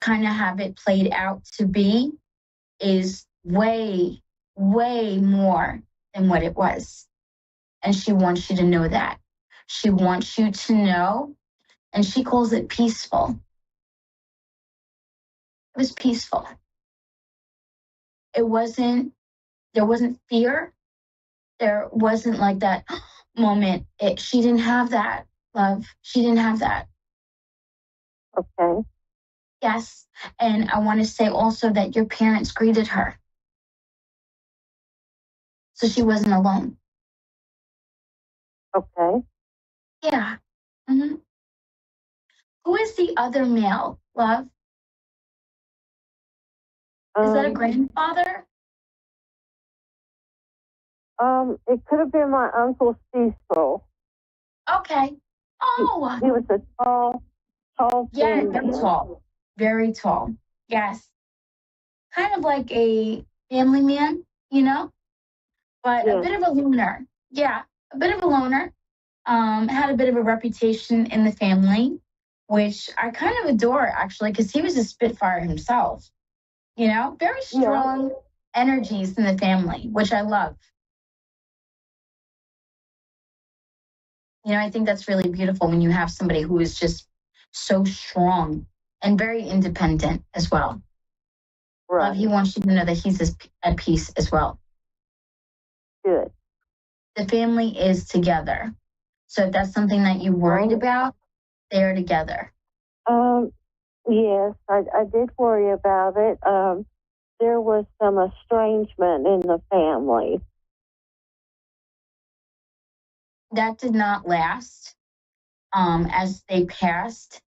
kind of have it played out to be is way, way more than what it was. And she wants you to know that. She wants you to know, and she calls it peaceful. It was peaceful. There wasn't fear. There wasn't like that moment. She didn't have that, love. She didn't have that. Okay. Yes. And I want to say also that your parents greeted her. So she wasn't alone. Okay. Yeah. Mm-hmm. Who is the other male, love? Is that a grandfather? It could have been my Uncle Cecil. Okay. Oh. He was a tall Yeah, thin very man. tall. Very tall. Yes. Kind of like a family man, you know? But Yes. a bit of a loner. Yeah, a bit of a loner. Had a bit of a reputation in the family, which I kind of adore, actually, because he was a Spitfire himself. You know, very strong energies in the family, which I love. You know, I think that's really beautiful when you have somebody who is just so strong and very independent as well. Right. Love, he wants you to know that he's at peace as well. Good. The family is together. So if that's something that you worried about, they're together. Yes, I did worry about it. There was some estrangement in the family. That did not last. As they passed,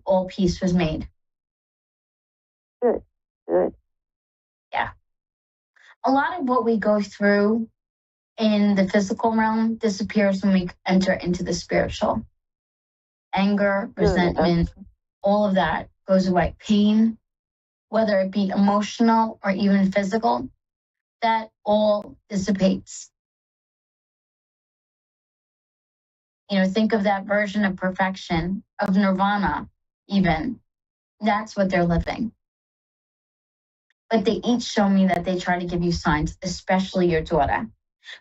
all peace was made. Good. Yeah. A lot of what we go through in the physical realm disappears when we enter into the spiritual. Anger, resentment, all of that goes away. Pain, whether it be emotional or even physical, that all dissipates. You know, think of that version of perfection, of nirvana, even. That's what they're living. But they each show me that they try to give you signs, especially your daughter.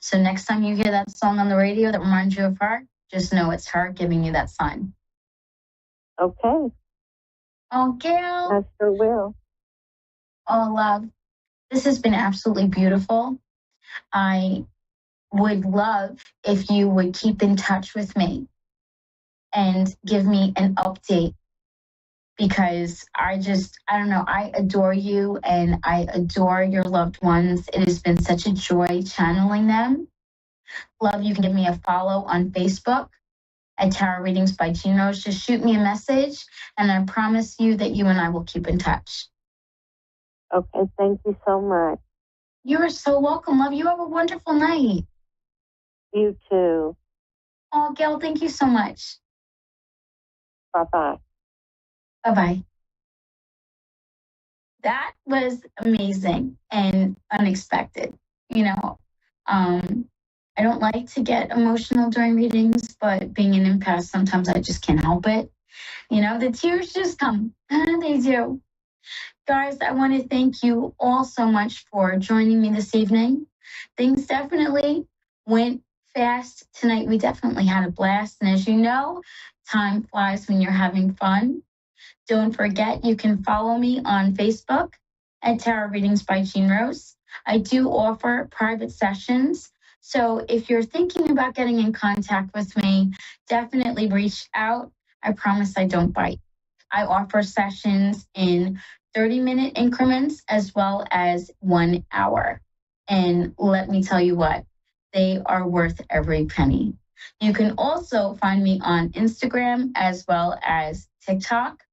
So next time you hear that song on the radio that reminds you of her, just know it's her giving you that sign. Okay. Oh, Gail. I sure will. Oh, love. This has been absolutely beautiful. I would love if you would keep in touch with me and give me an update, because I don't know, I adore you and I adore your loved ones. It has been such a joy channeling them. Love, you can give me a follow on Facebook at Tarot Readings by Jean Rose. Just shoot me a message and I promise you that you and I will keep in touch. Okay, thank you so much. You are so welcome, love. You have a wonderful night. You too. Oh, Gail, thank you so much. Bye-bye. Bye-bye. That was amazing and unexpected. You know, I don't like to get emotional during readings, but being an empath, sometimes I just can't help it. You know, the tears just come. They do. Guys, I want to thank you all so much for joining me this evening. Things definitely went fast tonight. We definitely had a blast. And as you know, time flies when you're having fun. Don't forget, you can follow me on Facebook at Tarot Readings by Jean Rose. I do offer private sessions. So if you're thinking about getting in contact with me, definitely reach out. I promise I don't bite. I offer sessions in 30-minute increments as well as 1 hour. And let me tell you what, they are worth every penny. You can also find me on Instagram as well as TikTok.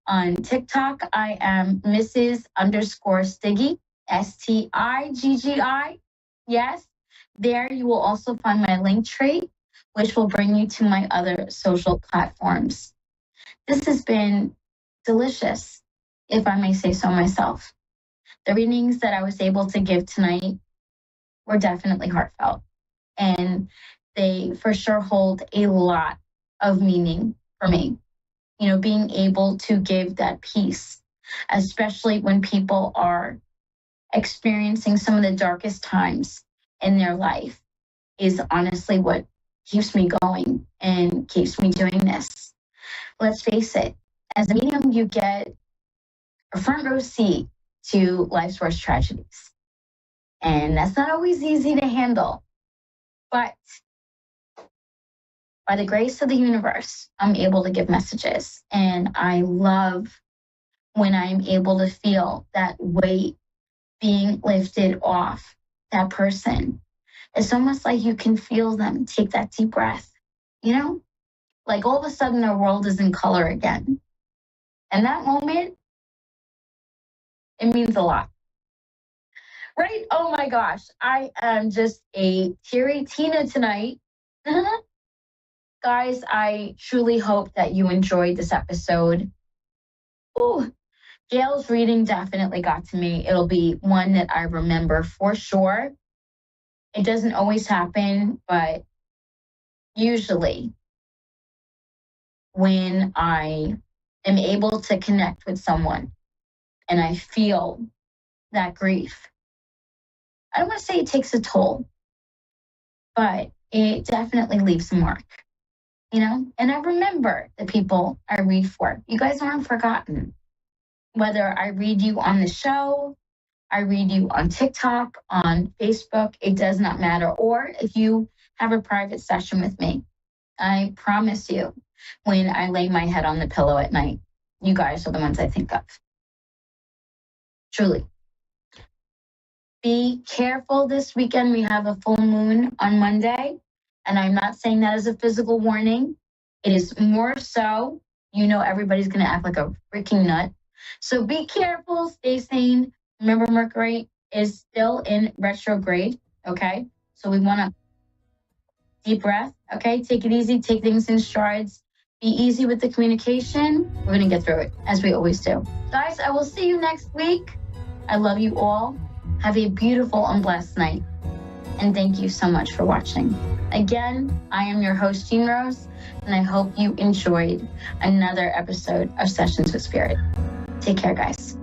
On TikTok, I am Mrs._Stiggy, Stiggi. Yes, there you will also find my link tree, which will bring you to my other social platforms. This has been delicious, if I may say so myself. The readings that I was able to give tonight were definitely heartfelt, and they for sure hold a lot of meaning for me. You know, being able to give that peace especially when people are experiencing some of the darkest times in their life, is honestly what keeps me going and keeps me doing this. Let's face it, as a medium, you get a front row seat to life's worst tragedies. And that's not always easy to handle. But by the grace of the universe, I'm able to give messages. And I love when I'm able to feel that weight being lifted off that person. It's almost like you can feel them take that deep breath, you know? Like all of a sudden their world is in color again. And that moment, it means a lot. Right? Oh my gosh. I am just a teary Tina tonight. Guys, I truly hope that you enjoyed this episode. Ooh, Gail's reading definitely got to me. It'll be one that I remember for sure. It doesn't always happen, but usually when I am able to connect with someone and I feel that grief, I don't want to say it takes a toll, but it definitely leaves a mark, you know? And I remember the people I read for. You guys aren't forgotten. Whether I read you on the show, I read you on TikTok, on Facebook, it does not matter. Or if you have a private session with me, I promise you, when I lay my head on the pillow at night, you guys are the ones I think of. Truly. Be careful this weekend. We have a full moon on Monday. And I'm not saying that as a physical warning. It is more so, you know, everybody's going to act like a freaking nut. So be careful, stay sane. Remember, Mercury is still in retrograde, okay? So we want to deep breath, okay? Take it easy, take things in strides. Be easy with the communication. We're going to get through it, as we always do. Guys, I will see you next week. I love you all. Have a beautiful and blessed night. And thank you so much for watching. Again, I am your host, Jean Rose, and I hope you enjoyed another episode of Sessions with Spirit. Take care, guys.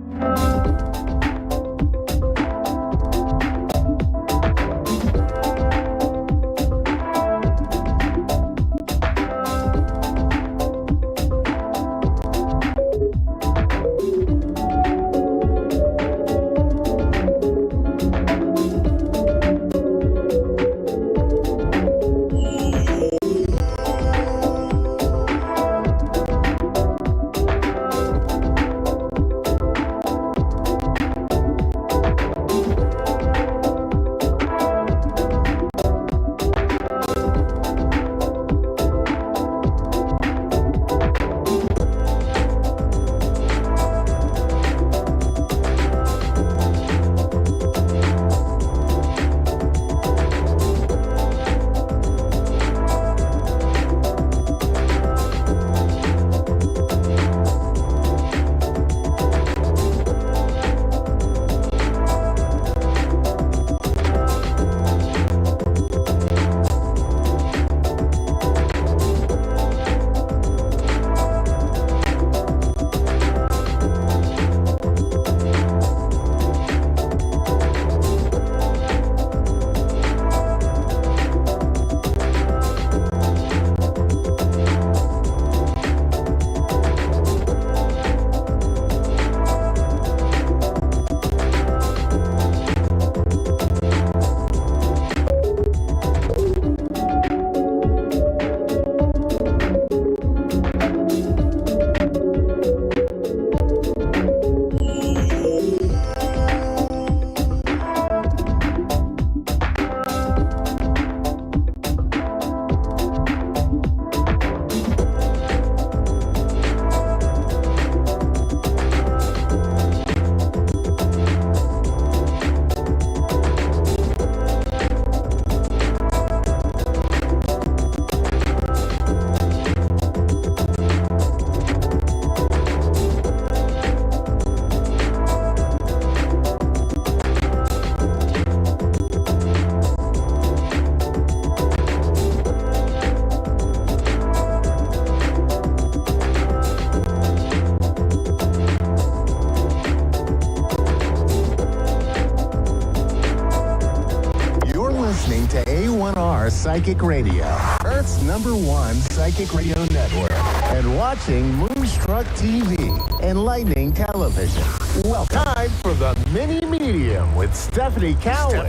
Psychic Radio, Earth's #1 psychic radio network, and watching Moonstruck TV, enlightening television. Well, time for the Mini Medium with Stephanie Cowan.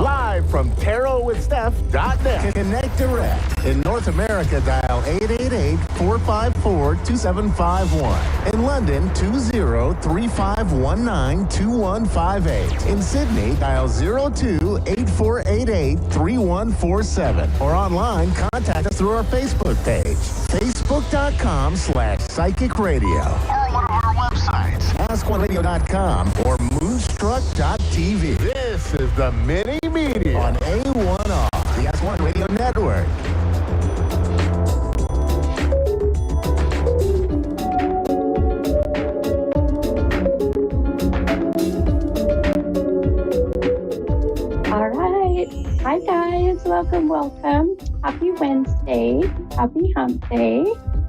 Live from tarotwithsteph.net. Connect direct. In North America, dial 888-454-2751. In London, 20-3519-2158. In Sydney, dial 02-8488-3147. Or online, contact us through our Facebook page, facebook.com/psychic radio. Or one of our websites, askoneradio.com or moonstruck.tv. This is the Mini Media on A1R, the S1 Radio Network. All right. Hi, guys. Welcome. Happy Wednesday. Happy Hump Day.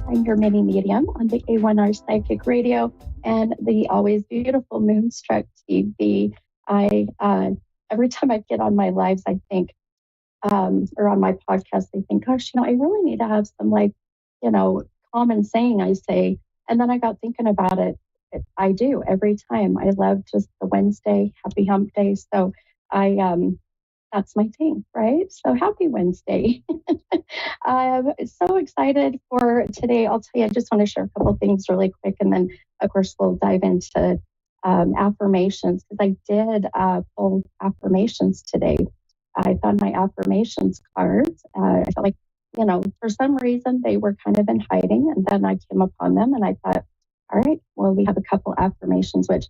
I'm your mini medium on the A1R Psychic Radio and the always beautiful Moonstruck TV. Every time I get on my lives, I think, or on my podcast, I think, gosh, I really need to have some common saying I say. And then I got thinking about it. I do every time. I love just the Wednesday, happy hump day. So that's my thing, right? So happy Wednesday. I'm so excited for today. I'll tell you, I just want to share a couple things really quick. And then, of course, we'll dive into affirmations because I did pull affirmations today. I found my affirmations cards. I felt like, for some reason they were kind of in hiding. And then I came upon them and I thought, all right, well, we have a couple affirmations, which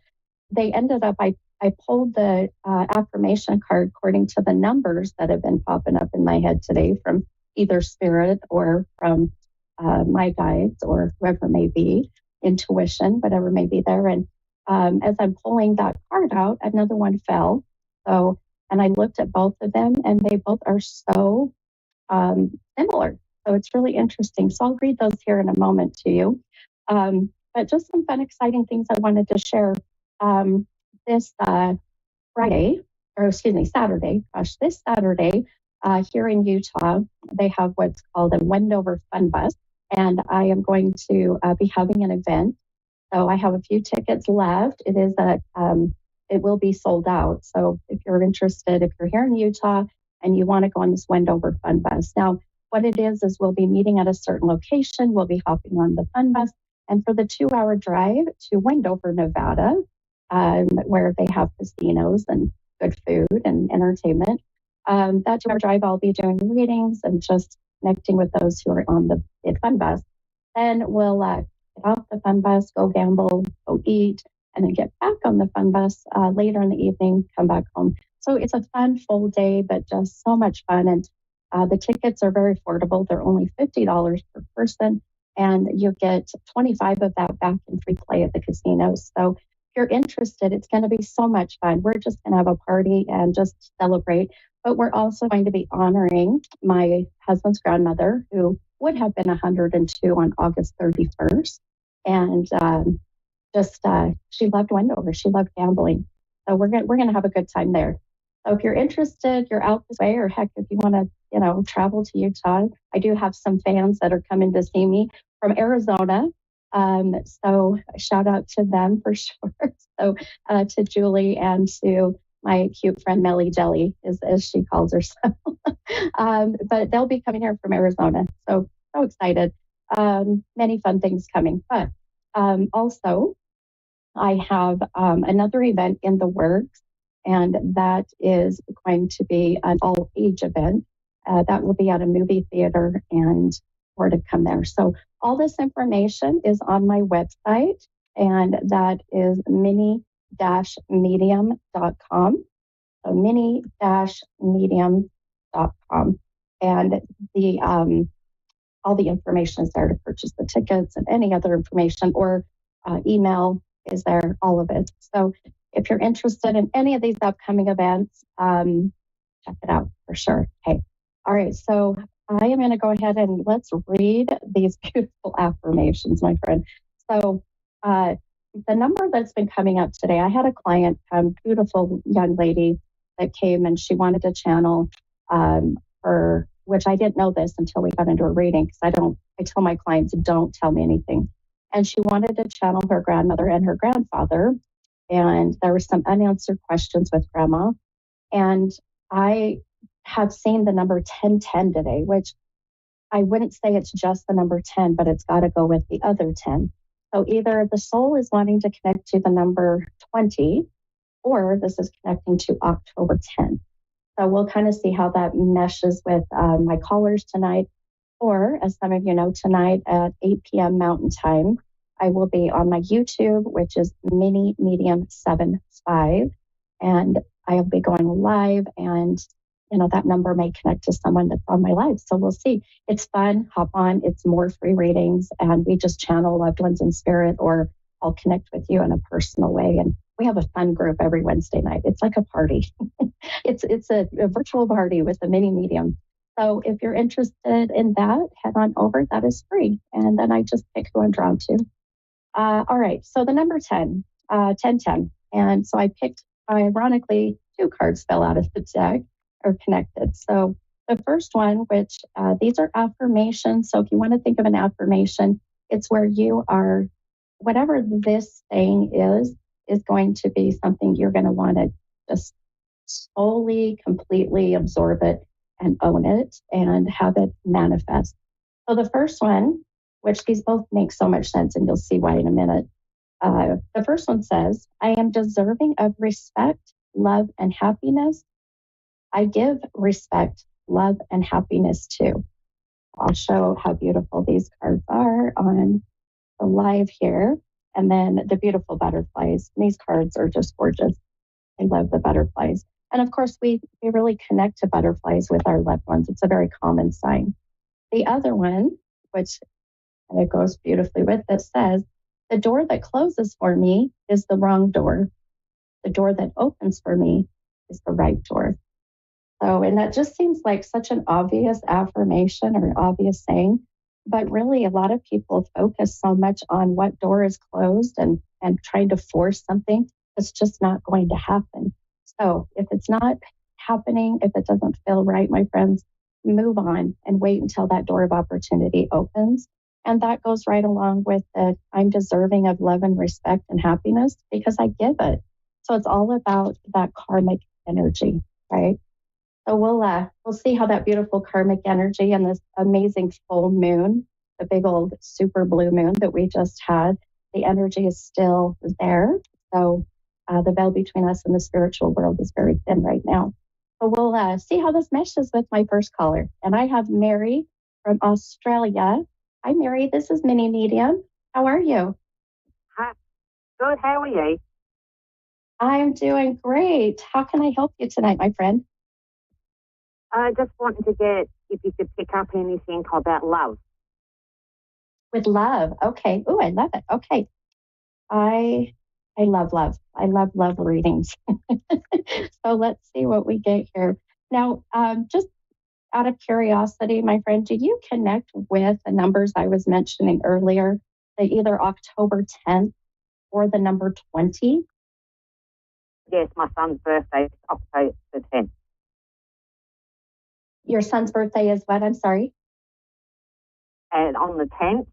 they ended up, I pulled the affirmation card according to the numbers that have been popping up in my head today from either spirit or from my guides or whoever may be, intuition, whatever may be there. And as I'm pulling that card out, another one fell. And I looked at both of them and they both are so similar. So it's really interesting. So I'll read those here in a moment to you. But just some fun, exciting things I wanted to share. This Saturday, this Saturday here in Utah, they have what's called a Wendover Fun Bus, and I am going to be having an event. So I have a few tickets left. It will be sold out. So if you're interested, if you're here in Utah and you want to go on this Wendover Fun Bus. Now, what it is we'll be meeting at a certain location. We'll be hopping on the Fun Bus. And for the 2-hour drive to Wendover, Nevada, where they have casinos and good food and entertainment. That 2-hour drive, I'll be doing readings and just connecting with those who are on the Fun Bus. Then we'll get off the Fun Bus, go gamble, go eat, and then get back on the Fun Bus later in the evening, come back home. So it's a fun, full day, but just so much fun. And the tickets are very affordable. They're only $50 per person, and you get 25 of that back in free play at the casinos. So if you're interested, it's going to be so much fun. We're just going to have a party and just celebrate. But we're also going to be honoring my husband's grandmother, who would have been 102 on August 31st. And she loved Wendover. She loved gambling. So we're going to have a good time there. So if you're interested, you're out this way, or heck, if you want to, travel to Utah, I do have some fans that are coming to see me from Arizona. So shout out to them for sure. So to Julie and to my cute friend Melly Jelly, as she calls herself. But they'll be coming here from Arizona. So excited. Many fun things coming. But also, I have another event in the works, and that is going to be an all-age event. That will be at a movie theater and more to come there. So all this information is on my website, and that is mini-medium.com. So mini-medium.com. And all the information is there to purchase the tickets and any other information, or email is there, all of it. So if you're interested in any of these upcoming events, check it out for sure. Okay. All right. So I am going to go ahead and let's read these beautiful affirmations, my friend. So the number that's been coming up today, I had a client, beautiful young lady that came and she wanted to channel her which I didn't know this until we got into a reading, because I tell my clients, don't tell me anything. And she wanted to channel her grandmother and her grandfather. And there were some unanswered questions with grandma. And I have seen the number 1010 today, which I wouldn't say it's just the number 10, but it's got to go with the other 10. So either the soul is wanting to connect to the number 20, or this is connecting to October 10. So we'll kind of see how that meshes with my callers tonight. Or, as some of you know, tonight at 8 p.m. Mountain Time, I will be on my YouTube, which is Mini Medium 75. And I'll be going live, and that number may connect to someone that's on my live. So we'll see. It's fun. Hop on. It's more free readings, and we just channel loved ones in spirit, or I'll connect with you in a personal way. And we have a fun group every Wednesday night. It's like a party. It's a virtual party with a mini medium. So if you're interested in that, head on over. That is free. And then I just pick who I'm drawn to. All right. So the number 10, 1010. And so I picked, ironically, 2 cards fell out of the deck or connected. So the first one, which these are affirmations. So if you want to think of an affirmation, it's where you are, whatever this thing is going to be something you're going to want to just solely, completely absorb it and own it and have it manifest. So the first one, which these both make so much sense, and you'll see why in a minute. The first one says, I am deserving of respect, love, and happiness. I give respect, love, and happiness too. I'll show how beautiful these cards are on the live here. And then the beautiful butterflies. These cards are just gorgeous. I love the butterflies. And of course, we really connect to butterflies with our loved ones. It's a very common sign. The other one, which and it goes beautifully with it, says, the door that closes for me is the wrong door. The door that opens for me is the right door. So, and that just seems like such an obvious affirmation or obvious saying, but really a lot of people focus so much on what door is closed and trying to force something that's just not going to happen. So if it's not happening, if it doesn't feel right, my friends, move on and wait until that door of opportunity opens. And that goes right along with the I'm deserving of love and respect and happiness because I give it. So it's all about that karmic energy, right? So we'll see how that beautiful karmic energy and this amazing full moon, the big old super blue moon that we just had, the energy is still there. So the veil between us and the spiritual world is very thin right now. So we'll see how this meshes with my first caller. And I have Mary from Australia. Hi, Mary. This is Mini Medium. How are you? Hi. Good. How are you? I'm doing great. How can I help you tonight, my friend? I just wanted to get if you could pick up anything about love. With love. Okay. Oh, I love it. Okay. I love love. I love readings. So let's see what we get here. Now, just out of curiosity, my friend, do you connect with the numbers I was mentioning earlier, the either October 10th or the number 20? Yes, my son's birthday is October 10th. Your son's birthday is what? I'm sorry. And on the 10th?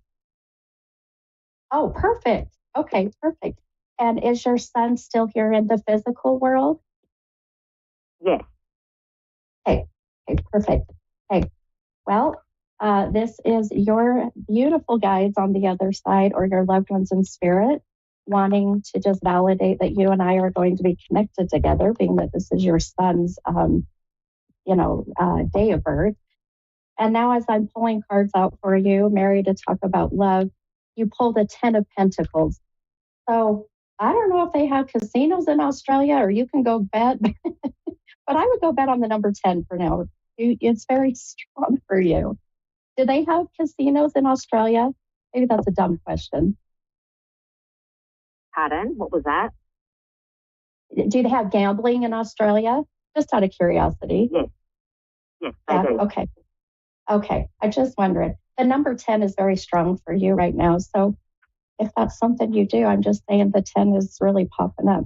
Oh, perfect. Okay, perfect. And is your son still here in the physical world? Yes. Okay, perfect. Okay, well, this is your beautiful guides on the other side or your loved ones in spirit wanting to just validate that you and I are going to be connected together, being that this is your son's, day of birth. And now as I'm pulling cards out for you, Mary, to talk about love, you pull the 10 of Pentacles. So I don't know if they have casinos in Australia or you can go bet, but I would go bet on the number 10 for now. It's very strong for you. Do they have casinos in Australia? Maybe that's a dumb question. Pardon? What was that? Do they have gambling in Australia? Just out of curiosity. Yes. Yes, they do. Okay. I just wondered. The number 10 is very strong for you right now. So if that's something you do, I'm just saying the 10 is really popping up.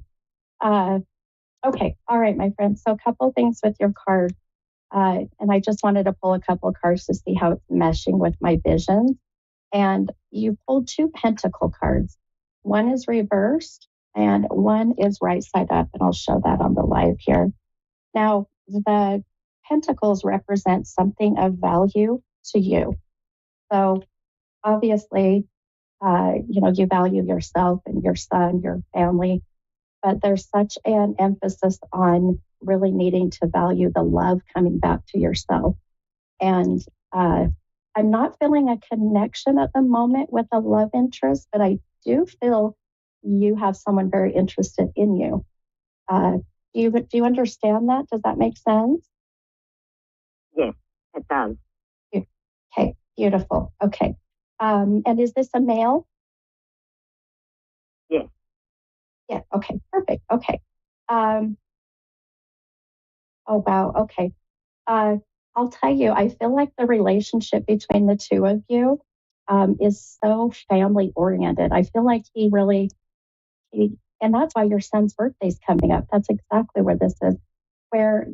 Okay. All right, my friend. So a couple things with your card. And I just wanted to pull a couple of cards to see how it's meshing with my visions. And you pulled two pentacle cards. One is reversed and one is right side up. And I'll show that on the live here. Now, the pentacles represent something of value to you. So obviously, you value yourself and your son, your family, but there's such an emphasis on really needing to value the love coming back to yourself. And I'm not feeling a connection at the moment with a love interest, but I do feel you have someone very interested in you. Do you understand that? Does that make sense? Yes, it does. Okay, beautiful. Okay. And is this a male? Yes. Yeah, okay, perfect. Okay. Oh, wow. Okay. I'll tell you, I feel like the relationship between the two of you is so family oriented. I feel like and that's why your son's birthday's coming up. That's exactly where this is, where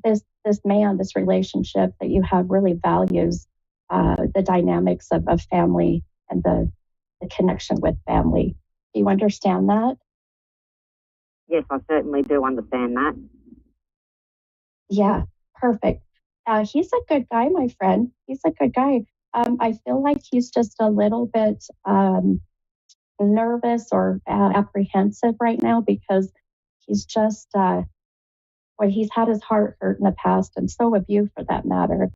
this man, this relationship that you have really values the dynamics of family and the connection with family. Do you understand that? Yes, I certainly do understand that. Yeah, perfect. He's a good guy, my friend. He's a good guy. I feel like he's just a little bit nervous or apprehensive right now because he's just, he's had his heart hurt in the past, and so have you for that matter.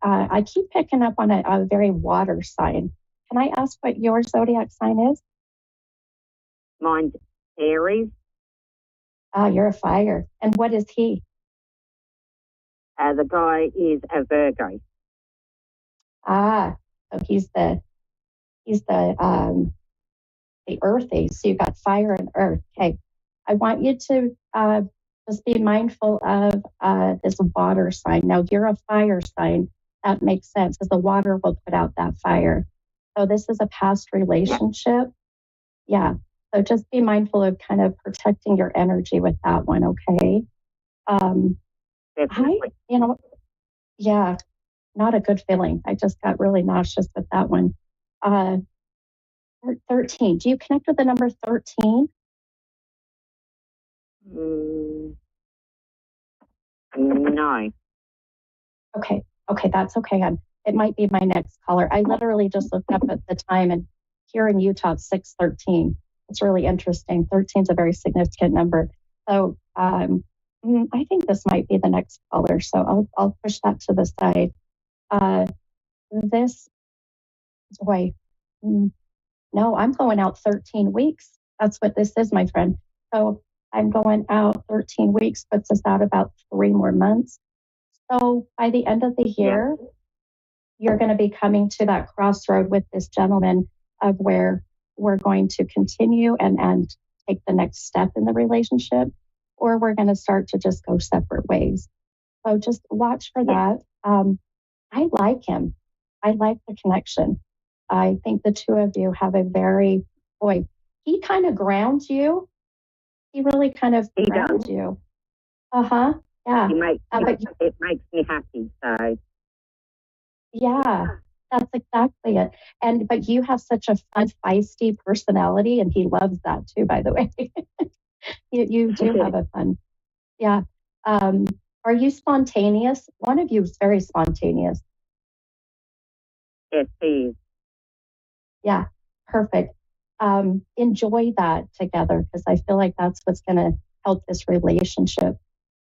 I keep picking up on a very water sign. Can I ask what your zodiac sign is? Mine's Aries. You're a fire. And what is he? The guy is a Virgo. So he's the earthy. So you got fire and earth. Okay. I want you to just be mindful of this water sign. Now you're a fire sign. That makes sense because the water will put out that fire. So this is a past relationship. Yeah. So just be mindful of kind of protecting your energy with that one. Okay. Yeah, not a good feeling. I just got really nauseous with that one. 13. Do you connect with the number 13? No. Okay, that's okay. It might be my next caller. I literally just looked up at the time, and here in Utah, it's 6:13. It's really interesting. 13 is a very significant number. So I think this might be the next caller. So I'll push that to the side. This boy. No, I'm going out 13 weeks. That's what this is, my friend. So I'm going out 13 weeks, puts us out about 3 more months. So by the end of the year, you're going to be coming to that crossroad with this gentleman of where we're going to continue and take the next step in the relationship, or we're going to start to just go separate ways. So just watch for that. I like him. I like the connection. I think the two of you have a he kind of grounds you. He really kind of grounds you. Yeah. It makes me happy. So. Yeah, that's exactly it. But you have such a fun, feisty personality, and he loves that too, by the way. you do have a fun. Yeah. Are you spontaneous? One of you is very spontaneous. Yes, please. Yeah, perfect. Enjoy that together because I feel like that's what's going to help this relationship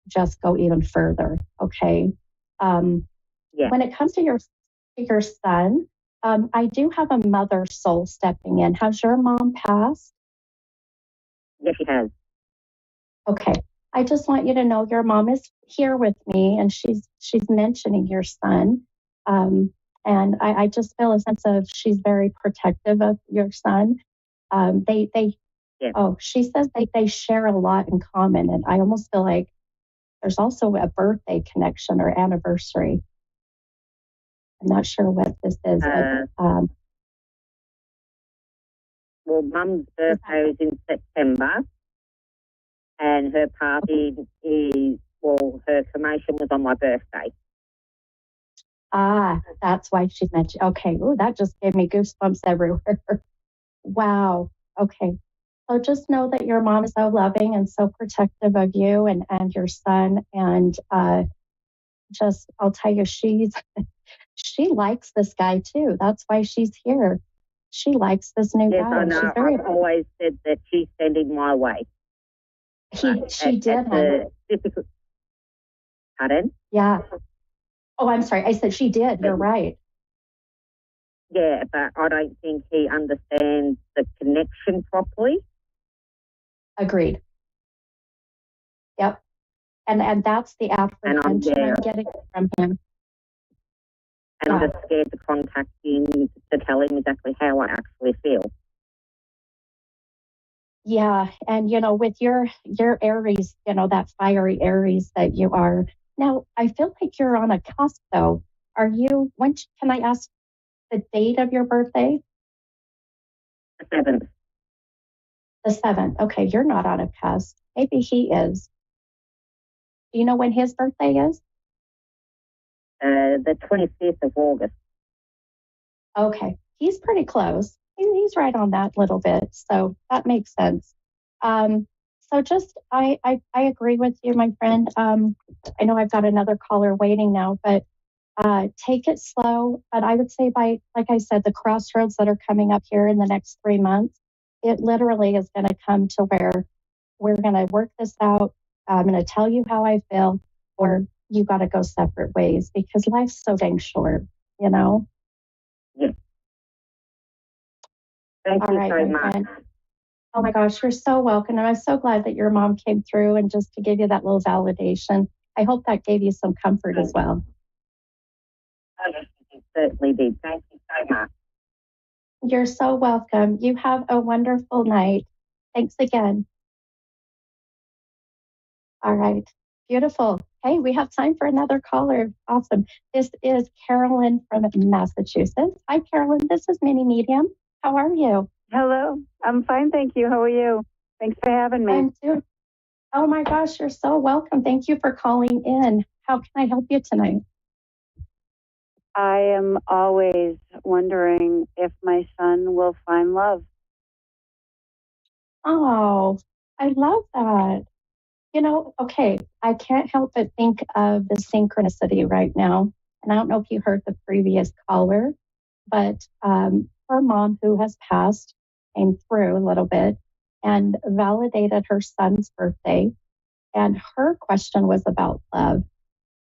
just go even further. Okay. When it comes to your son, I do have a mother soul stepping in. Has your mom passed? Yes, she has. Okay. I just want you to know your mom is here with me, and she's mentioning your son. And I just feel a sense of she's very protective of your son. She says they share a lot in common, and I almost feel like there's also a birthday connection or anniversary. I'm not sure what this is. Well, Mum's birthday is in September, and her party is her promotion was on my birthday. Ah, that's why she mentioned. Okay. Oh, that just gave me goosebumps everywhere. Wow. Okay. So just know that your mom is so loving and so protective of you and your son. And I'll tell you, she likes this guy too. That's why she's here. She likes this new Yes, guy. I know. She's very. I've always said that she's sending my way. She did. Pardon? Yeah. Oh, I'm sorry. I said she did. You're right. Yeah, but I don't think he understands the connection properly. Agreed. Yep. And that's the apprehension I'm getting from him. And I'm just scared to contact him to tell him exactly how I actually feel. Yeah, and with your Aries, that fiery Aries that you are. Now, I feel like you're on a cusp though. Can I ask the date of your birthday? The 7th. The 7th. Okay, you're not on a cusp. Maybe he is. Do you know when his birthday is? The 25th of August. Okay, he's pretty close. He's right on that little bit, so that makes sense. So just I agree with you, my friend. I know I've got another caller waiting now, but take it slow. But I would say like I said, the crossroads that are coming up here in the next 3 months, it literally is going to come to where we're going to work this out. I'm going to tell you how I feel, or you got to go separate ways because life's so dang short, Yeah. Thank All you right, so my much. friend. Oh my gosh, you're so welcome. And I'm so glad that your mom came through and just to give you that little validation. I hope that gave you some comfort as well. It certainly did. Thank you so much. You're so welcome. You have a wonderful night. Thanks again. All right. Beautiful. Hey, we have time for another caller. Awesome. This is Carolyn from Massachusetts. Hi, Carolyn. This is Mini Medium. How are you? Hello. I'm fine, thank you. How are you? Thanks for having me. I'm too. Oh my gosh, you're so welcome. Thank you for calling in. How can I help you tonight? I am always wondering if my son will find love. Oh, I love that. Okay, I can't help but think of the synchronicity right now. And I don't know if you heard the previous caller, but her mom, who has passed, came through a little bit and validated her son's birthday. And her question was about love.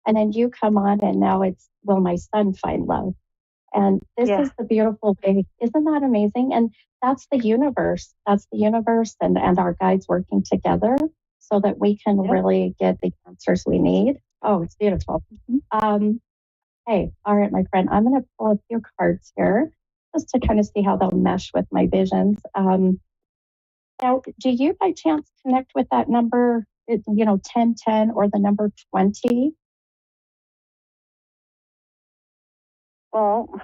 And then you come on, and now it's, will my son find love? And this is the beautiful way. Isn't that amazing? And that's the universe. That's the universe and our guides working together so that we can really get the answers we need. Oh, it's beautiful. Hey, all right, my friend, I'm going to pull a few cards here just to kind of see how they'll mesh with my visions. Now, do you by chance connect with that number, 1010 or the number 20? Well,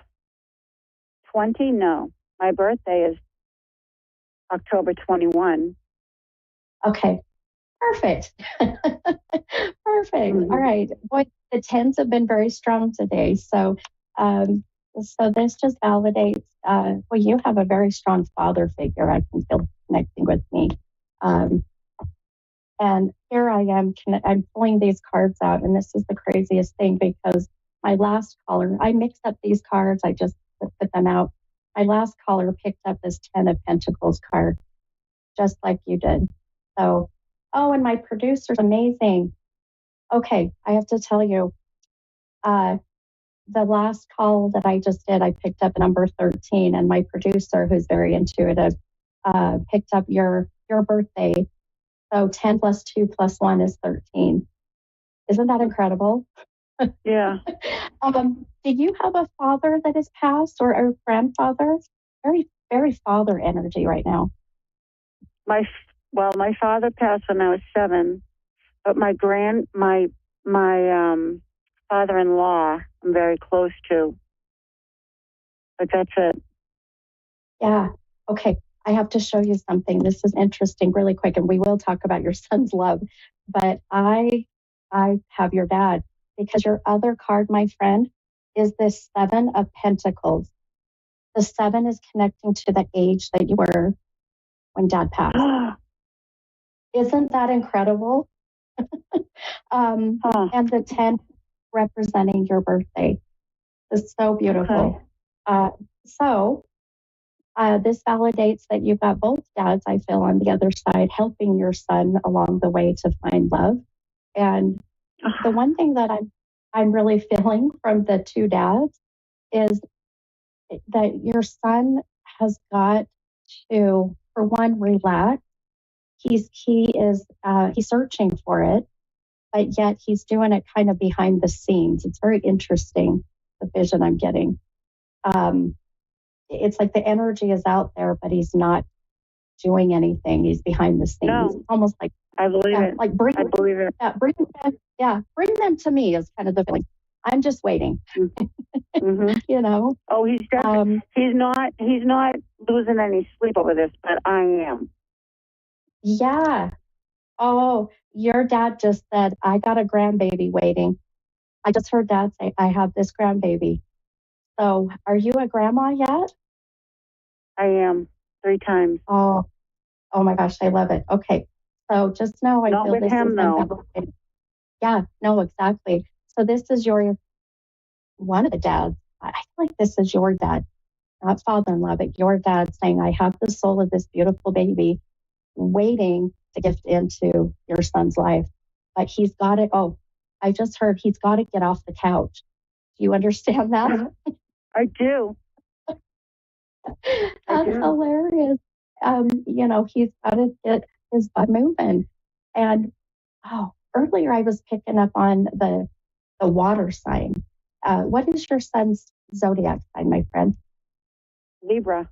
20, no. My birthday is October 21. Okay, perfect. Perfect. All right. Boy, the 10s have been very strong today. So, so this just validates, well, you have a very strong father figure. I can feel connecting with me. And here I am, I'm pulling these cards out. And this is the craziest thing because my last caller, I mixed up these cards. I just put them out. My last caller picked up this 10 of Pentacles card, just like you did. So, oh, and my producer's amazing. Okay, I have to tell you, the last call that I just did, I picked up number 13, and my producer, who's very intuitive, picked up your birthday. So 10 plus 2 plus 1 is 13. Isn't that incredible? Yeah. Did you have a father that has passed or a grandfather? Very, very father energy right now. My father passed when I was 7, but my father-in-law I'm very close to. But that's it. Yeah. Okay. I have to show you something. This is interesting really quick, and we will talk about your son's love. But I I have your dad, because your other card, my friend, is this 7 of Pentacles. The 7 is connecting to the age that you were when dad passed. Isn't that incredible? And the 10 representing your birthday. It's so beautiful. Okay. This validates that you've got both dads, I feel, on the other side, helping your son along the way to find love. And the one thing that I'm really feeling from the two dads is that your son has got to, for one, relax. He's searching for it, but yet he's doing it kind of behind the scenes. It's very interesting, the vision I'm getting. It's like the energy is out there, but he's not doing anything. He's behind the scenes. No. Almost like, I believe it. Like I believe it. Bring them to me is kind of the feeling. I'm just waiting. Mm-hmm. You know. Oh, he's not losing any sleep over this, but I am. Yeah. Oh, your dad just said, I got a grandbaby waiting. I just heard dad say, I have this grandbaby. So are you a grandma yet? I am 3 times. Oh my gosh, I love it. Okay. So just know I Not feel with this him, is though. Yeah, no, exactly. So this is one of the dads. I feel like this is your dad, not father-in-law, but your dad saying, I have the soul of this beautiful baby waiting to gift into your son's life. But he's got it. Oh, I just heard he's got to get off the couch. Do you understand that? I do. That's hilarious. He's got to get his butt moving. And earlier I was picking up on the water sign. What is your son's zodiac sign, my friend? Libra.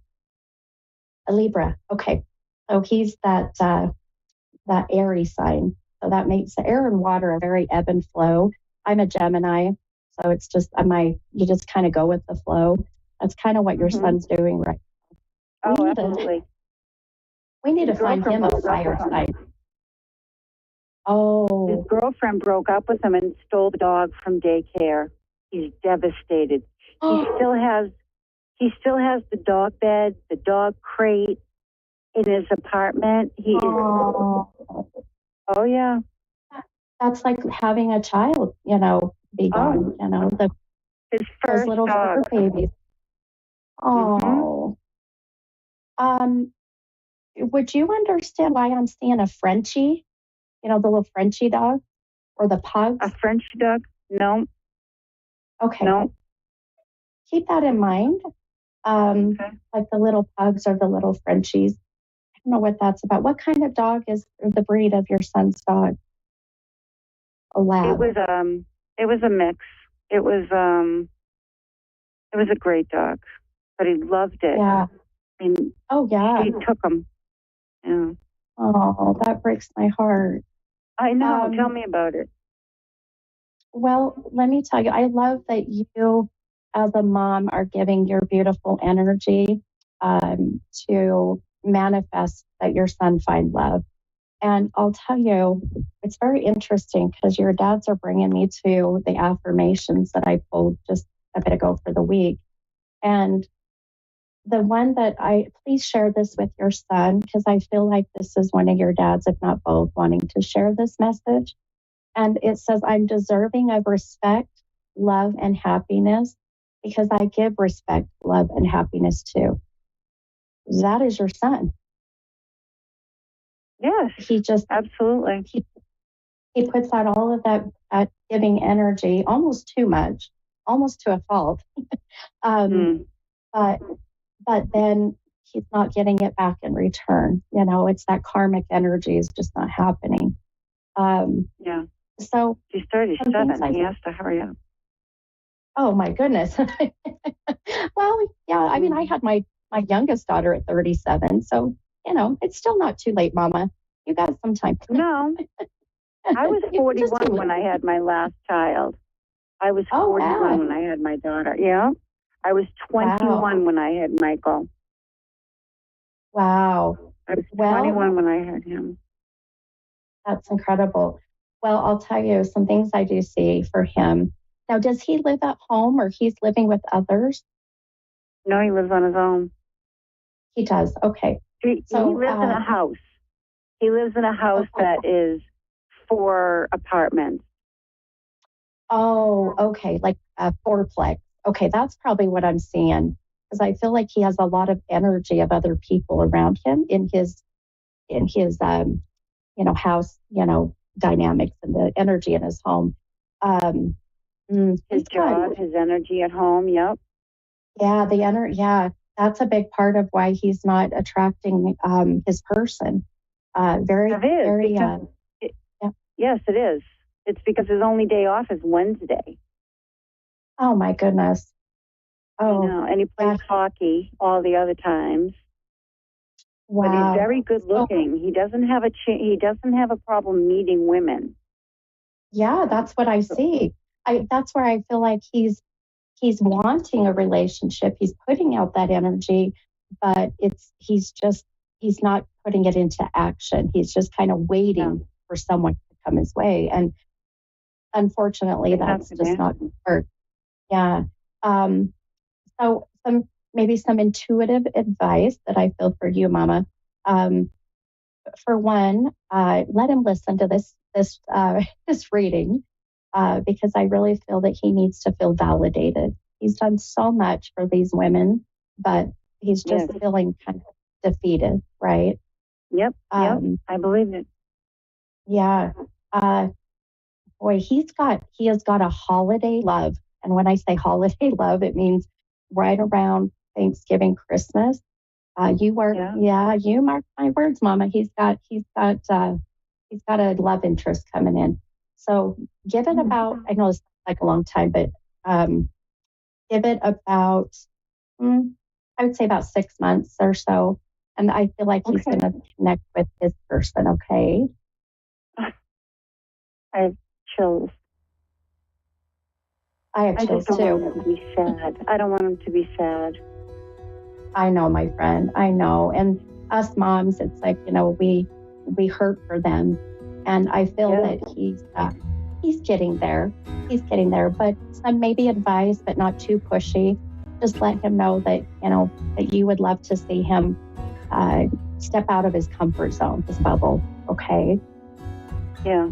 A Libra. Okay. So he's that airy sign. So that makes the air and water a very ebb and flow. I'm a Gemini. So it's just you just kind of go with the flow. That's kind of what your son's doing right now. Absolutely. We need to find him a fire sign. Oh. His girlfriend broke up with him and stole the dog from daycare. He's devastated. He still has the dog bed, the dog crate in his apartment. Oh yeah. That's like having a child, be gone, his first those little dog. fur babies. Oh. Would you understand why I'm seeing a Frenchie? The little Frenchie dog or the pugs? A Frenchie dog? No. Okay. No. Keep that in mind. Like the little pugs or the little Frenchies. I don't know what that's about. What kind of dog is the breed of your son's dog? A lab. It was a mix. It was a great dog, but he loved it. Yeah. I mean, he took him. Yeah. Oh, that breaks my heart. I know. Tell me about it. Well, let me tell you, I love that you, as a mom, are giving your beautiful energy to manifest that your son find love. And I'll tell you, it's very interesting because your dads are bringing me to the affirmations that I pulled just a bit ago for the week. And the one that please share this with your son, because I feel like this is one of your dads, if not both, wanting to share this message. And it says, I'm deserving of respect, love, and happiness because I give respect, love, and happiness too. That is your son. Yes. He just absolutely. He puts out all of that giving energy, almost too much, almost to a fault. But then he's not getting it back in return. It's that karmic energy is just not happening. Yeah. So he's 37. He has to hurry up. Oh my goodness. Well, yeah. I mean, I had my youngest daughter at 37, so it's still not too late, Mama. You got some time. No, I was 41 when I had my last child. I was 41 when I had my daughter. Yeah. I was 21 when I had Michael. Wow. I was 21 when I had him. That's incredible. Well, I'll tell you some things I do see for him. Now, does he live at home or he's living with others? No, he lives on his own. He does. Okay. He lives in a house. He lives in a house that is 4 apartments. Oh, okay. Like a fourplex. Okay. That's probably what I'm seeing because I feel like he has a lot of energy of other people around him in his house, dynamics and the energy in his home. His job, his energy at home. Yep. Yeah, the energy. Yeah, that's a big part of why he's not attracting his person. Very. Yeah. Yes, it is. It's because his only day off is Wednesday. Oh my goodness. Oh, and he plays hockey all the other times. Wow. But he's very good looking. He doesn't have a problem meeting women. Yeah, that's what I see. That's where I feel like he's wanting a relationship. He's putting out that energy, but he's not putting it into action. He's just kind of waiting for someone to come his way. And unfortunately, that's just not work. Yeah. So some intuitive advice that I feel for you, Mama. For one, let him listen to this reading because I really feel that he needs to feel validated. He's done so much for these women, but he's just feeling kind of defeated, right? Yep. I believe it. Yeah. Boy, he has got a holiday love. And when I say holiday love, it means right around Thanksgiving, Christmas. You mark my words, Mama. He's got a love interest coming in. So give it about, I know it's like a long time, but give it about, I would say about 6 months or so. And I feel like he's going to connect with his person. Okay. I have chills. I have chills too. I don't want him to be sad. I don't want him to be sad. I know, my friend. I know. And us moms, it's like, we hurt for them. And I feel that he's getting there. He's getting there. But some maybe advice, but not too pushy. Just let him know that, that you would love to see him step out of his comfort zone, his bubble. Okay? Yeah.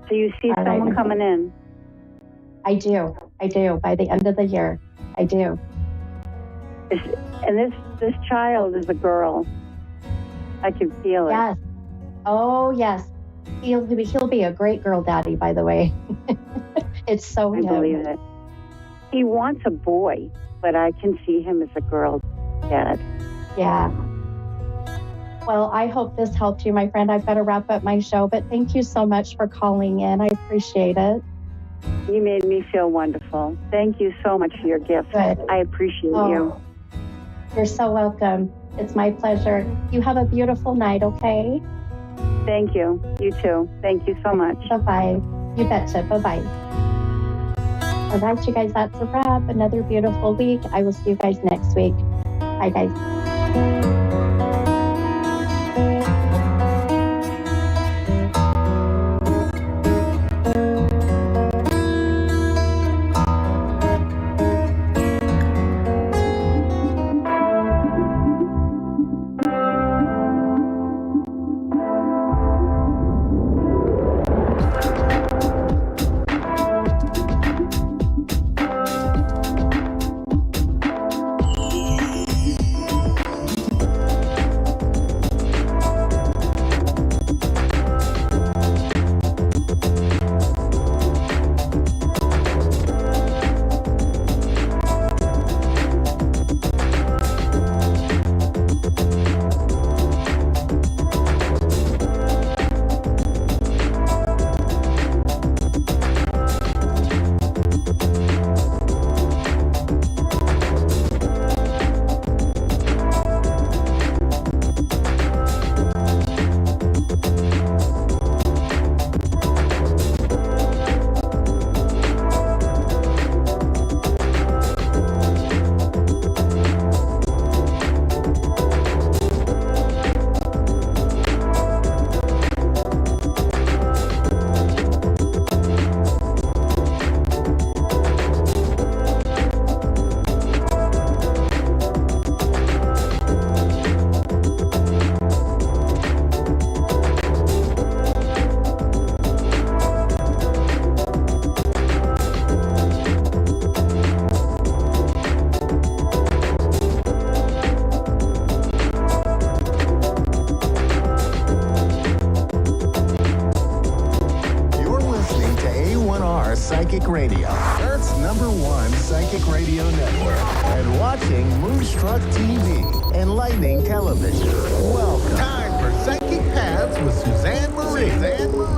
So you see someone coming in? I do. By the end of the year, I do. And this child is a girl. I can feel it. Yes. Oh, yes. He'll be a great girl daddy, by the way. It's so him. I believe it. He wants a boy, but I can see him as a girl dad. Yeah. Well, I hope this helped you, my friend. I've got to wrap up my show, but thank you so much for calling in. I appreciate it. You made me feel wonderful. Thank you so much for your gift. Good. I appreciate you. You're so welcome. It's my pleasure. You have a beautiful night, okay? Thank you. You too. Thank you so much. Bye-bye. You betcha. Bye-bye. All right, you guys, that's a wrap. Another beautiful week. I will see you guys next week. Bye, guys. Radio, Earth's #1 psychic radio network, and watching Moonstruck TV, enlightening television. Welcome. Time for Psychic Paths with Suzanne Marie.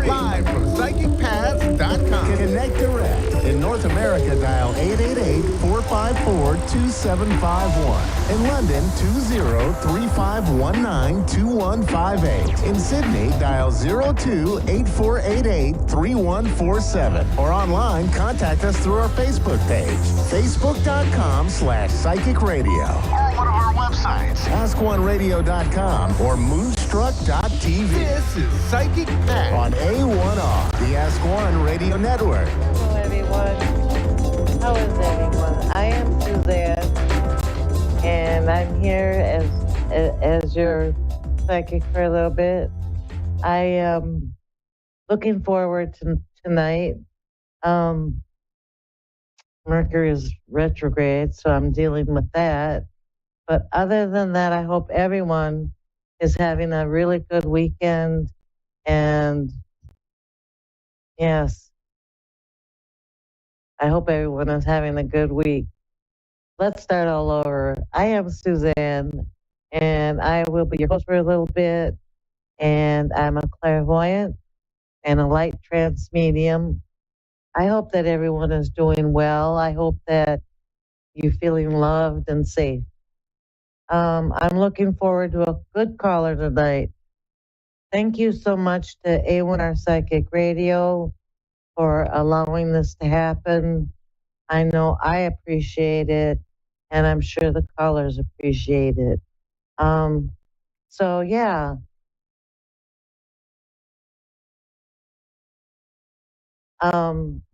Live from PsychicPaths.com. Connect direct. In North America, dial 888-454-2751. In London, 20-3519-2158. In Sydney, dial 02-8488-3147. Or online, contact us through our Facebook page, facebook.com/psychic radio. Or one of our websites, askoneradio.com or moonstruck.tv. This is Psychic Path on A1R, the Ask One Radio Network. Hello, everyone. How is everyone? I am Suzanne, and I'm here as your psychic for a little bit. I am looking forward to tonight. Mercury is retrograde, so I'm dealing with that. But other than that, I hope everyone is having a really good weekend. And yes, I hope everyone is having a good week. Let's start all over. I am Suzanne, and I will be your host for a little bit. And I'm a clairvoyant and a light trance medium. I hope that everyone is doing well. I hope that you're feeling loved and safe. I'm looking forward to a good caller tonight. Thank you so much to A1R Psychic Radio for allowing this to happen. I know I appreciate it, and I'm sure the callers appreciate it. So yeah.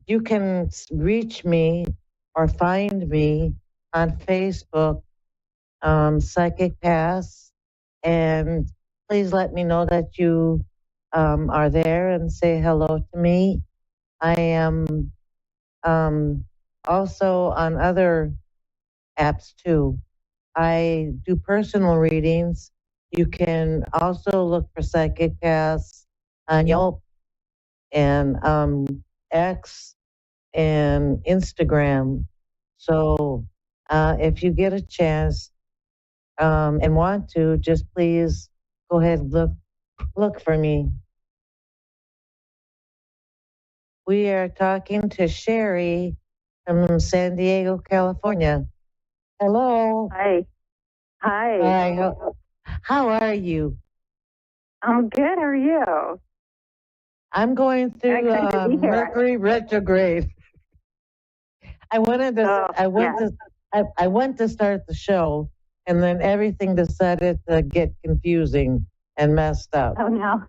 You can reach me or find me on Facebook, Psychic Pass, and please let me know that you are there and say hello to me. I am also on other apps too. I do personal readings. You can also look for Psychic Pass on Yelp and X and Instagram. So if you get a chance and want to, just please go ahead and look for me. We are talking to Sherry from San Diego, California. Hello. Hi. Hi. How are you? I'm good. How are you? I'm going through Mercury retrograde. I went to start the show, and then everything decided to get confusing and messed up. Oh no.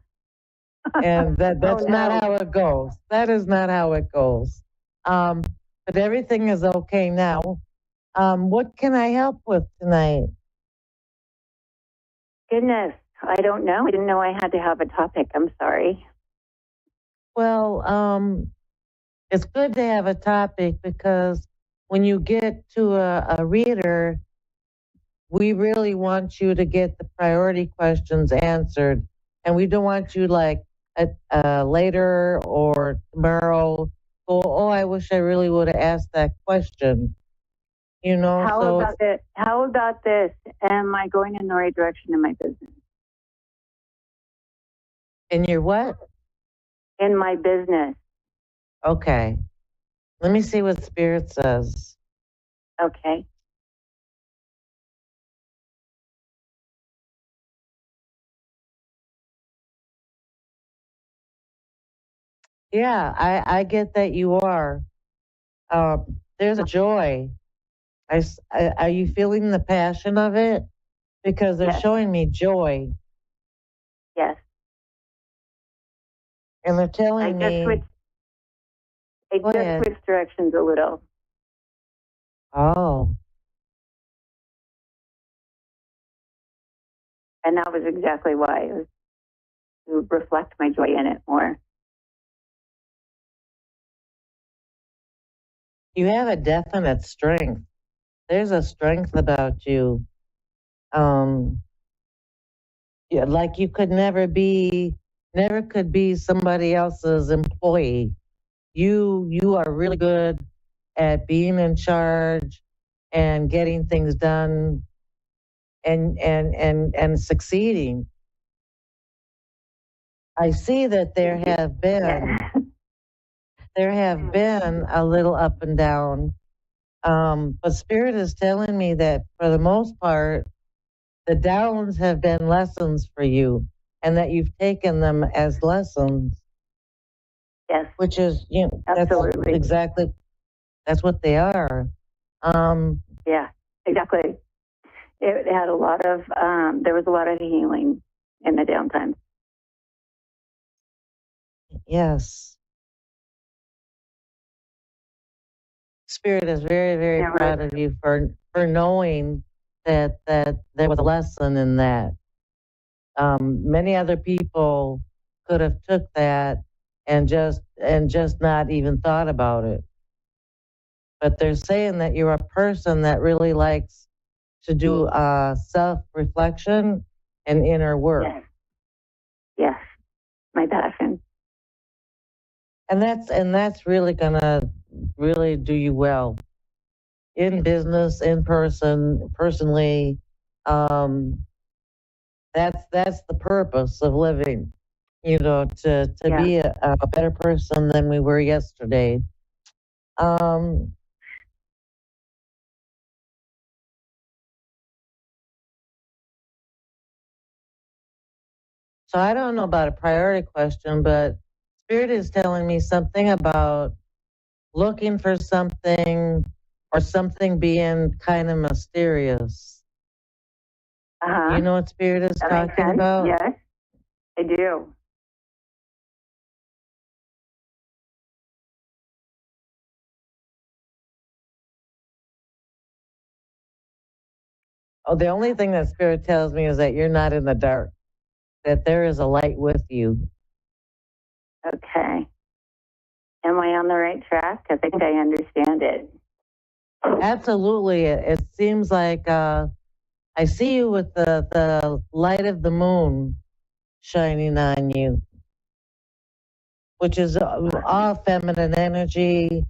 And that's not how it goes. That is not how it goes. But everything is okay now. What can I help with tonight? Goodness, I don't know. I didn't know I had to have a topic. I'm sorry. Well, it's good to have a topic because when you get to a reader, we really want you to get the priority questions answered. And we don't want you like later or tomorrow go, oh, I wish I really would have asked that question. You know, How about this? Am I going in the right direction in my business? In your what? In my business. Okay. Let me see what Spirit says. Okay. Yeah, I get that you are. There's a joy. Are you feeling the passion of it? Because they're showing me joy. Yes. And they're telling me. I just switched directions a little. Oh. And that was exactly why. It was to reflect my joy in it more. You have a definite strength. There's a strength about you. Yeah, like you could never could be somebody else's employee. you are really good at being in charge and getting things done and succeeding. I see that there have been a little up and down, but Spirit is telling me that for the most part, the downs have been lessons for you, and that you've taken them as lessons. Yes. Which is, Absolutely. That's what they are. Yeah, exactly. It had a lot of, there was a lot of healing in the downtime. Yes. Spirit is very, very proud of you for knowing that there was a lesson in that. Many other people could have took that and just not even thought about it. But they're saying that you're a person that really likes to do self-reflection and inner work. Yes, my passion. And that's really gonna really do you well in business, in personally. That's the purpose of living, to be a better person than we were yesterday. So I don't know about a priority question, but Spirit is telling me something about looking for something or something being kind of mysterious. You know what Spirit is talking about? Yes, I do. Oh, the only thing that Spirit tells me is that you're not in the dark, that there is a light with you. Okay. Am I on the right track? I think I understand it. Absolutely. It seems like I see you with the light of the moon shining on you, which is all feminine energy,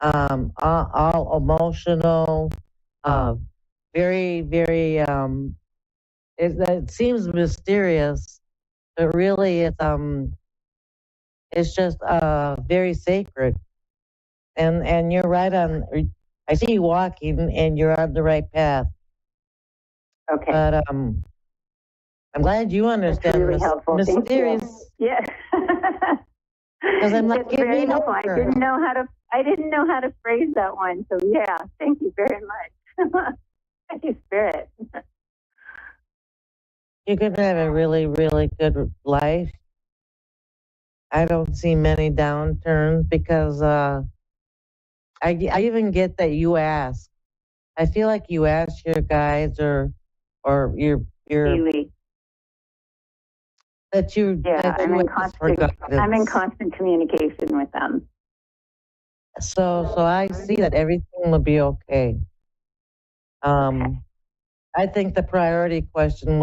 all emotional, very, very, it seems mysterious, but really it's just very sacred. And you're right on, I see you walking and you're on the right path. Okay. But I'm glad you understand. That's really helpful. Mysterious. Thank you. Yes. Because I'm not it's giving very helpful. over. I didn't know how to phrase that one. So yeah, thank you very much. Thank you, Spirit. You're going to have a really, really good life. I don't see many downturns because I even get that you ask. I feel like you ask your guides or your Really? that you I'm in constant communication with them. So I see that everything will be okay. I think the priority question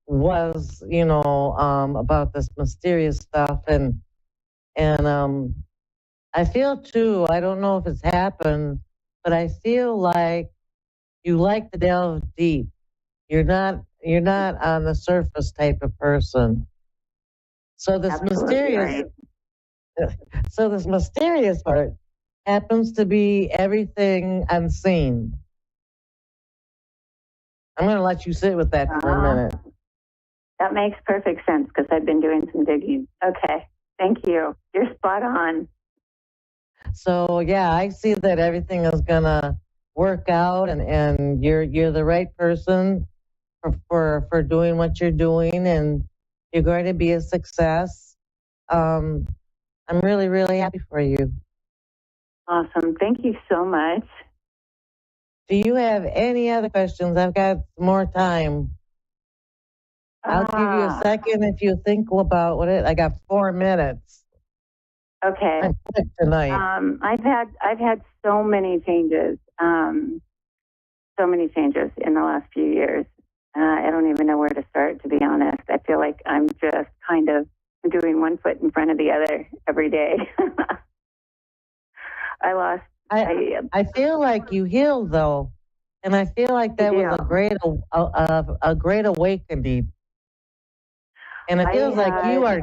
was, about this mysterious stuff and I feel too, I don't know if it's happened, but I feel like you like to delve deep. You're not on the surface type of person. So this mysterious part happens to be everything unseen. I'm going to let you sit with that for a minute. That makes perfect sense because I've been doing some digging. Okay. Thank you. You're spot on. So yeah, I see that everything is going to work out and you're the right person for doing what you're doing and you're going to be a success. I'm really, really happy for you. Awesome. Thank you so much. Do you have any other questions? I've got more time. I'll give you a second if you think about what I got 4 minutes. Okay. I'm quick tonight. I've had so many changes. So many changes in the last few years. I don't even know where to start, to be honest. I feel like I'm just kind of doing one foot in front of the other every day. I lost. I feel like you healed though, and I feel like that was a great awakening. And it feels like you are.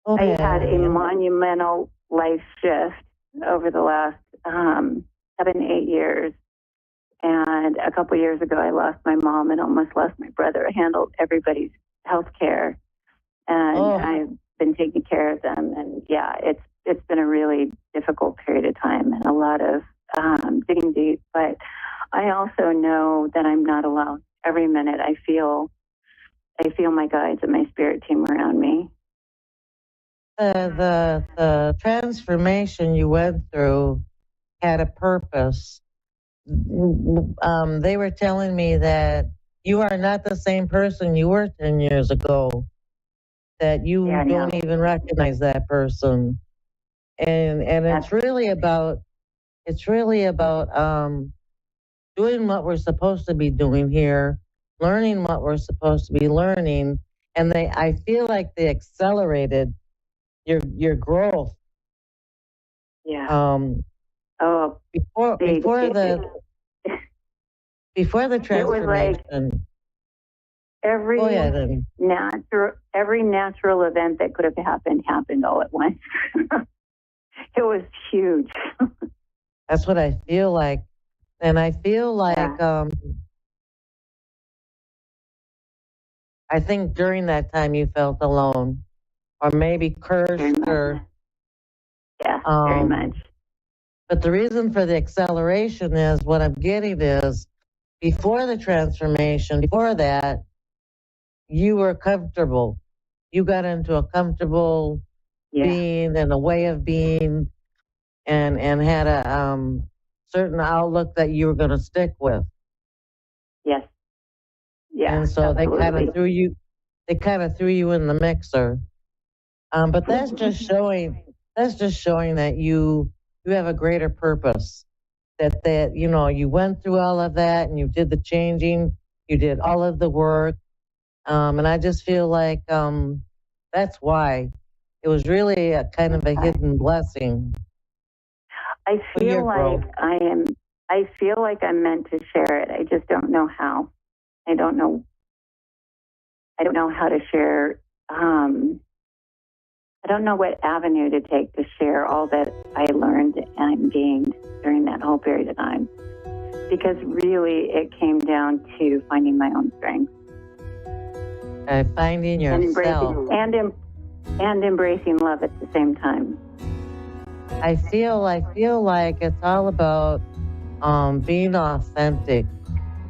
I had a monumental life shift over the last 7-8 years. And a couple years ago, I lost my mom and almost lost my brother. I handled everybody's health care, and I've been taking care of them. And yeah, it's been a really difficult period of time and a lot of digging deep. But I also know that I'm not alone. Every minute, I feel my guides and my spirit team around me. The transformation you went through had a purpose. They were telling me that you are not the same person you were 10 years ago, that you don't even recognize that person. And it's really about doing what we're supposed to be doing here, learning what we're supposed to be learning. And I feel like they accelerated your growth. Yeah. Before the transformation, every natural event that could have happened all at once. It was huge. That's what I feel like, and I feel like I think during that time you felt alone, or maybe cursed, very much. But the reason for the acceleration is what I'm getting is before the transformation, before that, you were comfortable. You got into a comfortable being and a way of being, and had a certain outlook that you were going to stick with. Yes. Yeah. And so they kind of threw you in the mixer. But that's just showing that you have a greater purpose. That you went through all of that and you did the changing, you did all of the work. And I just feel like that's why it was really a kind of a hidden blessing. I feel like I'm meant to share it. I just don't know how. I don't know how to share. I don't know what avenue to take to share all that I learned and gained during that whole period of time. Because really, it came down to finding my own strength. Finding yourself. And embracing love at the same time. I feel like it's all about being authentic.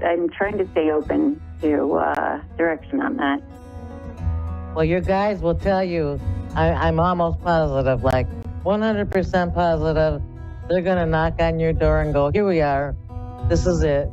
I'm trying to stay open to direction on that. Well, your guys will tell you, I'm almost positive, like 100% positive, they're going to knock on your door and go, here we are, this is it.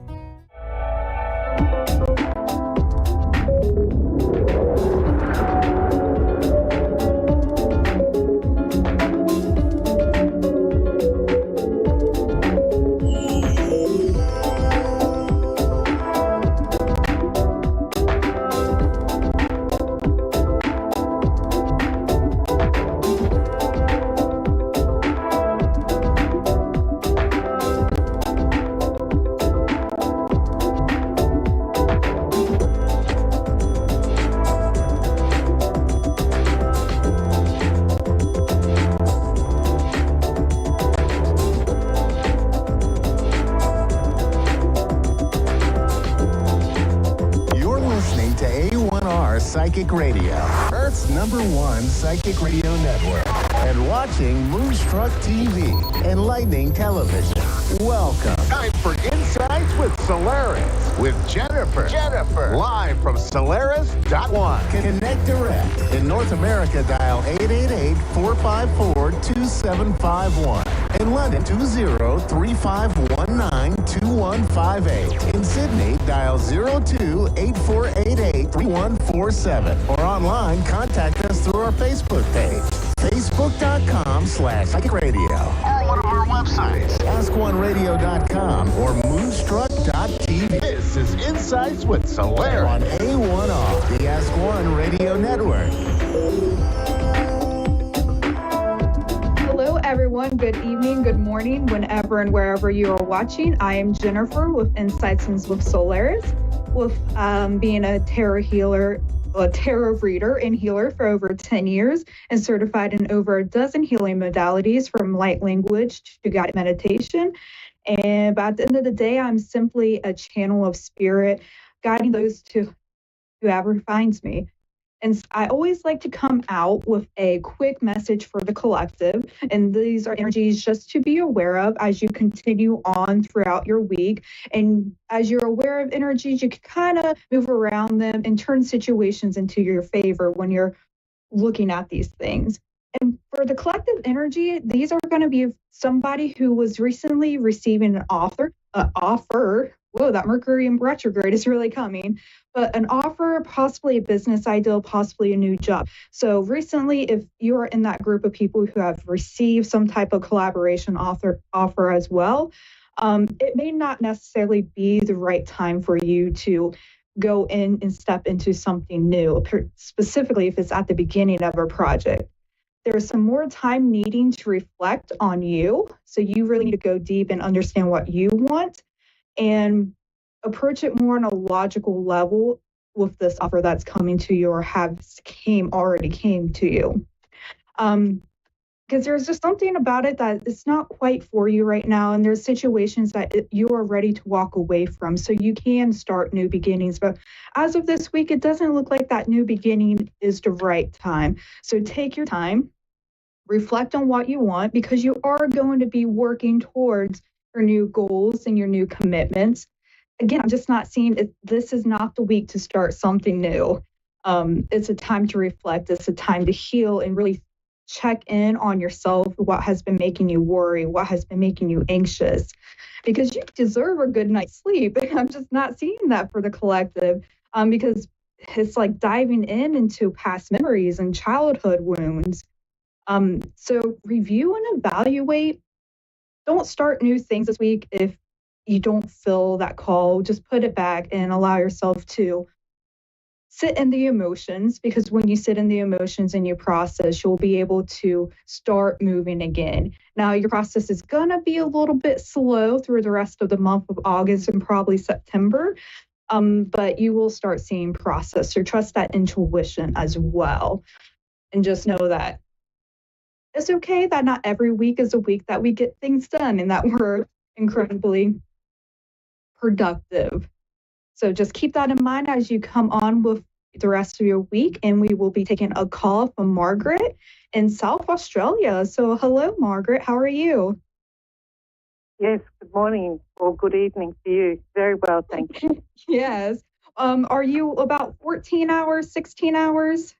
A1R Psychic Radio, Earth's #1 psychic radio network, and watching Moonstruck TV, enlightening television. Welcome. Time for Insights with Solaris with Jennifer. Live from Solaris.1. Connect direct. In North America, dial 888-454-2751. In London, 20-3519-2158. In Sydney, dial 02-8488-3147. Or online, contact us through our Facebook page. Facebook.com/Psychic Radio. Or one of our websites, AskOneRadio.com or Moonstruck.tv. This is Insights with Solaris on A1R, the Ask One Radio Network. Hello, everyone. everyone. Good evening, good morning, whenever and wherever you are watching. I am Jennifer with Insights with Solaris, with being a tarot healer, a tarot reader and healer for over 10 years and certified in over a dozen healing modalities from light language to guided meditation. And by the end of the day, I'm simply a channel of spirit guiding those to whoever finds me. And I always like to come out with a quick message for the collective. And these are energies just to be aware of as you continue on throughout your week. And as you're aware of energies, you can kind of move around them and turn situations into your favor when you're looking at these things. And for the collective energy, these are going to be somebody who was recently receiving an offer. Whoa, that Mercury in retrograde is really coming. But an offer, possibly a business ideal, possibly a new job. So recently, if you are in that group of people who have received some type of collaboration offer as well, it may not necessarily be the right time for you to go in and step into something new, specifically if it's at the beginning of a project. There's some more time needing to reflect on you. So you really need to go deep and understand what you want and approach it more on a logical level with this offer that's coming to you or already came to you. Because there's just something about it that it's not quite for you right now. And there's situations that you are ready to walk away from. So you can start new beginnings. But as of this week, it doesn't look like that new beginning is the right time. So take your time, reflect on what you want, because you are going to be working towards your new goals and your new commitments. Again, I'm just not seeing it. This is not the week to start something new. It's a time to reflect. It's a time to heal and really check in on yourself, what has been making you worry, what has been making you anxious, because you deserve a good night's sleep. I'm just not seeing that for the collective, because it's like diving into past memories and childhood wounds. So review and evaluate. Don't start new things this week if you don't feel that call. Just put it back and allow yourself to sit in the emotions, because when you sit in the emotions and you process, you'll be able to start moving again. Now, your process is going to be a little bit slow through the rest of the month of August and probably September, but you will start seeing process. So trust that intuition as well. And just know that it's okay that not every week is a week that we get things done and that we're incredibly productive. So just keep that in mind as you come on with the rest of your week. And we will be taking a call from Margaret in South Australia. So hello, Margaret. How are you? Yes, good morning or good evening to you. Very well, thank you. Yes. Are you about 14 hours, 16 hours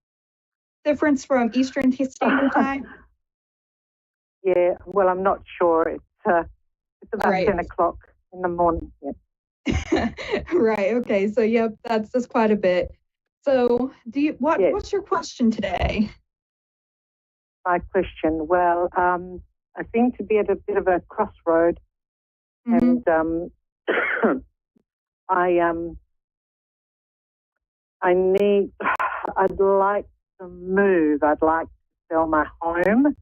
difference from Eastern Standard Time? Yeah, well, I'm not sure. It's about right. 10 o'clock in the morning. Yeah. Right. Okay. So yep, that's quite a bit. So what's your question today? My question. Well, I seem to be at a bit of a crossroad, and I'd like to move. I'd like to sell my home,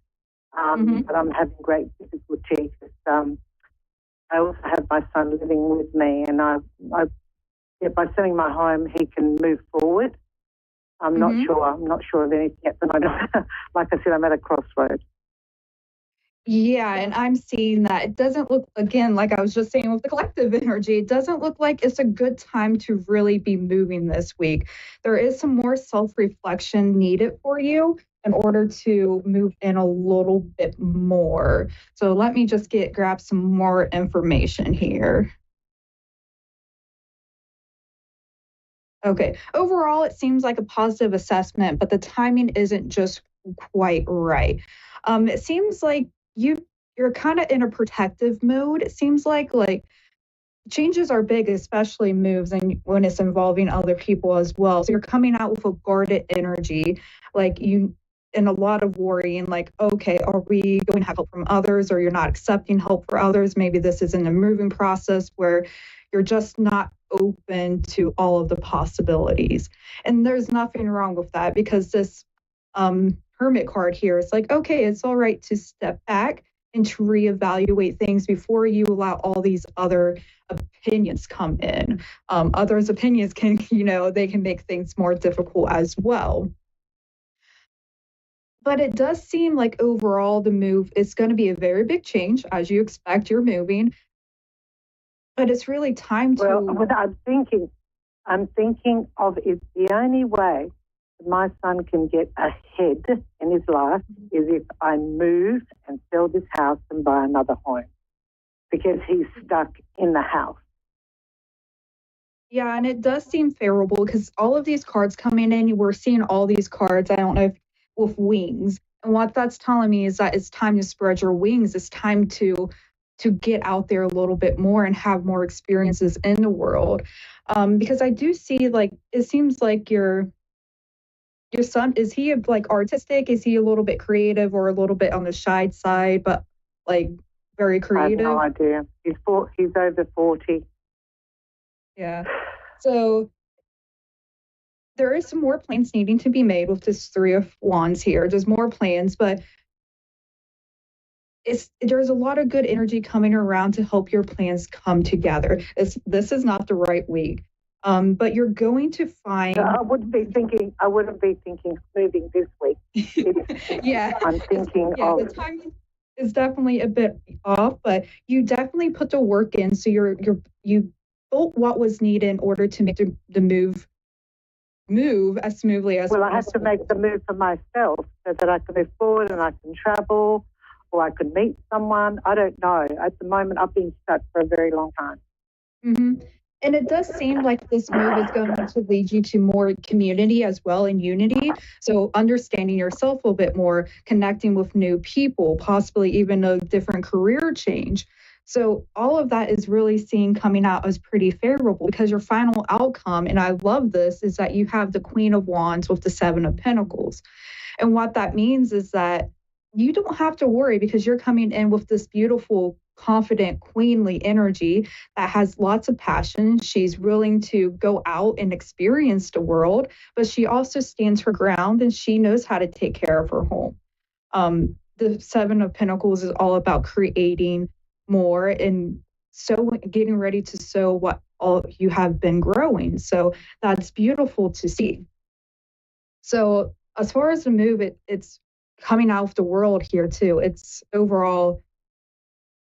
but I'm having great difficulty because I also have my son living with me, and by selling my home, he can move forward. I'm not sure. I'm not sure of anything at the moment. Like I said, I'm at a crossroad. Yeah, and I'm seeing that it doesn't look, again, like I was just saying with the collective energy, it doesn't look like it's a good time to really be moving this week. There is some more self-reflection needed for you in order to move in a little bit more. So let me just grab some more information here. Okay. Overall, it seems like a positive assessment, but the timing isn't just quite right. It seems like you're kind of in a protective mode. It seems like changes are big, especially moves and when it's involving other people as well. So you're coming out with a guarded energy, in a lot of worry and okay, are we going to have help from others, or you're not accepting help for others? Maybe this is in a moving process where you're just not open to all of the possibilities. And there's nothing wrong with that, because this Hermit card here is okay, it's all right to step back and to reevaluate things before you allow all these other opinions come in. Others' opinions can, they can make things more difficult as well. But it does seem like overall the move is going to be a very big change. As you expect, you're moving. But it's really time to. Well, what I'm thinking of is the only way my son can get ahead in his life is if I move and sell this house and buy another home, because he's stuck in the house. Yeah, and it does seem favorable because all of these cards coming in, we're seeing all these cards, I don't know if with wings. And what that's telling me is that it's time to spread your wings. It's time to get out there a little bit more and have more experiences in the world. Because I do see, like, it seems like your son, is he like artistic? Is he a little bit creative or a little bit on the shy side, but like very creative? I have no idea. He's over 40. Yeah. So there is some more plans needing to be made with this Three of Wands here. There's more plans, but there's a lot of good energy coming around to help your plans come together. This is not the right week. But you're going to find. I wouldn't be thinking moving this week. Yeah, I'm thinking of. The timing is definitely a bit off, but you definitely put the work in. So you built what was needed in order to make the move as smoothly as possible. Well, I have to make the move for myself so that I can move forward and I can travel, or I can meet someone. I don't know. At the moment, I've been stuck for a very long time. Mm-hmm. And it does seem like this move is going to lead you to more community as well and unity. So understanding yourself a little bit more, connecting with new people, possibly even a different career change. So all of that is really seen coming out as pretty favorable because your final outcome, and I love this, is that you have the Queen of Wands with the Seven of Pentacles. And what that means is that you don't have to worry because you're coming in with this beautiful, confident, queenly energy that has lots of passion. She's willing to go out and experience the world, but she also stands her ground and she knows how to take care of her home. The Seven of Pentacles is all about creating more and getting ready to sow what all you have been growing. So that's beautiful to see. So as far as the move, it's coming out of the world here too. It's overall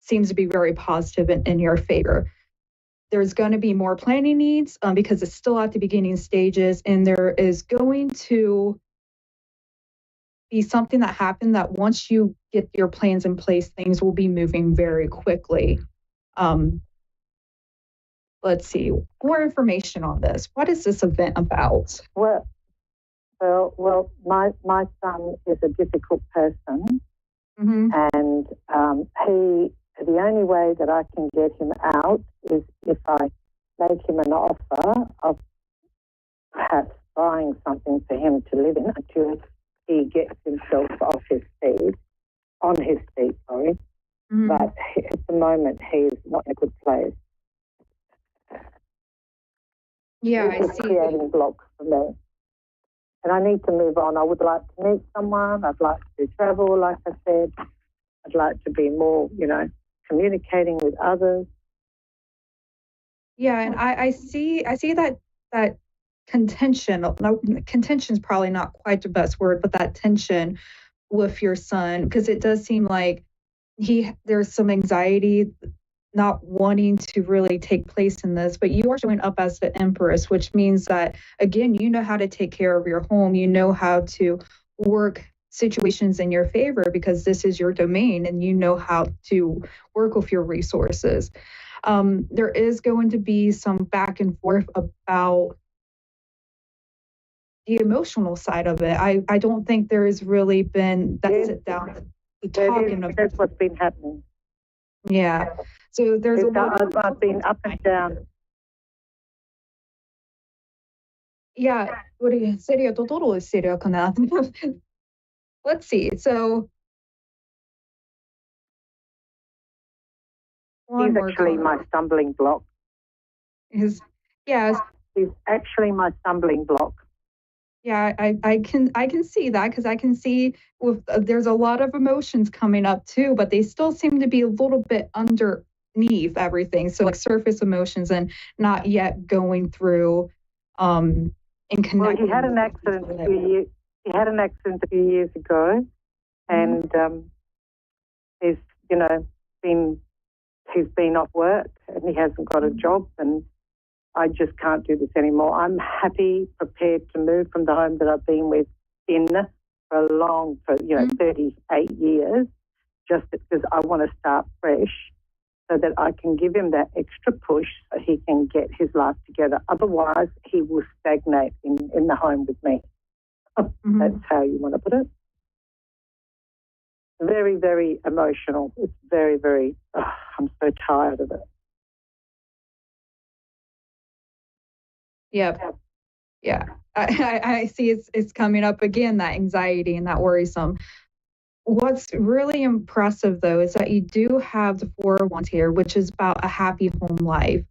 seems to be very positive in your favor. There's going to be more planning needs because it's still at the beginning stages, and there is going to be something that happened that once you get your plans in place, things will be moving very quickly. Let's see, more information on this. What is this event about? Well, my son is a difficult person, and the only way that I can get him out is if I make him an offer of perhaps buying something for him to live in until he gets himself on his feet, sorry. But at the moment, he's not in a good place. Yeah, I see. Creating blocks for me. And I need to move on. I would like to meet someone. I'd like to travel, like I said. I'd like to be more, communicating with others. Yeah, and I see that contention. Contention is probably not quite the best word, but that tension with your son, because it does seem like there's some anxiety not wanting to really take place in this, but you are showing up as the Empress, which means that, again, you know how to take care of your home. You know how to work situations in your favor because this is your domain and you know how to work with your resources. There is going to be some back and forth about the emotional side of it. I don't think there has really been that sit down the talking of. That's what's been happening. Yeah. So there's a lot. I've been up and down. Yeah. Seria totoro seria kana. Let's see. So He's actually my stumbling block. He's actually my stumbling block. Yeah, I can see that because I can see with there's a lot of emotions coming up too, but they still seem to be a little bit underneath everything. So like surface emotions and not yet going through and Well, connecting. he had an accident a few years. He had an accident a few years ago, and he's he's been off work and he hasn't got a job, and I just can't do this anymore. I'm happy, prepared to move from the home that I've been with for 38 years, just because I want to start fresh so that I can give him that extra push so he can get his life together. Otherwise, he will stagnate in the home with me. That's how you want to put it. Very, very emotional. It's very, very, I'm so tired of it. Yep. Yeah. I see it's coming up again, that anxiety and that worrisome. What's really impressive, though, is that you do have the 4 wands here, which is about a happy home life,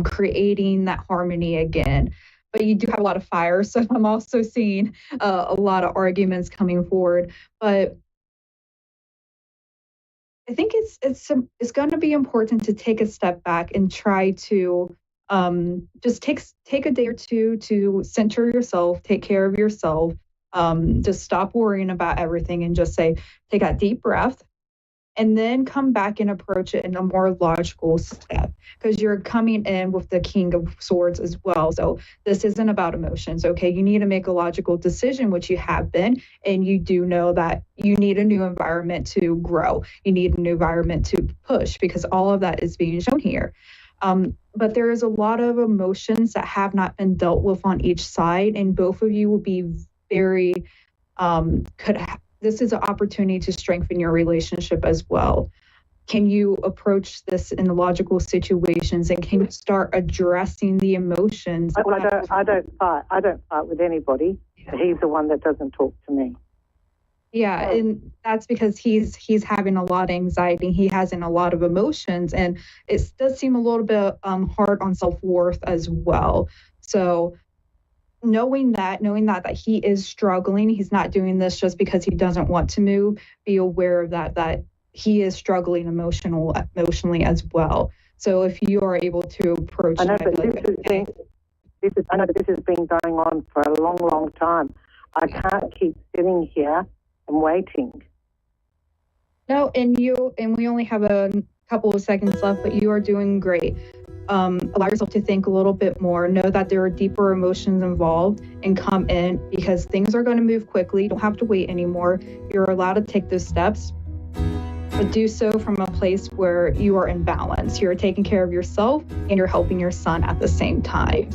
creating that harmony again. But you do have a lot of fire, so I'm also seeing a lot of arguments coming forward. But I think it's going to be important to take a step back and try to just take a day or two to center yourself, take care of yourself, just stop worrying about everything and just say, take a deep breath, and then come back and approach it in a more logical step, because you're coming in with the King of Swords as well. So this isn't about emotions, okay? You need to make a logical decision, which you have been, and you do know that you need a new environment to grow. You need a new environment to push, because all of that is being shown here. But there is a lot of emotions that have not been dealt with on each side, and both of you will be very, this is an opportunity to strengthen your relationship as well. Can you approach this in logical situations, and can you start addressing the emotions? I don't fight with anybody. He's the one that doesn't talk to me. Yeah, and that's because he's having a lot of anxiety. He has a lot of emotions, and it does seem a little bit hard on self-worth as well. So knowing that he is struggling, he's not doing this just because he doesn't want to move. Be aware of that he is struggling emotionally as well. So if you are able to approach, I know that this has been going on for a long, long time. I can't keep sitting here and waiting. No, and we only have a couple of seconds left, but you are doing great. Allow yourself to think a little bit more. Know that there are deeper emotions involved, and come in, because things are going to move quickly. You don't have to wait anymore. You're allowed to take those steps, but do so from a place where you are in balance. You're taking care of yourself and you're helping your son at the same time.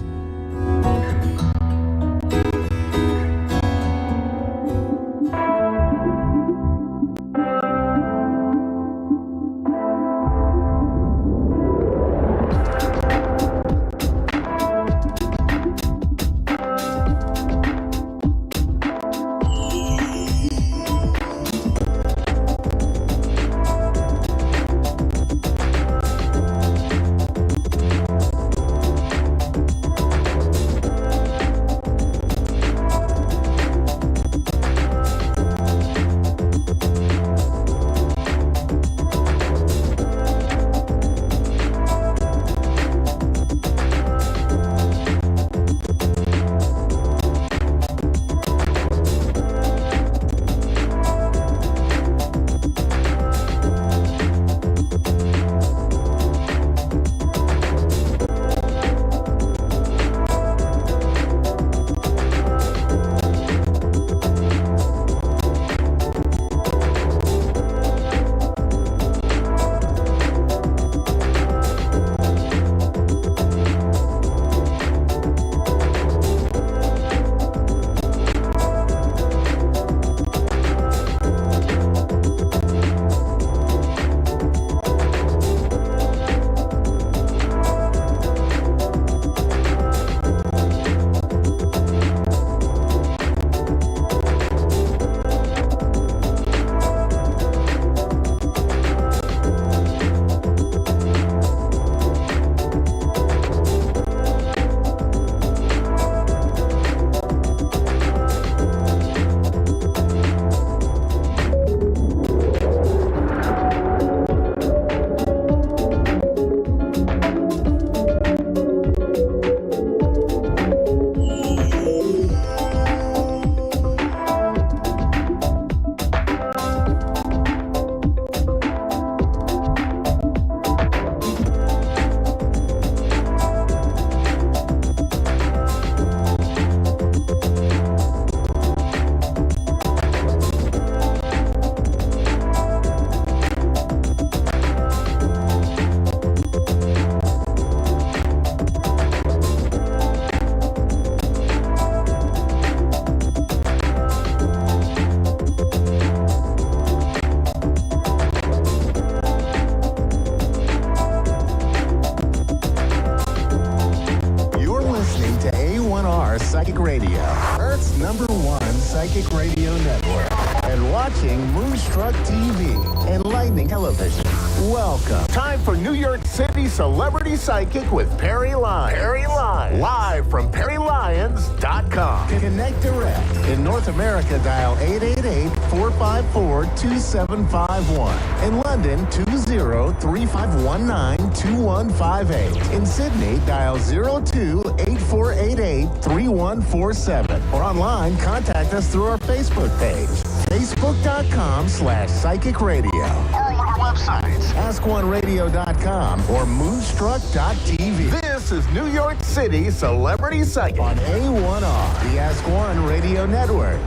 Radio Network and watching Moonstruck TV and Lightning Television. Welcome. Time for New York City Celebrity Psychic with Perry Lyons. Perry Lyons. Live from PerryLyons.com. Connect direct. In North America, dial 888-454-2751. In London, 20-3519-2158. In Sydney, dial 02-8488-3147. Or online, contact us through our Facebook page, facebook.com/psychic radio. Or one of our websites, askoneradio.com or moonstruck.tv. This is New York City Celebrity Psychic on A1R, the Ask One Radio Network.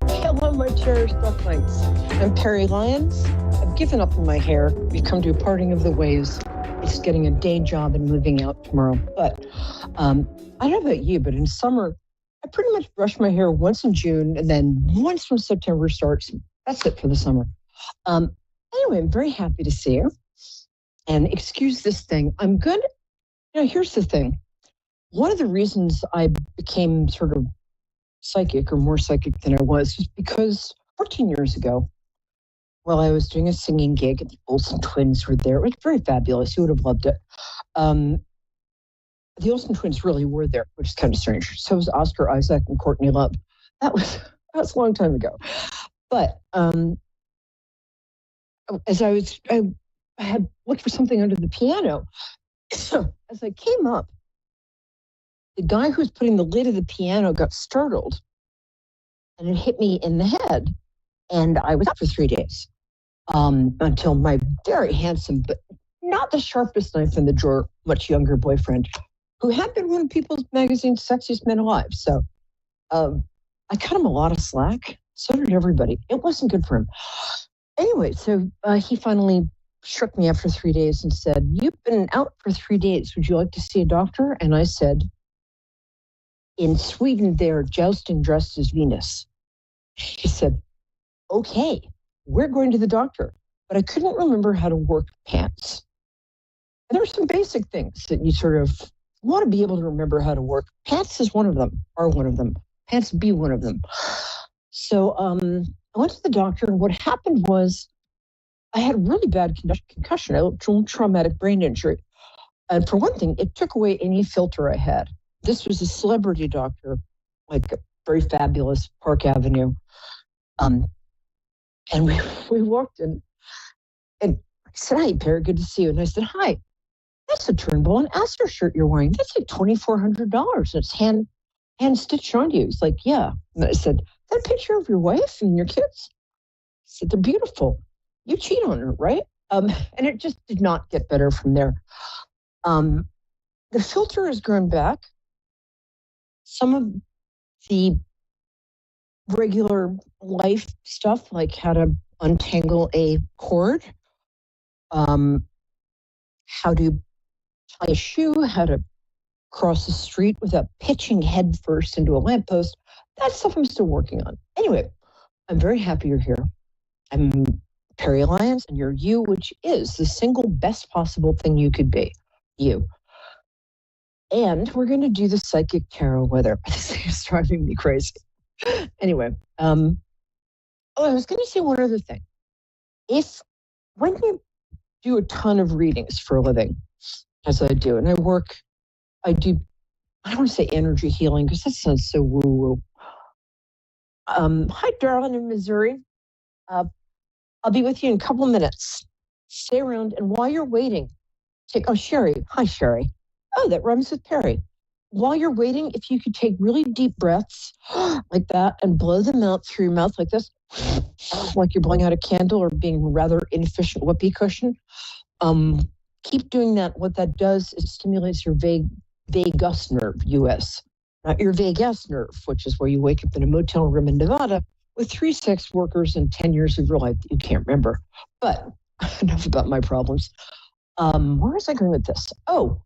Hello, my cherished ducklings. I'm Perry Lyons. I've given up on my hair. We've come to a parting of the ways. It's getting a day job and moving out tomorrow. But I don't know about you, but in summer, I pretty much brush my hair once in June, and then once when September starts. That's it for the summer. Anyway, I'm very happy to see you. And excuse this thing. I'm good. Here's the thing. One of the reasons I became sort of psychic or more psychic than I was because 14 years ago, while I was doing a singing gig, and the Olsen twins were there. It was very fabulous. You would have loved it. The Olsen twins really were there, which is kind of strange. So was Oscar Isaac and Courtney Love. That was a long time ago. But as I had looked for something under the piano. As I came up, the guy who was putting the lid of the piano got startled, and it hit me in the head. And I was out for 3 days until my very handsome, but not the sharpest knife in the drawer, much younger boyfriend, who had been one of People's Magazine's sexiest men alive. So I cut him a lot of slack. So did everybody. It wasn't good for him. Anyway, so he finally shook me after 3 days and said, "You've been out for 3 days. Would you like to see a doctor?" And I said, "In Sweden, they're jousting dressed as Venus." He said, "Okay, we're going to the doctor." But I couldn't remember how to work pants. And there were some basic things that you sort of want to be able to remember how to work. Pants is one of them, are one of them. Pants be one of them. So I went to the doctor, and what happened was I had a really bad concussion, a traumatic brain injury. And for one thing, it took away any filter I had. This was a celebrity doctor, like very fabulous, Park Avenue. And we walked in, and I said, "Hi, Perry, good to see you." And I said, "Hi, that's a Turnbull and Astor shirt you're wearing. That's like $2,400. It's hand stitched on you." He's like, "Yeah." And I said, "That picture of your wife and your kids?" He said, "They're beautiful. You cheat on her, right?" And it just did not get better from there. The filter has grown back. Some of the regular life stuff, like how to untangle a cord, how to tie a shoe, how to cross the street without pitching head first into a lamppost, that's stuff I'm still working on. Anyway, I'm very happy you're here. I'm Perry Lyons, and you're you, which is the single best possible thing you could be, you. And we're going to do the psychic tarot weather. This is driving me crazy. Anyway, I was going to say one other thing. When you do a ton of readings for a living, as I do, and I don't want to say energy healing because that sounds so woo-woo. Hi, darling, in Missouri. I'll be with you in a couple of minutes. Stay around, and while you're waiting, Sherry. Hi, Sherry. Oh, that rhymes with Perry. While you're waiting, if you could take really deep breaths like that and blow them out through your mouth like this, like you're blowing out a candle or being rather inefficient whoopee cushion. Keep doing that. What that does is stimulates your vagus nerve, US. Not your vagus nerve, which is where you wake up in a motel room in Nevada with 3 sex workers and 10 years of your life that you can't remember. But enough about my problems. Where was I going with this? Oh,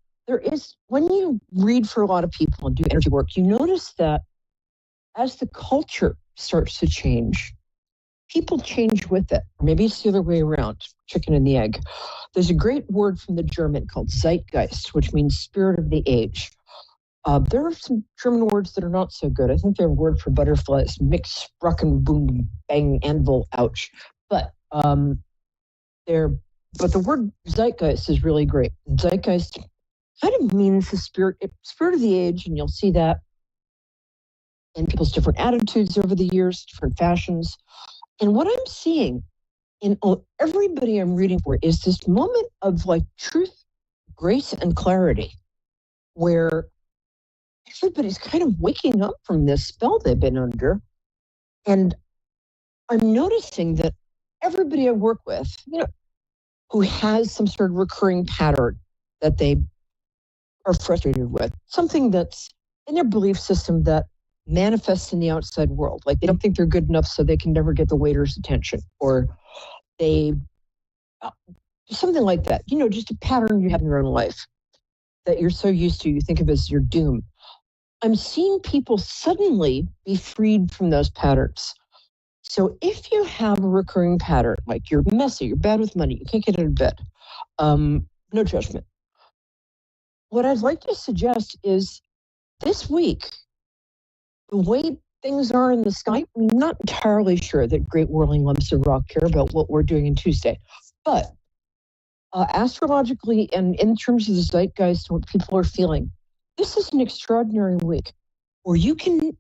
when you read for a lot of people and do energy work, you notice that as the culture starts to change, people change with it. Or maybe it's the other way around, chicken and the egg. There's a great word from the German called Zeitgeist, which means spirit of the age. There are some German words that are not so good. I think their word for butterfly is mix, sprachen, boom, bang, anvil, ouch. But the word zeitgeist is really great. Zeitgeist kind of means the spirit of the age, and you'll see that in people's different attitudes over the years, different fashions. And what I'm seeing in everybody I'm reading for is this moment of like truth, grace, and clarity, where everybody's kind of waking up from this spell they've been under. And I'm noticing that everybody I work with, who has some sort of recurring pattern that they are frustrated with, something that's in their belief system that manifests in the outside world. Like they don't think they're good enough, so they can never get the waiter's attention, or they, something like that, just a pattern you have in your own life that you're so used to, you think of as your doom. I'm seeing people suddenly be freed from those patterns. So if you have a recurring pattern, like you're messy, you're bad with money, you can't get out of bed, no judgment. What I'd like to suggest is this week, the way things are in the sky, I'm not entirely sure that great whirling lumps of rock care about what we're doing on Tuesday, but astrologically and in terms of the zeitgeist and what people are feeling, this is an extraordinary week where you can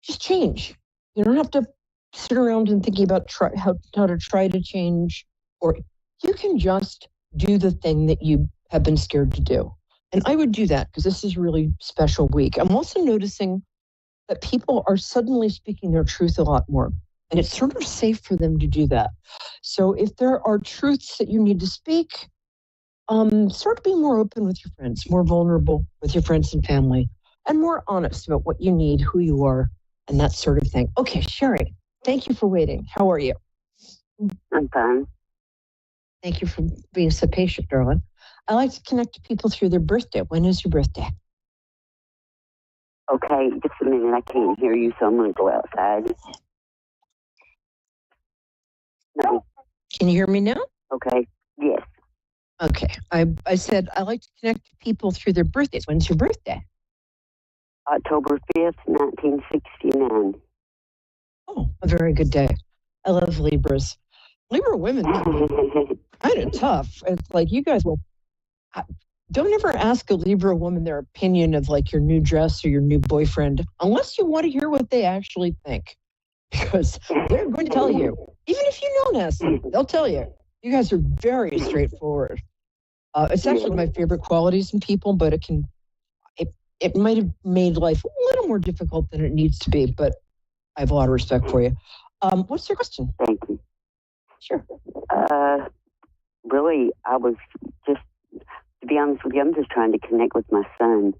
just change. You don't have to sit around and thinking about how to try to change, or you can just do the thing that you have been scared to do. And I would do that because this is a really special week. I'm also noticing that people are suddenly speaking their truth a lot more, and it's sort of safe for them to do that. So if there are truths that you need to speak, start to be more open with your friends, more vulnerable with your friends and family, and more honest about what you need, who you are, and that sort of thing. Okay, Sherry, thank you for waiting. How are you? I'm fine. Thank you for being so patient, darling. I like to connect to people through their birthday. When is your birthday? Okay, just a minute. I can't hear you, so I'm going to go outside. No. Can you hear me now? Okay, yes. Okay, I said I like to connect to people through their birthdays. When's your birthday? October 5th, 1969. Oh, a very good day. I love Libras. Libra women can be kind of tough. It's like you guys will. Don't ever ask a Libra woman their opinion of like your new dress or your new boyfriend unless you want to hear what they actually think, because they're going to tell you. Even if you know Nessie, they'll tell you. You guys are very straightforward. It's actually my favorite qualities in people, but it might have made life a little more difficult than it needs to be, but I have a lot of respect for you. What's your question? Thank you. Sure. Really, I was just, to be honest with you, I'm just trying to connect with my son.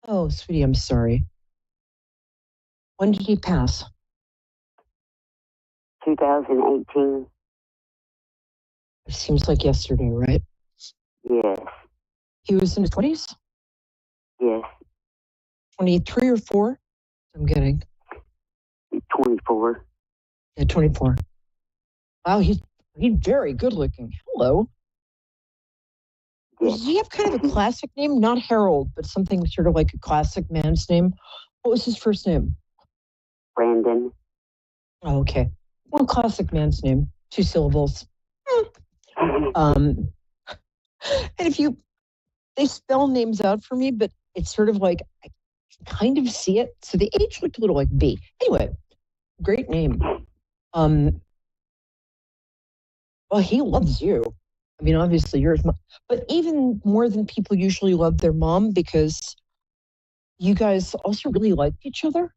Oh, sweetie, I'm sorry. When did he pass? 2018. It seems like yesterday, right? Yes. He was in his 20s? Yes. 23 or 4? I'm getting. 24. Yeah, 24. Wow, he's very good looking. Hello. Does he have kind of a classic name? Not Harold, but something sort of like a classic man's name. What was his first name? Brandon. Oh, okay. Well, classic man's name. 2 syllables. And they spell names out for me, but it's sort of like, I can kind of see it. So the H looked a little like B. Anyway, great name. Well, he loves you. I mean, obviously you're his mom, but even more than people usually love their mom, because you guys also really like each other.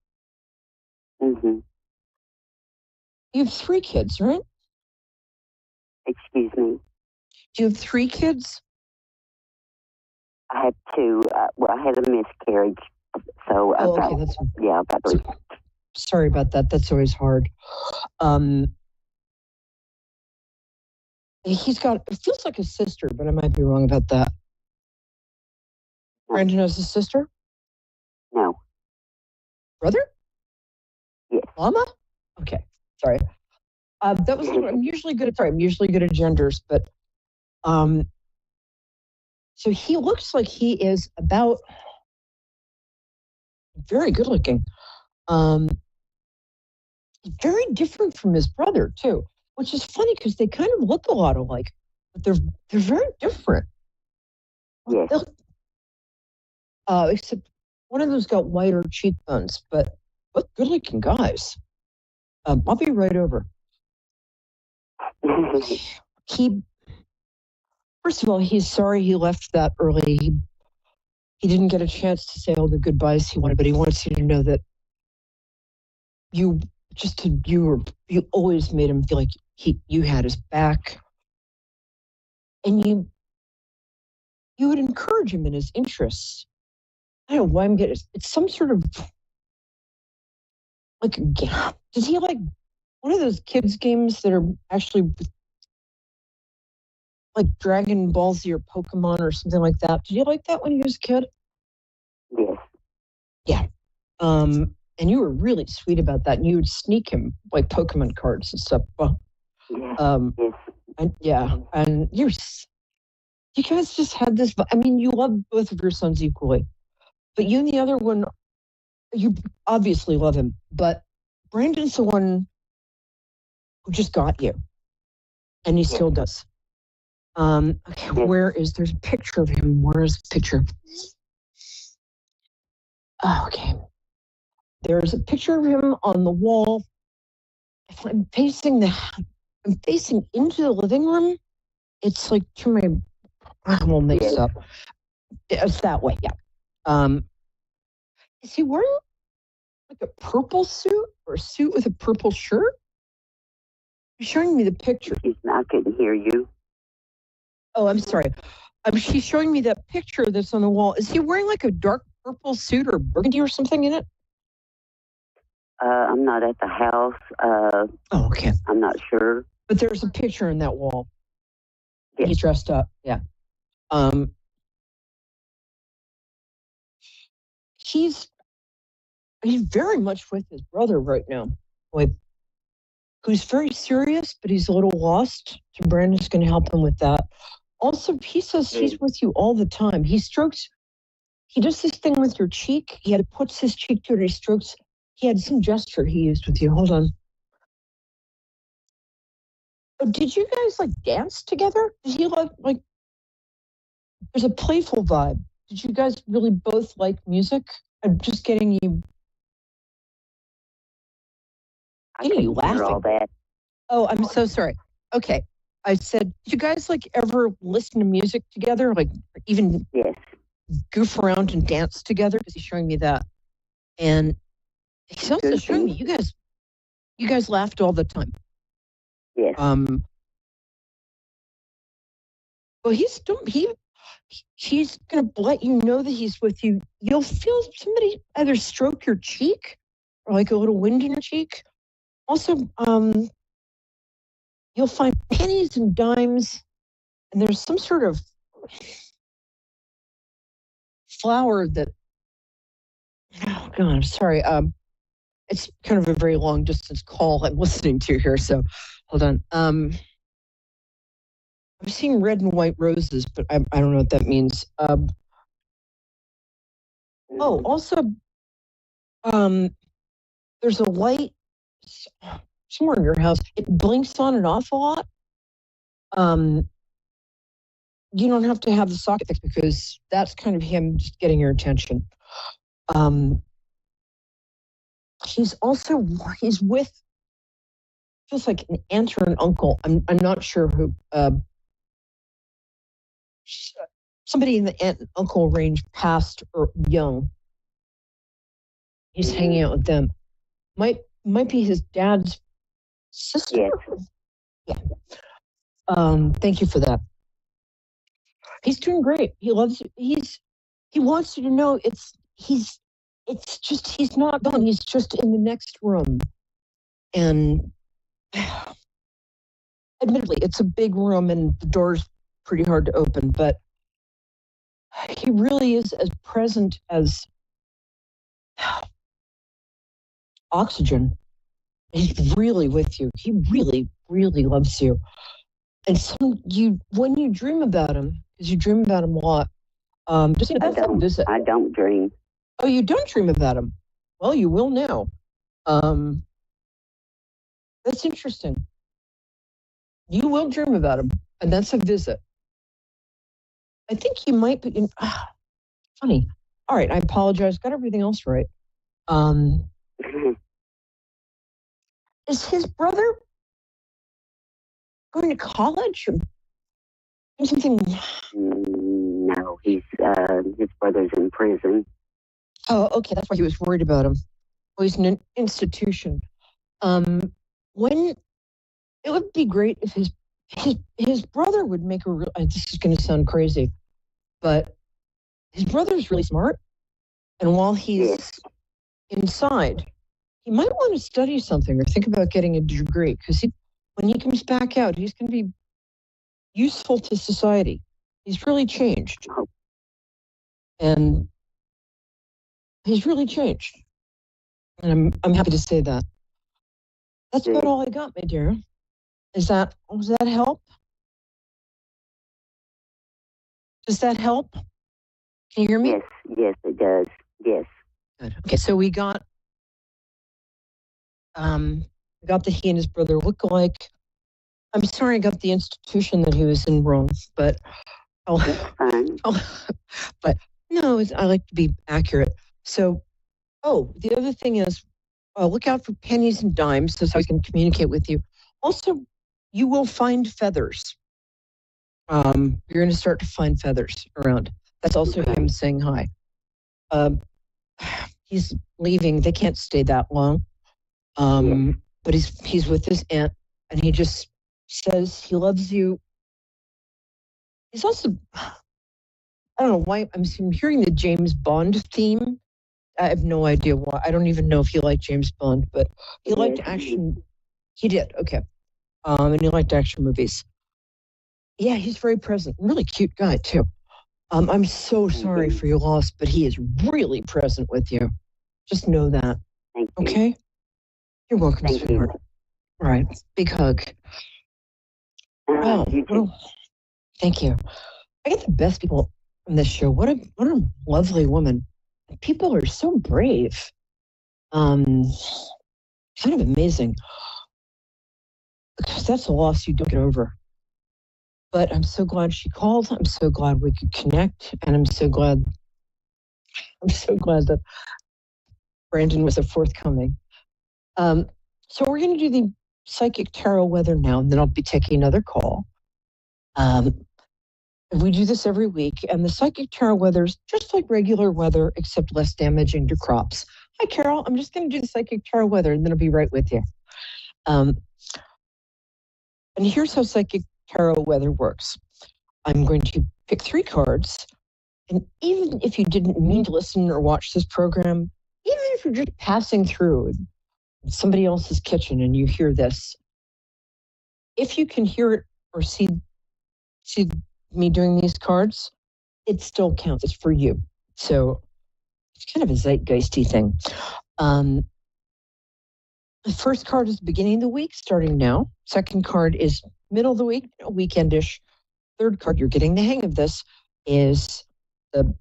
Mm-hmm. You have 3 kids, right? Excuse me. Do you have 3 kids? I had 2. Well, I had a miscarriage. So, okay, that's yeah, about 3. Sorry about that. That's always hard. He's got, it feels like a sister, but I might be wrong about that. Brandon has a sister? No. Brother? Yes. Mama? Okay, sorry. That was, I'm usually good at genders, but so he looks like he is about very good looking. Very different from his brother too, which is funny because they kind of look a lot alike, but they're very different. Yes. Except one of them's got whiter cheekbones, but both good looking guys. I'll be right over. First of all, he's sorry he left that early. He didn't get a chance to say all the goodbyes he wanted, but he wants you to know that you always made him feel like you had his back, and you would encourage him in his interests. I don't know why I'm getting it's some sort of like a game. Does he like one of those kids games that are actually like Dragon Ball Z or Pokemon or something like that? Did you like that when you was a kid? Yes. Yeah. And you were really sweet about that. And you would sneak him like Pokemon cards and stuff. Well, yes. And you guys just had this. I mean, you love both of your sons equally, but you and the other one, you obviously love him. But Brandon's the one who just got you, and he still does. Okay, there's a picture of him. Where is the picture? Oh, okay. There's a picture of him on the wall. If I'm facing into the living room, it's like to my, we'll mix it up. It's that way, yeah. Is he wearing like a purple suit or a suit with a purple shirt? You're showing me the picture. I couldn't hear you. Oh, I'm sorry. She's showing me that picture that's on the wall. Is he wearing like a dark purple suit or burgundy or something in it? I'm not at the house. Okay. I'm not sure. But there's a picture in that wall. Yes. He's dressed up. Yeah. He's very much with his brother right now. Like, who's very serious, but he's a little lost. So Brandon's going to help him with that. Also, he says he's with you all the time. He does this thing with your cheek. He puts his cheek to it. He strokes. He had some gesture he used with you. Hold on. Oh, did you guys like dance together? Did he like? There's a playful vibe. Did you guys really both like music? I'm just getting you. Getting you laughing. All that. Oh, I'm so sorry. Okay, I said, did you guys like ever listen to music together? Like even goof around and dance together? Because he's showing me that, and he's also showing me you guys laughed all the time. Yes. Well, he's gonna let you know that he's with you. You'll feel somebody either stroke your cheek or like a little wind in your cheek. Also, you'll find pennies and dimes, and there's some sort of flower that. Oh God, I'm sorry. It's kind of a very long distance call I'm listening to here, so hold on. I'm seeing red and white roses, but I don't know what that means. Also, there's a light somewhere in your house. It blinks on and off a lot. You don't have to have the socket fixed because that's kind of him just getting your attention. He's with feels like an aunt or an uncle. I'm not sure who. Somebody in the aunt and uncle range, past or young. He's hanging out with them. Might be his dad's sister. Yes. Yeah. Thank you for that. He's doing great. He loves you. He wants you to know he's not gone. He's just in the next room. And admittedly, it's a big room and the door's pretty hard to open, but he really is as present as oxygen. He's really with you. He really, really loves you. And when you dream about him, because you dream about him a lot, just have him visit. I don't dream. Oh, you don't dream about him? Well, you will now. That's interesting. You will dream about him, and that's a visit. I think he might be in. Funny. All right, I apologize. Got everything else right. Is his brother going to college or something? No, his brother's in prison. Oh, okay. That's why he was worried about him. Well, he's in an institution. When it would be great if his brother would make a real. This is going to sound crazy, but his brother's really smart, and while he's inside, he might want to study something or think about getting a degree because when he comes back out, he's going to be useful to society. He's really changed, and he's really changed, and I'm happy to say that. That's about all I got, my dear. Does that help? Does that help? Can you hear me? Yes, it does. Yes. Good. Okay, so we got that he and his brother look alike. I'm sorry I got the institution that he was in wrong, but but no, I like to be accurate. So, the other thing is, look out for pennies and dimes so I can communicate with you. Also, you will find feathers. You're going to start to find feathers around. That's also him saying hi. He's leaving. They can't stay that long. But he's with his aunt, and he just says he loves you. He's also, I don't know why, I'm hearing the James Bond theme. I have no idea why. I don't even know if he liked James Bond, but he liked action. He did, okay. And he liked action movies. Yeah, he's very present. Really cute guy, too. I'm so sorry for your loss, but he is really present with you. Just know that. Thank you. Okay? You're welcome, sweetheart. All right. Big hug. Thank you. I get the best people on this show. What a lovely woman. People are so brave. Kind of amazing. Because that's a loss you don't get over. But I'm so glad she called. I'm so glad we could connect. And I'm so glad that Brandon was forthcoming. So we're going to do the psychic tarot weather now, and then I'll be taking another call. We do this every week, and the psychic tarot weather is just like regular weather, except less damaging to crops. Hi, Carol. I'm just going to do the psychic tarot weather, and then I'll be right with you. And here's how psychic tarot weather works. I'm going to pick 3 cards, and even if you didn't mean to listen or watch this program, even if you're just passing through somebody else's kitchen and you hear this, if you can hear it or see me doing these cards, it still counts. It's for you. So it's kind of a zeitgeisty thing. The first card is the beginning of the week, starting now. Second card is middle of the week, weekendish. Third card, you're getting the hang of this, is the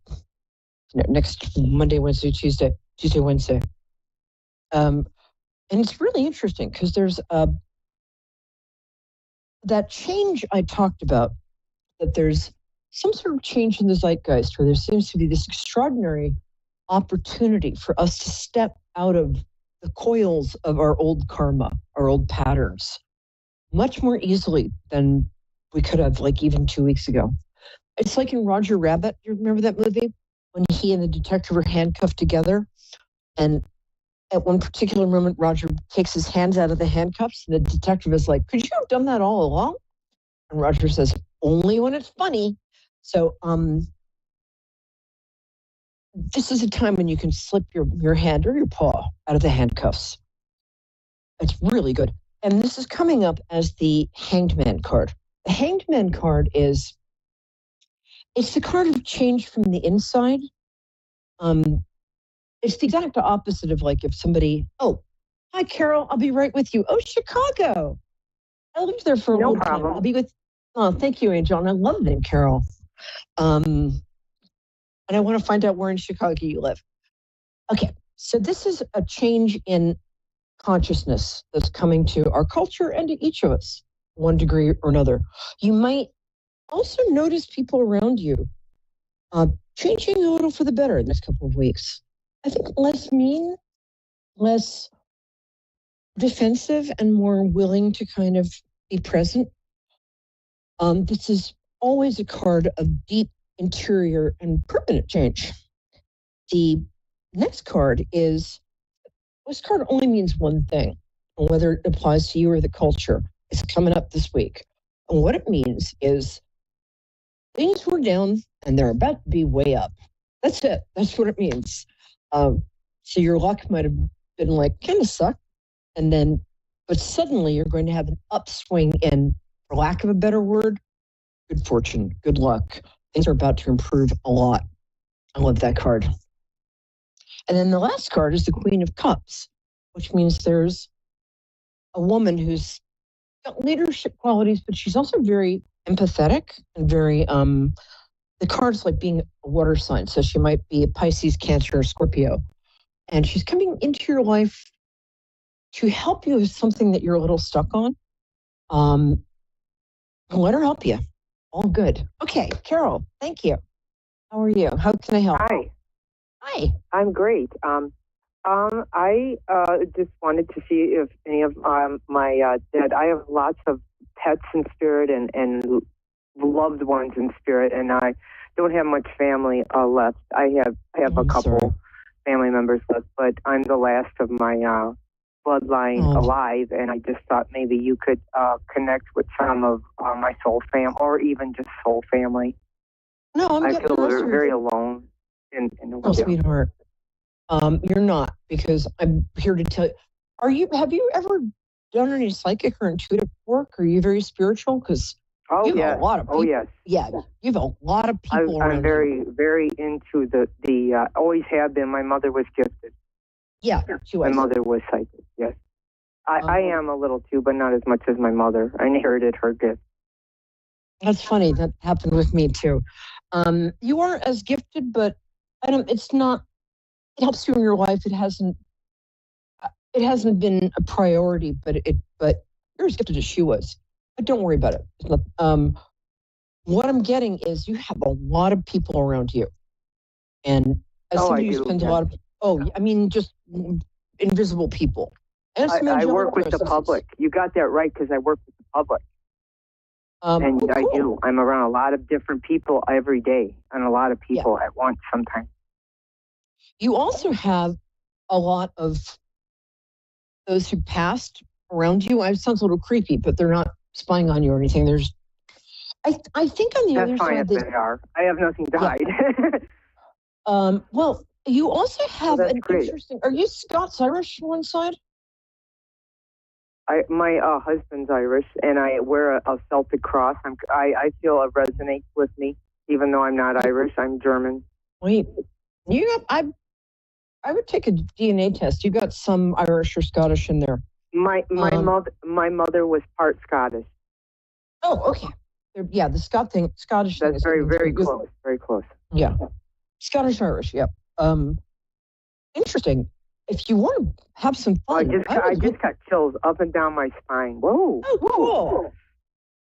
next Monday, Wednesday, Tuesday, Wednesday. And it's really interesting because there's that change I talked about, that there's some sort of change in the zeitgeist where there seems to be this extraordinary opportunity for us to step out of the coils of our old karma, our old patterns, much more easily than we could have, like, even 2 weeks ago. It's like in Roger Rabbit. You remember that movie? When he and the detective are handcuffed together, and at one particular moment, Roger takes his hands out of the handcuffs, and the detective is like, "Could you have done that all along?" And Roger says, "Only when it's funny." So this is a time when you can slip your hand or your paw out of the handcuffs. It's really good. And this is coming up as the Hanged Man card. The Hanged Man card it's the card of change from the inside. It's the exact opposite of, like, if somebody, "Oh, hi, Carol, I'll be right with you." "Oh, Chicago. I lived there for a long time. I'll be with." Oh, thank you, Angel. And I love the name Carol. And I want to find out where in Chicago you live. Okay, so this is a change in consciousness that's coming to our culture and to each of us, one degree or another. You might also notice people around you changing a little for the better in the next couple of weeks. I think less mean, less defensive, and more willing to kind of be present. This is always a card of deep interior and permanent change. The next card is, this card only means one thing, whether it applies to you or the culture. It's coming up this week. And what it means is things were down and they're about to be way up. That's it. That's what it means. So your luck might have been like, kind of sucked. And then, but suddenly you're going to have an upswing in, for lack of a better word, good fortune, good luck. Things are about to improve a lot. I love that card. And then the last card is the Queen of Cups, which means there's a woman who's got leadership qualities, but she's also very empathetic and very, the card's like being a water sign. So she might be a Pisces, Cancer, or Scorpio. And she's coming into your life to help you with something that you're a little stuck on. Let her help you. All good. Okay, Carol, thank you. How are you? How can I help? Hi. Hi. I'm great. I just wanted to see if any of my dead. I have lots of pets in spirit and loved ones in spirit, and I don't have much family left. I have a couple family members left, but I'm the last of my bloodline alive, and I just thought maybe you could connect with some of my soul fam, or even just soul family. No, I feel very alone in the world. Oh, sweetheart. You're not, because I'm here to tell you. Have you ever done any psychic or intuitive work? Are you very spiritual? Because you have a lot of people. Oh, yes. Yeah, you have a lot of people around I'm very, very into the always have been. My mother was gifted. Yeah, she was. My mother was psychic, yes. I am a little too, but not as much as my mother. I inherited her gift. That's funny. That happened with me too. You aren't as gifted, but it's not, it helps you in your life. It hasn't been a priority, but you're as gifted as she was. But don't worry about it. It's not, what I'm getting is you have a lot of people around you. And as somebody who spends a lot of, just invisible people. And I work with the public. You got that right, because I work with the public. And cool. I do. I'm around a lot of different people every day, and a lot of people at once sometimes. You also have a lot of those who passed around you. It sounds a little creepy, but they're not spying on you or anything. I think on the other side, they are. I have nothing to hide. Well, you also have an interesting. Are you Scots-Irish on one side? My husband's Irish, and I wear a Celtic cross. I feel it resonates with me, even though I'm not Irish. I'm German. Wait, I would take a DNA test. You got some Irish or Scottish in there. My mother was part Scottish. Oh, okay. Yeah, the Scottish thing. That's very close. Very close. Yeah, Scottish Irish. Yeah. Interesting. If you want to have some fun, I just got chills up and down my spine. Whoa! Oh, cool.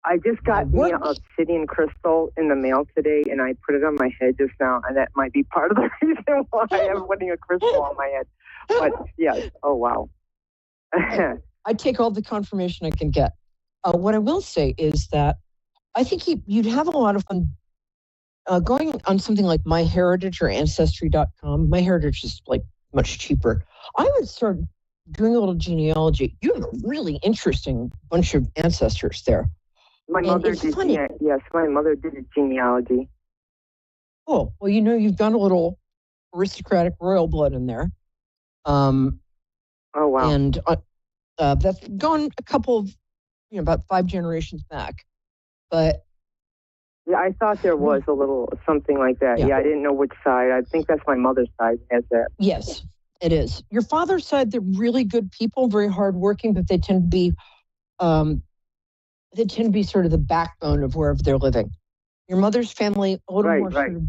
I just got me an obsidian crystal in the mail today, and I put it on my head just now, and that might be part of the reason why I'm putting a crystal on my head. But yes, oh wow! I take all the confirmation I can get. What I will say is that I think you'd have a lot of fun going on something like MyHeritage or Ancestry.com. MyHeritage is like much cheaper. I would start doing a little genealogy. You have a really interesting bunch of ancestors there. My mother did. Yes, my mother did a genealogy. Cool. Well, you've got a little aristocratic royal blood in there. Oh wow! And that's gone a couple of, about 5 generations back. But yeah, I thought there was a little something like that. Yeah, I didn't know which side. I think that's my mother's side has that. Yes, it is. Your father's side, they're really good people, very hardworking, but they tend to be sort of the backbone of wherever they're living. Your mother's family, a little more sort of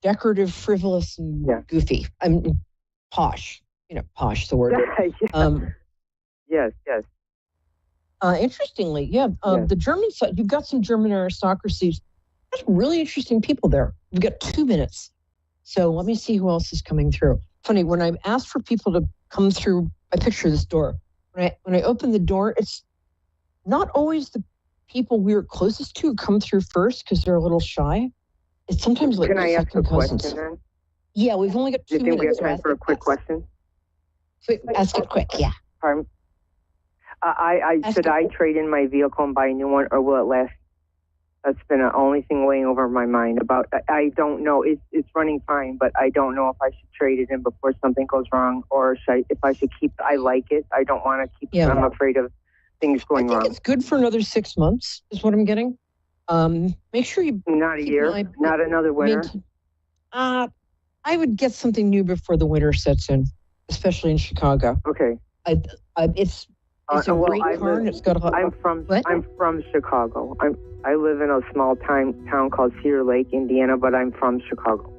decorative, frivolous, and goofy. posh. Posh, the word. Yes. Interestingly, the German side, you've got some German aristocracy. There's really interesting people there. We've got 2 minutes. So let me see who else is coming through. Funny, when I asked for people to come through, I picture this door. When I open the door, it's not always the people we're closest to who come through first because they're a little shy. It's sometimes like Can I ask a cousins. question then? Yeah, we've only got 2 Do you think minutes. we have time for a quick question? Ask it quick, yeah. Pardon? Should I trade in my vehicle and buy a new one, or will it last? That's been the only thing weighing over my mind about. I don't know. It's running fine, but I don't know if I should trade it in before something goes wrong, or if I should keep. I like it. I don't want to keep. Yeah. I'm afraid of things going wrong. I think it's good for another 6 months. Is what I'm getting. Make sure you. Not a year. Not another winter. I would get something new before the winter sets in, especially in Chicago. Okay. It's a great car, and it's got a. I'm from Chicago. I live in a small town called Cedar Lake, Indiana, but I'm from Chicago.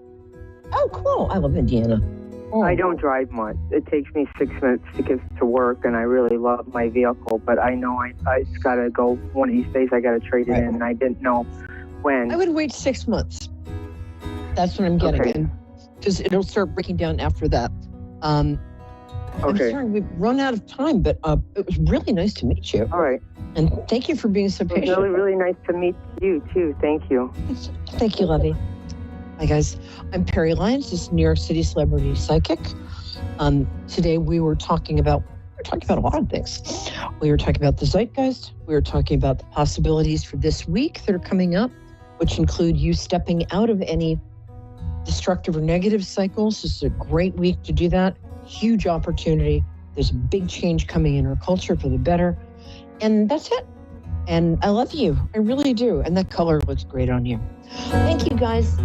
Oh, cool! I love Indiana. Oh. I don't drive much. It takes me 6 minutes to get to work, and I really love my vehicle. But I know I just gotta go one of these days. I gotta trade it in, and I didn't know when. I would wait 6 months. That's what I'm getting, because it'll start breaking down after that. I'm sorry, we've run out of time, but it was really nice to meet you. All right. And thank you for being so patient. It was really, really nice to meet you, too. Thank you. Thank you, Lovey. Hi, guys. I'm Perry Lyons, this is New York City celebrity psychic. Today we were talking about a lot of things. We were talking about the zeitgeist. We were talking about the possibilities for this week that are coming up, which include you stepping out of any destructive or negative cycles. This is a great week to do that. Huge opportunity. There's a big change coming in our culture for the better. And that's it. And I love you. I really do. And that color looks great on you. Thank you, guys.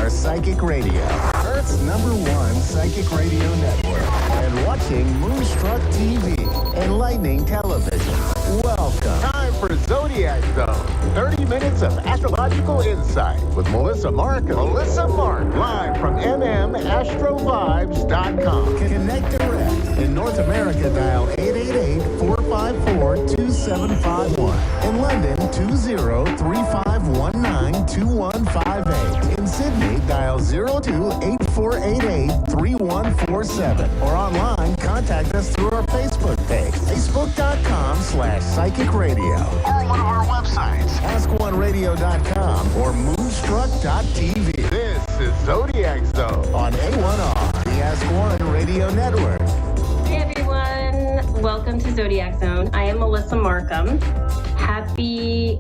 Psychic Radio, Earth's #1 psychic radio network, and watching Moonstruck TV and Lightning Television. Welcome. Time for Zodiac Zone. 30 minutes of astrological insight with Melissa Markham. Live from mmastrovibes.com. Connect direct. In North America, dial 888-454-2751. In London, 20-3519-2158. In Sydney, dial 02-8488-3147. Or online, contact us through our Facebook page, facebook.com/psychic radio. Or one of our websites, askoneradio.com or moonstruck.tv. This is Zodiac Zone on A1R, the Ask One Radio Network. Hey everyone, welcome to Zodiac Zone. I am Melissa Markham. Happy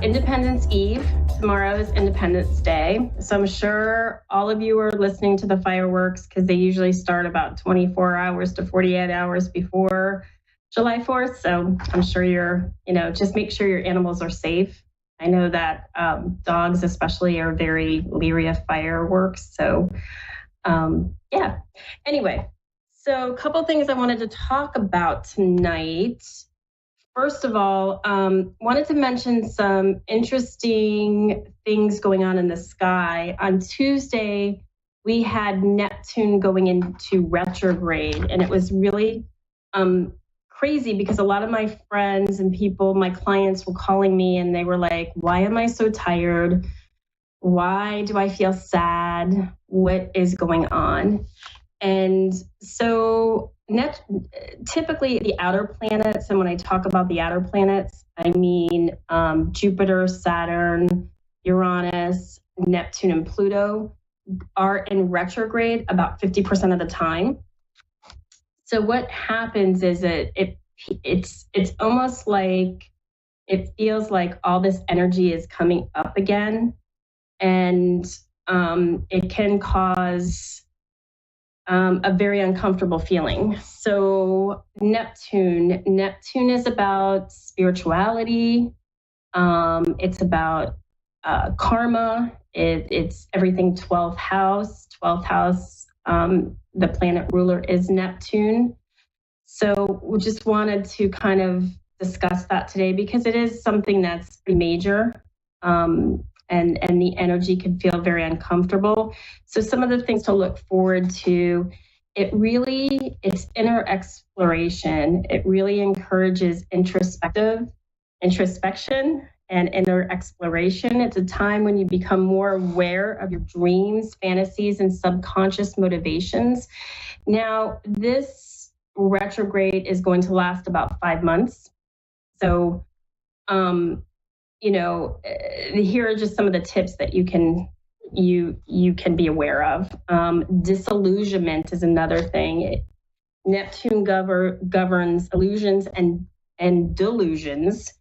Independence Eve. Tomorrow is Independence Day. So I'm sure all of you are listening to the fireworks because they usually start about 24 hours to 48 hours before July 4th. So I'm sure just make sure your animals are safe. I know that dogs especially are very leery of fireworks. So yeah, anyway, so a couple things I wanted to talk about tonight. First of all, wanted to mention some interesting things going on in the sky. On Tuesday, we had Neptune going into retrograde, and it was really crazy because a lot of my friends and people, my clients were calling me and they were like, why am I so tired? Why do I feel sad? What is going on? And so typically the outer planets, and when I talk about the outer planets, I mean Jupiter, Saturn, Uranus, Neptune, and Pluto are in retrograde about 50% of the time. So what happens is it's almost like it feels like all this energy is coming up again, and it can cause a very uncomfortable feeling. So Neptune is about spirituality. It's about karma. It's everything 12th house. 12th house, the planet ruler is Neptune. So we just wanted to kind of discuss that today because it is something that's pretty major. And the energy can feel very uncomfortable. So some of the things to look forward to, it's inner exploration. It really encourages introspection and inner exploration. It's a time when you become more aware of your dreams, fantasies, and subconscious motivations. Now, this retrograde is going to last about 5 months. So, here are just some of the tips that you can be aware of. Disillusionment is another thing. Neptune governs illusions and delusions.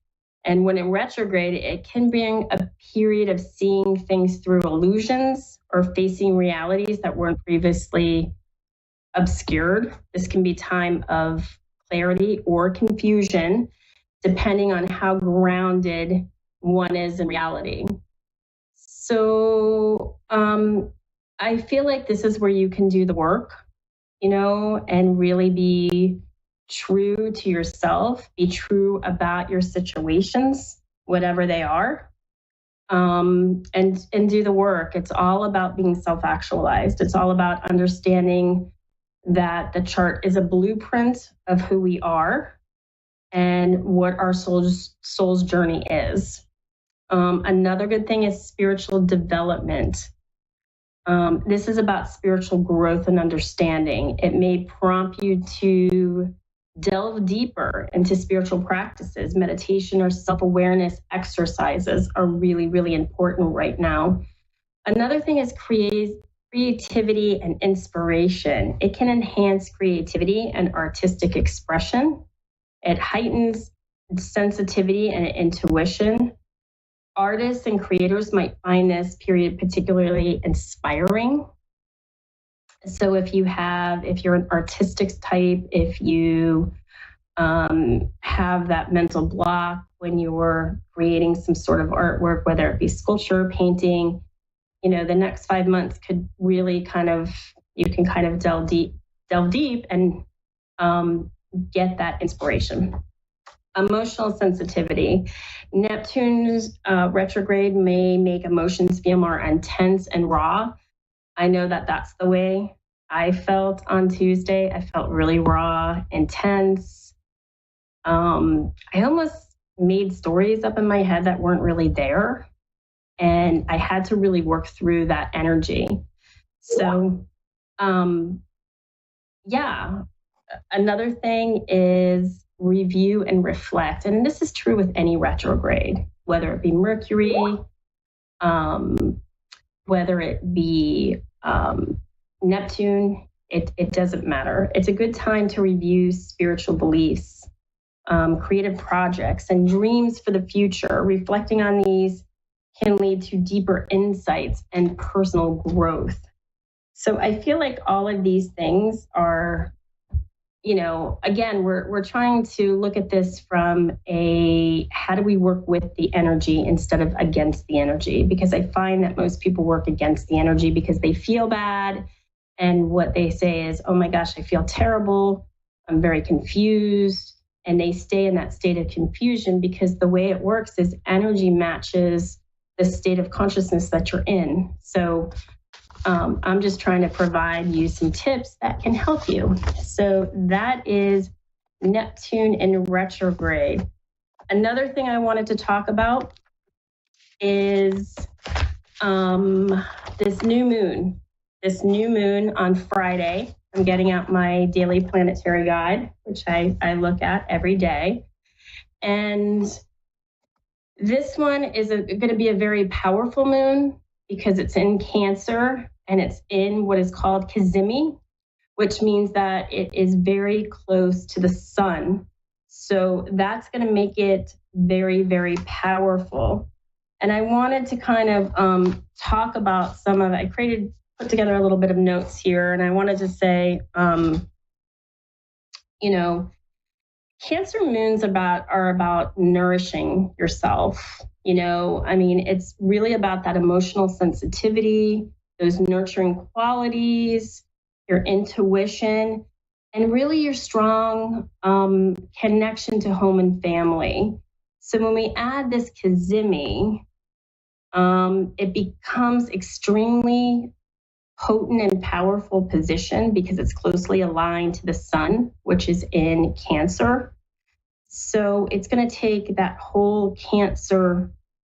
And when in retrograde, it can bring a period of seeing things through illusions or facing realities that weren't previously obscured. This can be time of clarity or confusion, depending on how grounded one is in reality. So I feel like this is where you can do the work, and really be true to yourself, be true about your situations, whatever they are, and do the work. It's all about being self-actualized. It's all about understanding that the chart is a blueprint of who we are and what our soul's journey is. Another good thing is spiritual development. This is about spiritual growth and understanding. It may prompt you to delve deeper into spiritual practices. Meditation or self-awareness exercises are really, really important right now. Another thing is creativity and inspiration. It can enhance creativity and artistic expression. It heightens sensitivity and intuition. Artists and creators might find this period particularly inspiring. So if you're an artistic type, if you have that mental block when you're creating some sort of artwork, whether it be sculpture, painting, the next 5 months could really you can delve deep and get that inspiration. Emotional sensitivity. Neptune's retrograde may make emotions feel more intense and raw. I know that that's the way I felt on Tuesday. I felt really raw, intense. I almost made stories up in my head that weren't really there. And I had to really work through that energy. So, another thing is review and reflect. And this is true with any retrograde, whether it be Mercury, whether it be Neptune, it doesn't matter. It's a good time to review spiritual beliefs, creative projects, and dreams for the future. Reflecting on these can lead to deeper insights and personal growth. So I feel like all of these things are again, we're trying to look at this from how do we work with the energy instead of against the energy? Because I find that most people work against the energy because they feel bad. And what they say is, oh my gosh, I feel terrible. I'm very confused. And they stay in that state of confusion because the way it works is energy matches the state of consciousness that you're in. So I'm just trying to provide you some tips that can help you. So that is Neptune in retrograde. Another thing I wanted to talk about is this new moon. This new moon on Friday. I'm getting out my daily planetary guide, which I look at every day. And this one is going to be a very powerful moon because it's in Cancer and it's in what is called Kazimi, which means that it is very close to the sun. So that's going to make it very, very powerful. And I wanted to kind of talk about some of it. Put together a little bit of notes here, and I wanted to say, Cancer moons are about nourishing yourself. It's really about that emotional sensitivity, those nurturing qualities, your intuition, and really your strong connection to home and family. So when we add this Kazimi, it becomes extremely potent and powerful position because it's closely aligned to the sun, which is in Cancer. So it's going to take that whole Cancer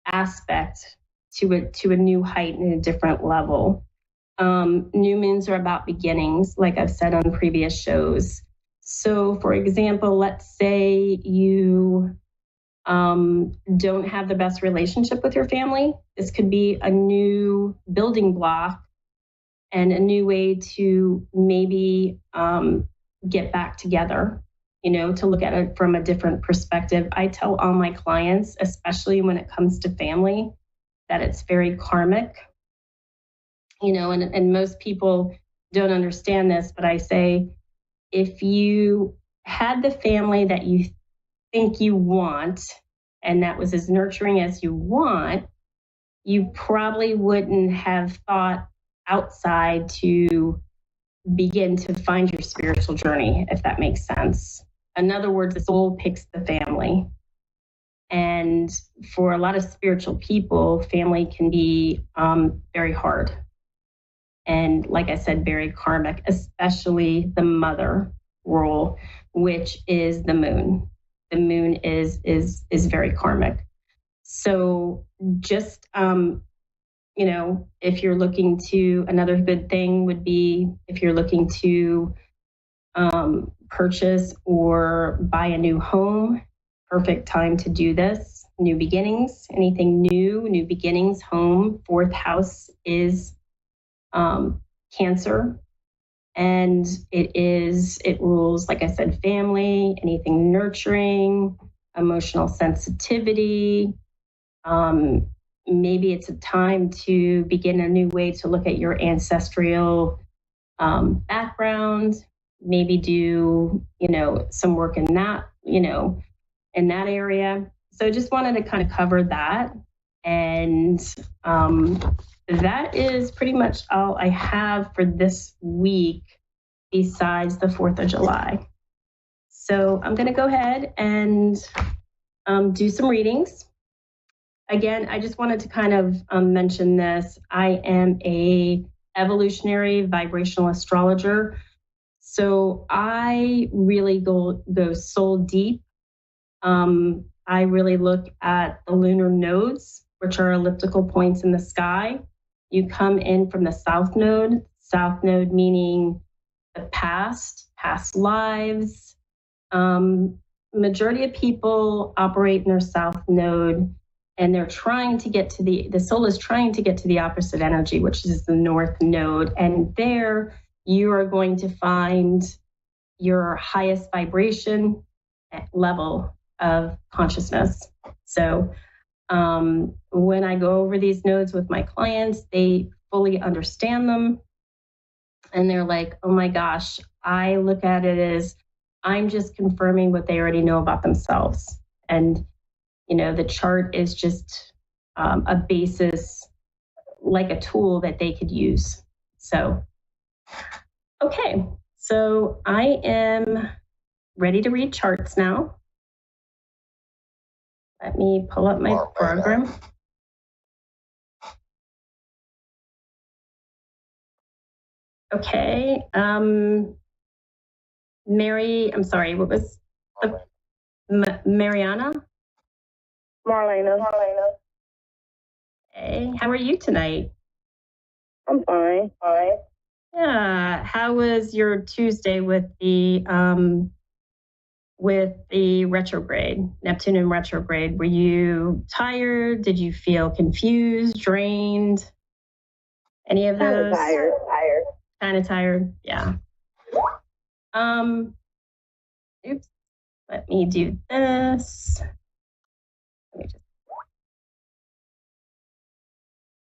aspect to a new height and a different level. New moons are about beginnings, like I've said on previous shows. So for example, let's say you don't have the best relationship with your family. This could be a new building block and a new way to maybe get back together, to look at it from a different perspective. I tell all my clients, especially when it comes to family, that it's very karmic, and most people don't understand this, but I say, if you had the family that you think you want, and that was as nurturing as you want, you probably wouldn't have thought outside to begin to find your spiritual journey, if that makes sense. In other words, the soul picks the family. And for a lot of spiritual people, family can be very hard. And like I said, very karmic, especially the mother role, which is the moon. The moon is very karmic. So just, if you're looking to, another good thing would be if you're looking to purchase or buy a new home, perfect time to do this. New beginnings, anything new beginnings, home, fourth house is Cancer. And it rules, like I said, family, anything nurturing, emotional sensitivity. Maybe it's a time to begin a new way to look at your ancestral background, maybe do, some work in that, in that area. So just wanted to kind of cover that. And that is pretty much all I have for this week besides the 4th of July. So I'm going to go ahead and do some readings. Again, I just wanted to kind of mention this. I am a evolutionary vibrational astrologer. So I really go soul deep. I really look at the lunar nodes, which are elliptical points in the sky. You come in from the south node meaning the past lives. Majority of people operate in their south node, and they're trying to get to the soul is trying to get to the opposite energy, which is the north node. And there you are going to find your highest vibration level of consciousness. So when I go over these nodes with my clients, they fully understand them. And they're like, oh my gosh, I look at it as I'm just confirming what they already know about themselves. And, you know, the chart is just a basis, like a tool that they could use. So, okay. So I am ready to read charts now. Let me pull up my program. Okay. Mary, I'm sorry, what was Mariana? Marlena. Hey, how are you tonight? I'm fine. Yeah. How was your Tuesday with the retrograde, Neptune in retrograde? Were you tired? Did you feel confused, drained? Any of those? Tired. Kind of tired. Yeah. Oops. Let me do this.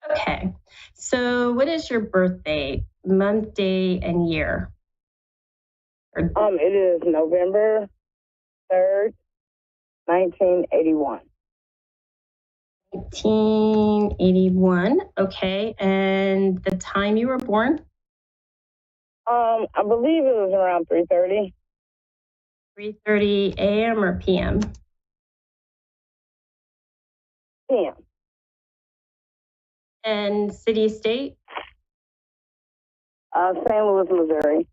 Okay. So what is your birthday, month, day, and year? It is November 3rd, 1981. 1981. Okay. And the time you were born? I believe it was around 3:30. 3:30 a.m. or p.m.? p.m. And city, state? St. Louis, Missouri.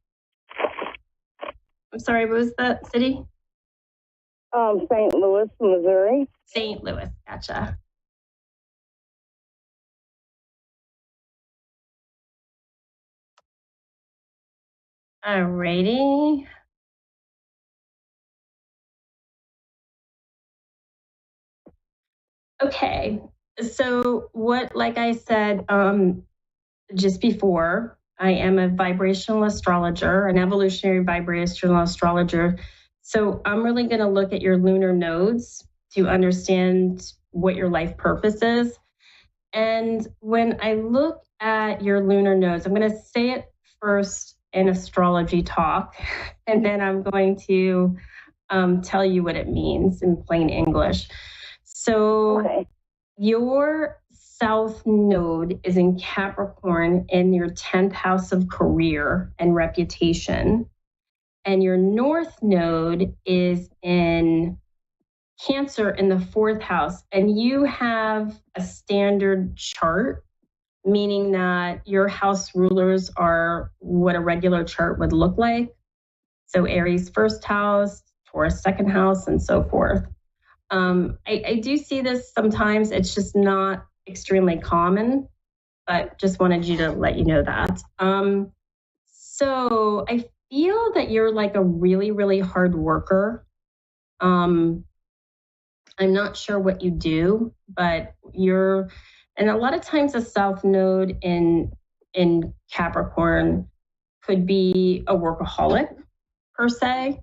I'm sorry, what was that city? St. Louis, Missouri. St. Louis, gotcha. Alrighty. Okay, so like I said just before, I am a vibrational astrologer, an evolutionary vibrational astrologer. So I'm really going to look at your lunar nodes to understand what your life purpose is. And when I look at your lunar nodes, I'm going to say it first in astrology talk, and then I'm going to tell you what it means in plain English. So your South Node is in Capricorn in your 10th house of career and reputation. And your North Node is in Cancer in the 4th house. And you have a standard chart, meaning that your house rulers are what a regular chart would look like. So Aries 1st house, Taurus 2nd house, and so forth. I do see this sometimes. It's just not extremely common, but just wanted you to let you know that. So I feel that you're like a really, really hard worker. I'm not sure what you do, but and a lot of times a South Node in Capricorn could be a workaholic per se.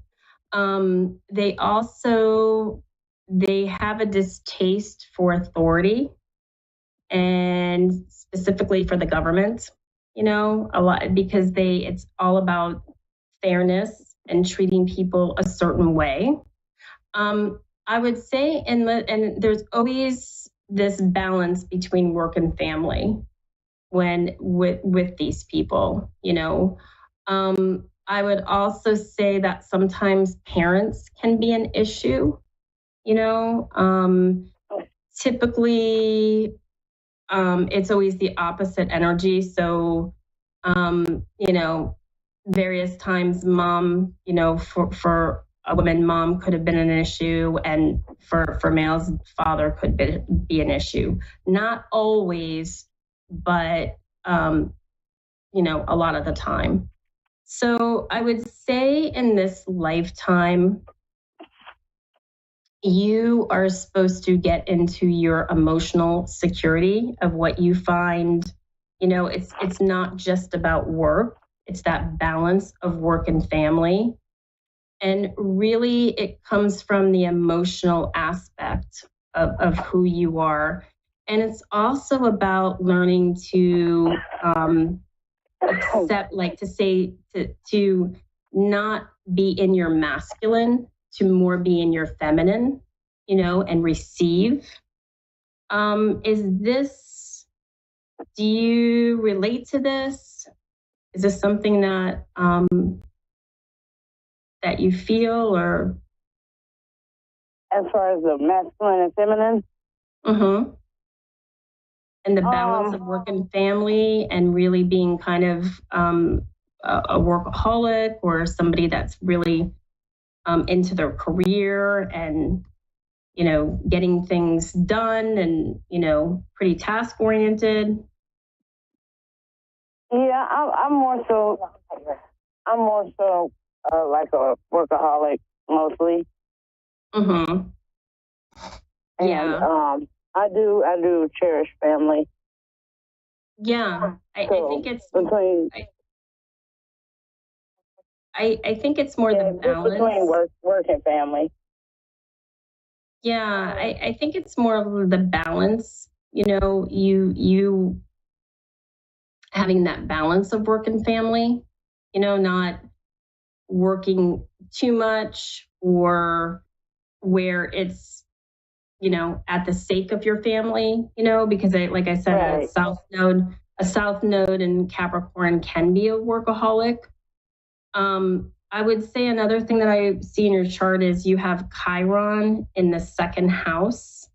They have a distaste for authority, and specifically for the government, you know, a lot, because it's all about fairness and treating people a certain way. I would say, and there's always this balance between work and family with these people, you know. I would also say that sometimes parents can be an issue, you know. Typically, it's always the opposite energy. So, you know, various times mom, you know, for a woman, mom could have been an issue, and for males, father could be an issue. Not always, but, you know, a lot of the time. So I would say in this lifetime, you are supposed to get into your emotional security of what you find. You know, it's not just about work. It's that balance of work and family. And really, it comes from the emotional aspect of who you are. And it's also about learning to accept, like to not be in your masculine to more be in your feminine, and receive. Do you relate to this? Is this something that that you feel, or? As far as the masculine and feminine? Mm-hmm. And the balance of work and family, and really being kind of a workaholic, or somebody that's really into their career and, getting things done and, pretty task oriented. Yeah, I'm more so like a workaholic mostly. Mm-hmm. And I do cherish family. Yeah, I think it's between. I think it's more the balance between work and family. Yeah, I think it's more of the balance. You having that balance of work and family. Not working too much, or where it's at the sake of your family. Because like I said, right. a south node in Capricorn can be a workaholic. I would say another thing that I see in your chart is you have Chiron in the second house.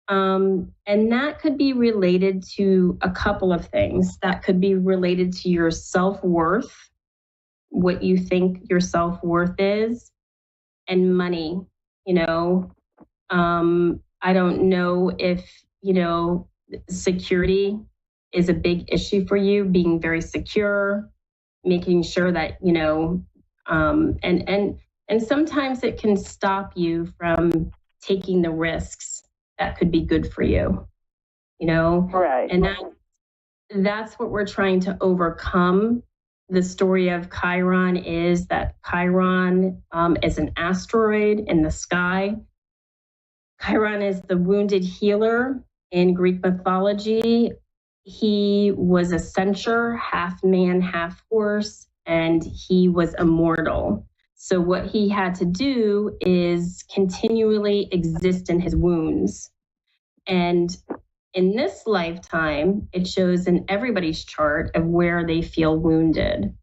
And that could be related to a couple of things. That could be related to your self-worth, what you think your self-worth is, and money. I don't know if, security is a big issue for you, being very secure, making sure that, and sometimes it can stop you from taking the risks that could be good for you, Right. And that's what we're trying to overcome. The story of Chiron is that Chiron is an asteroid in the sky. Chiron is the wounded healer in Greek mythology. He was a centaur, half man, half horse, and he was immortal. So what he had to do is continually exist in his wounds. And in this lifetime, it shows in everybody's chart of where they feel wounded.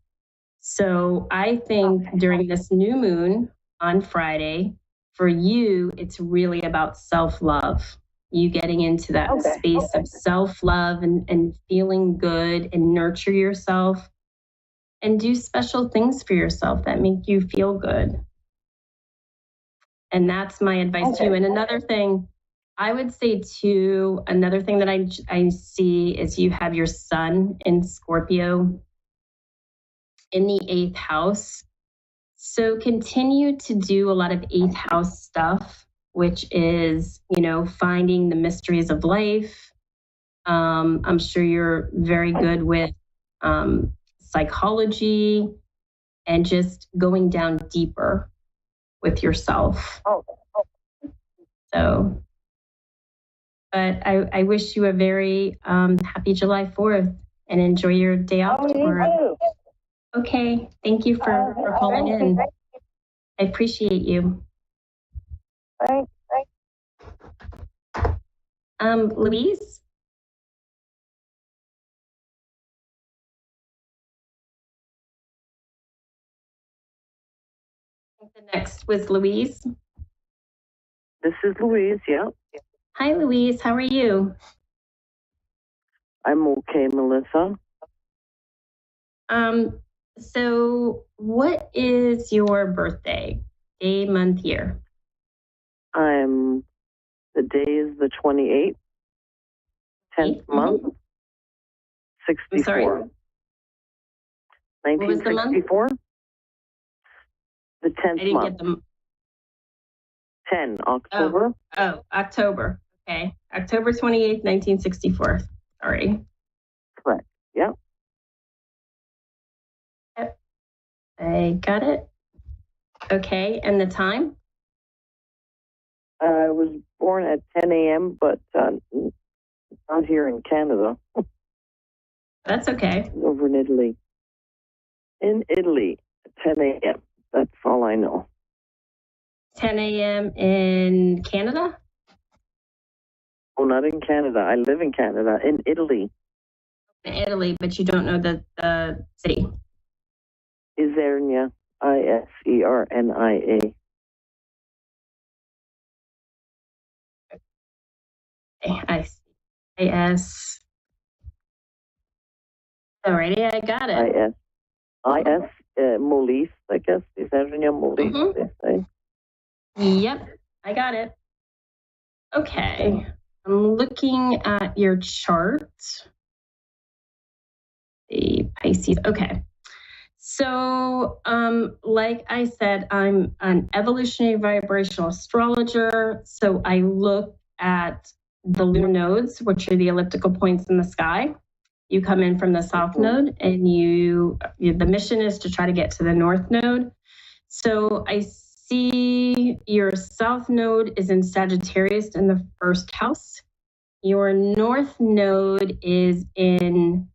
So I think during this new moon on Friday, for you, it's really about self-love. You getting into that space of self-love and feeling good, and nurture yourself and do special things for yourself that make you feel good. And that's my advice to you. And another thing I would say too, another thing that I see is you have your sun in Scorpio in the 8th house. So continue to do a lot of 8th house stuff, which is, finding the mysteries of life. I'm sure you're very good with psychology and just going down deeper with yourself. So, but I wish you a very happy July 4th and enjoy your day off tomorrow. Okay, thank you for calling in. I appreciate you. Thanks. Louise? I think the next was Louise. This is Louise, yeah. Hi, Louise. How are you? I'm okay, Melissa. So what is your birthday? Day, month, year? The day is the 28th, 10th month, 64. I'm sorry? 1964. The 10th I didn't month. get the 10, October. Oh, October. Okay. October 28th, 1964. Sorry. Correct. Yeah. Yep. I got it. Okay. And the time? I was born at 10 a.m., but I'm here in Canada. That's okay. Over in Italy. In Italy, 10 a.m. That's all I know. 10 a.m. in Canada? Oh, not in Canada. I live in Canada, in Italy. In Italy, but you don't know the city. Isernia, Isernia. I-S. Alrighty, I got it. Molise, I guess. Isernia Molise, they say. Yep, I got it. Okay, I'm looking at your chart. The Pisces, okay. So, like I said, I'm an evolutionary vibrational astrologer. So I look at the lunar nodes, which are the elliptical points in the sky. You come in from the south node, and the mission is to try to get to the north node. So I see your south node is in Sagittarius in the first house. Your north node is in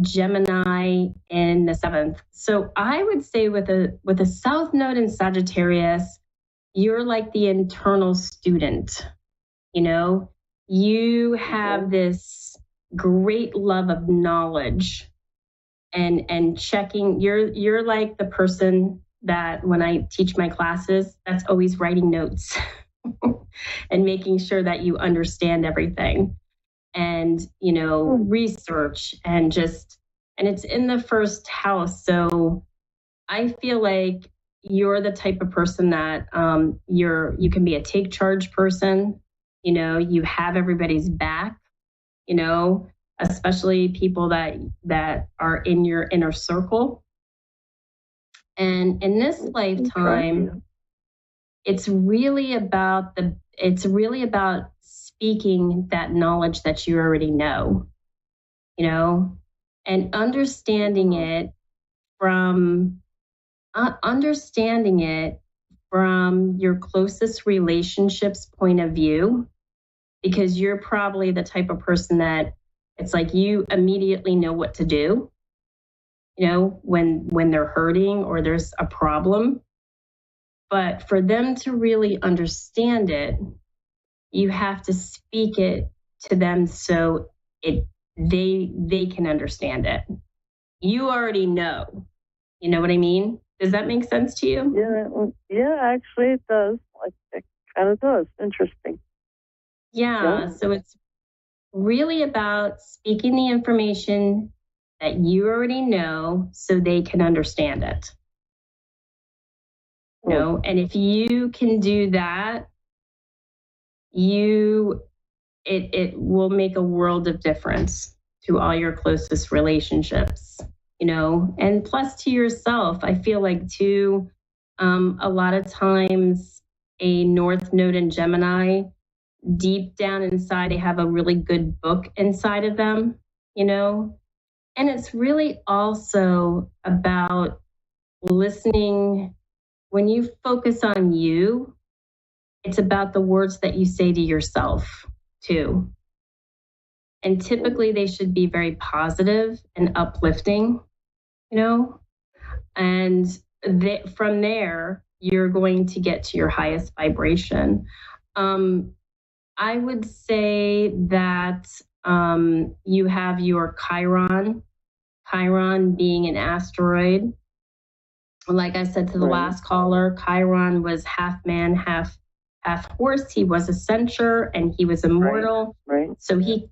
Gemini in the seventh. So I would say with a south node in Sagittarius, you're like the internal student. You know, you have this great love of knowledge and checking. You're like the person that when I teach my classes, that's always writing notes and making sure that you understand everything. And, you know, research and it's in the first house. So I feel like you're the type of person that you can be a take charge person. You know, you have everybody's back, you know, especially people that are in your inner circle. And in this lifetime, it's really about speaking that knowledge that you already know, you know, and understanding it from your closest relationships point of view, because you're probably the type of person that it's like you immediately know what to do, you know, when they're hurting or there's a problem. But for them to really understand it, you have to speak it to them so they can understand it. You already know. You know what I mean? Does that make sense to you? Yeah, actually it does. It kind of does. Interesting. Yeah, so it's really about speaking the information that you already know so they can understand it. You know, and if you can do that, it will make a world of difference to all your closest relationships, you know, and plus to yourself. I feel like too, a lot of times a North Node in Gemini, deep down inside, they have a really good book inside of them, you know, and it's really also about listening. When you focus on you, it's about the words that you say to yourself too. And typically they should be very positive and uplifting, you know, and from there, you're going to get to your highest vibration. I would say that you have your Chiron being an asteroid. Like I said to the last caller, Chiron was half man, half horse. He was a centaur and he was immortal. Right. So he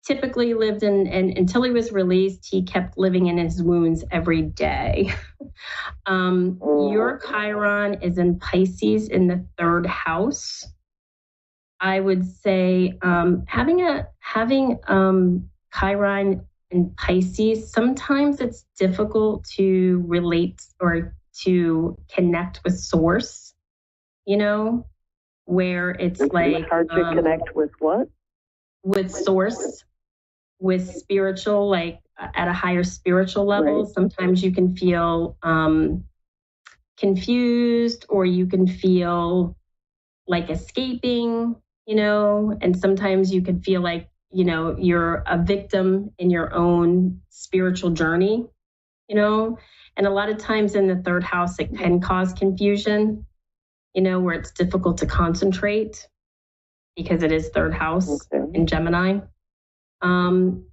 typically lived and until he was released, he kept living in his wounds every day. Your Chiron is in Pisces in the third house. I would say having Chiron in Pisces, sometimes it's difficult to relate or to connect with source, you know, where it's like hard to connect with what? With source, with spiritual, like at a higher spiritual level. Right. Sometimes you can feel confused, or you can feel like escaping, you know, and sometimes you can feel like, you know, you're a victim in your own spiritual journey. And a lot of times in the third house, it can cause confusion, where it's difficult to concentrate because it is third house in Gemini. And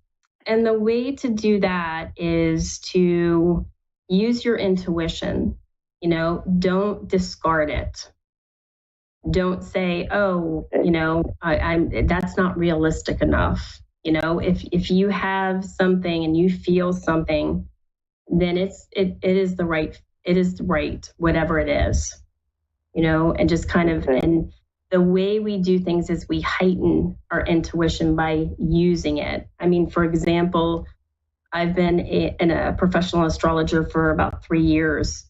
the way to do that is to use your intuition, don't discard it. Don't say, oh, that's not realistic enough. If you have something and you feel something, then it is the right, whatever it is, and just kind of, and the way we do things is we heighten our intuition by using it. I mean, for example, I've been a professional astrologer for about 3 years.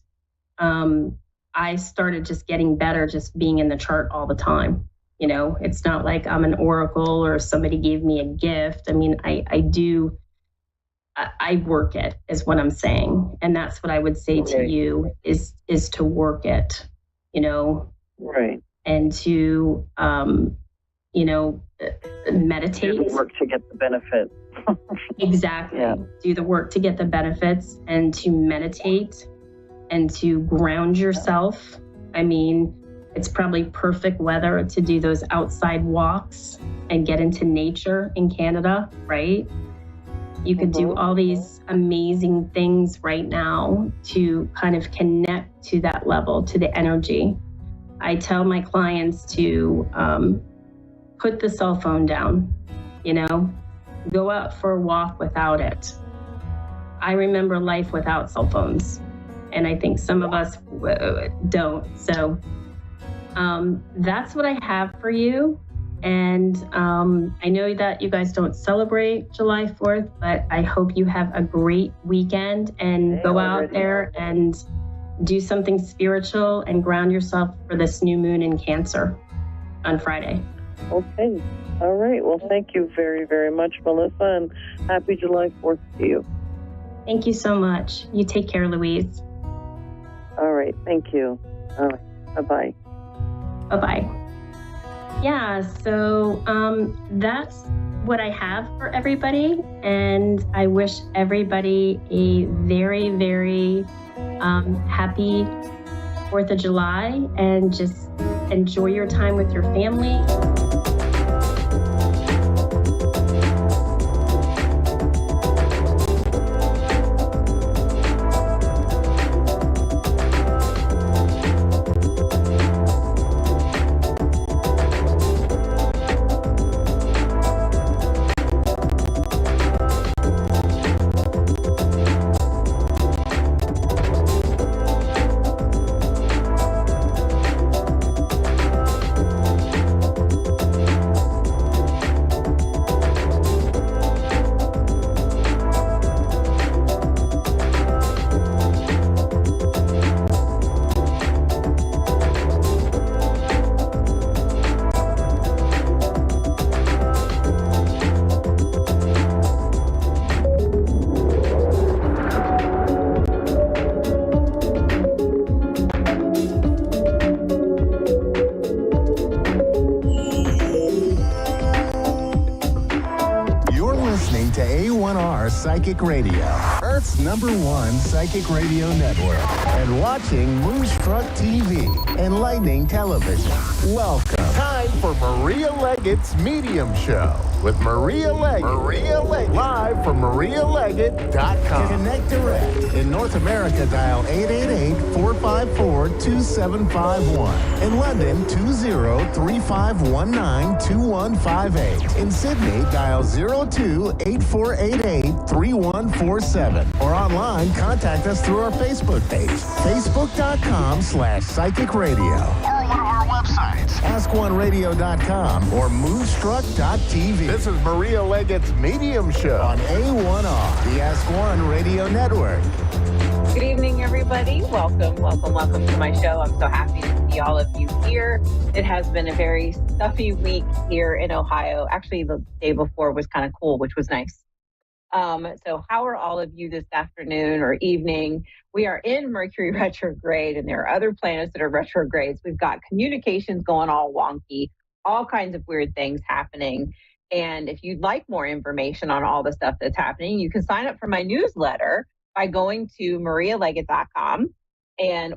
I started just getting better just being in the chart all the time. It's not like I'm an oracle or somebody gave me a gift. I mean, I work it is what I'm saying. And that's what I would say to you is to work it, Right. And to, meditate. Do the work to get the benefit. Exactly. Yeah. Do the work to get the benefits and to meditate and to ground yourself. I mean, it's probably perfect weather to do those outside walks and get into nature in Canada, right? You could do all these amazing things right now to kind of connect to that level, to the energy. I tell my clients to put the cell phone down, go out for a walk without it. I remember life without cell phones, and I think some of us don't. So that's what I have for you. And I know that you guys don't celebrate July 4th, but I hope you have a great weekend and go out there and do something spiritual and ground yourself for this new moon in Cancer on Friday. Okay. All right. Well, thank you very, very much, Melissa, and happy July 4th to you. Thank you so much. You take care, Louise. All right. Thank you. All right. Bye-bye. Bye-bye. Yeah, so that's what I have for everybody. And I wish everybody a very, very happy 4th of July and just enjoy your time with your family. To A1R Psychic Radio, Earth's #1 psychic radio network, and watching Moonstruck TV, Enlightening Television. Welcome. Time for Maria Leggett's Medium Show with Maria Leggett. Live from MariaLeggett.com. Connect direct. In North America, dial 888-454-2751. In London, 20-3519-2158. In Sydney, dial 02-8488-3147. Or online, contact us through our Facebook page, facebook.com/psychic radio. Or one of our websites, askoneradio.com or moonstruck.tv. This is Maria Leggett's Medium Show on A1R, the Ask One Radio Network. Good evening, everybody. Welcome to my show. I'm so happy to see all of you here. It has been a very stuffy week here in Ohio. Actually, the day before was kind of cool, which was nice. So how are all of you this afternoon or evening? We are in Mercury retrograde, and there are other planets that are retrogrades. We've got communications going all wonky, all kinds of weird things happening. And if you'd like more information on all the stuff that's happening, you can sign up for my newsletter by going to marialeggett.com,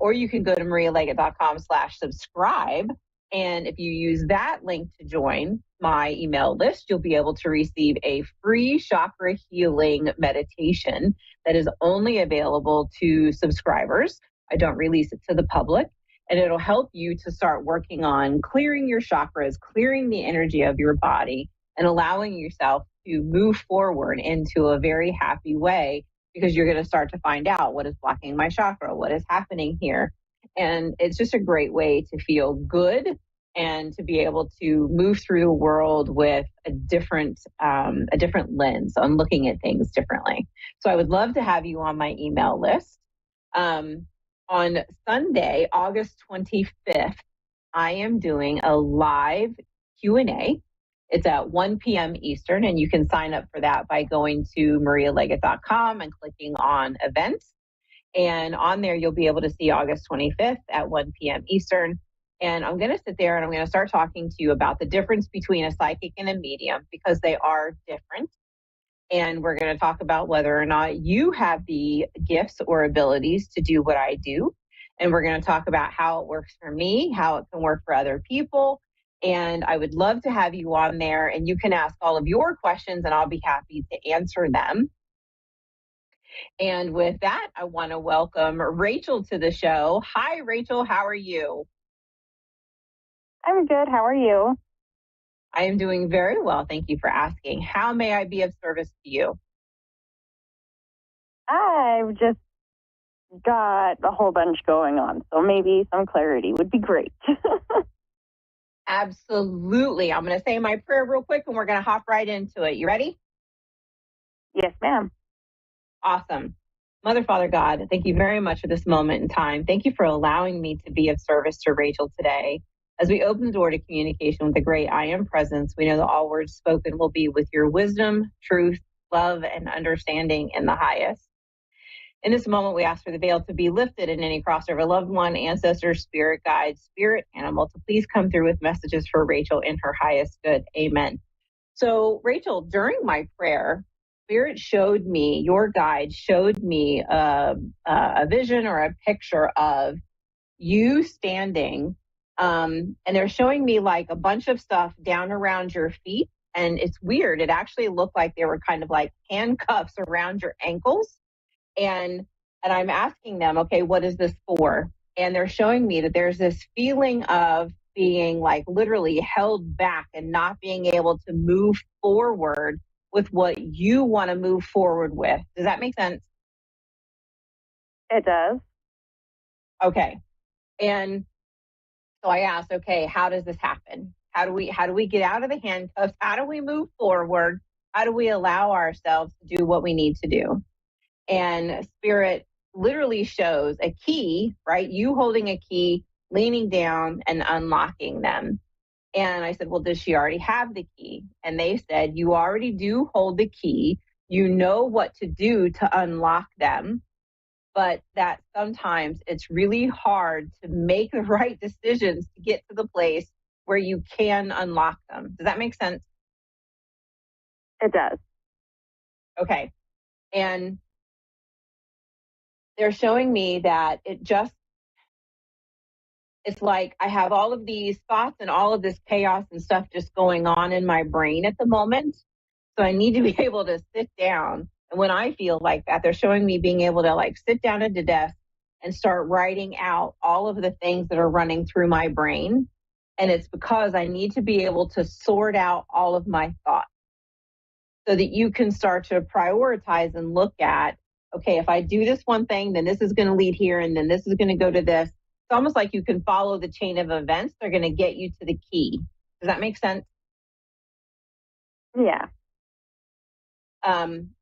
or you can go to marialeggett.com/subscribe. And if you use that link to join my email list, you'll be able to receive a free chakra healing meditation that is only available to subscribers. I don't release it to the public. And it'll help you to start working on clearing your chakras, clearing the energy of your body, and allowing yourself to move forward into a very happy way, because you're going to start to find out what is blocking my chakra, what is happening here. And it's just a great way to feel good and to be able to move through the world with a different lens on looking at things differently. So I would love to have you on my email list. On Sunday, August 25th, I am doing a live Q&A. It's at 1 p.m. Eastern, and you can sign up for that by going to marialeggett.com and clicking on events. And on there, you'll be able to see August 25th at 1 p.m. Eastern. And I'm going to sit there and I'm going to start talking to you about the difference between a psychic and a medium, because they are different. And we're going to talk about whether or not you have the gifts or abilities to do what I do. And we're going to talk about how it works for me, how it can work for other people. And I would love to have you on there, and you can ask all of your questions and I'll be happy to answer them. And with that, I want to welcome Rachel to the show. Hi, Rachel. How are you? I'm good. How are you? I am doing very well. Thank you for asking. How may I be of service to you? I've just got a whole bunch going on, so maybe some clarity would be great. Absolutely. I'm going to say my prayer real quick and we're going to hop right into it. You ready? Yes, ma'am. Awesome. Mother, Father, God, thank you very much for this moment in time. Thank you for allowing me to be of service to Rachel today. As we open the door to communication with the great I Am presence, we know that all words spoken will be with your wisdom, truth, love, and understanding in the highest. In this moment, we ask for the veil to be lifted in any crossover loved one, ancestor, spirit guide, spirit animal to please come through with messages for Rachel in her highest good. Amen. So, Rachel, during my prayer, Spirit showed me, your guide showed me a vision or a picture of you standing, and they're showing me like a bunch of stuff down around your feet. And it's weird. It actually looked like they were kind of like handcuffs around your ankles. And I'm asking them, okay, what is this for? And they're showing me that there's this feeling of being like literally held back and not being able to move forward with what you want to move forward with. Does that make sense? It does. Okay. And so I asked, okay, how does this happen? How do we get out of the handcuffs? How do we move forward? How do we allow ourselves to do what we need to do? And Spirit literally shows a key, right? You holding a key, leaning down and unlocking them. And I said, well, does she already have the key? And they said, you already do hold the key. You know what to do to unlock them, but that sometimes it's really hard to make the right decisions to get to the place where you can unlock them. Does that make sense? It does. Okay. And they're showing me that it's like I have all of these thoughts and all of this chaos and stuff just going on in my brain at the moment. So I need to be able to sit down. And when I feel like that, they're showing me being able to like sit down at the desk and start writing out all of the things that are running through my brain. And it's because I need to be able to sort out all of my thoughts so that you can start to prioritize and look at, okay, if I do this one thing, then this is going to lead here, and then this is going to go to this. It's almost like you can follow the chain of events. They're going to get you to the key. Does that make sense? Yeah.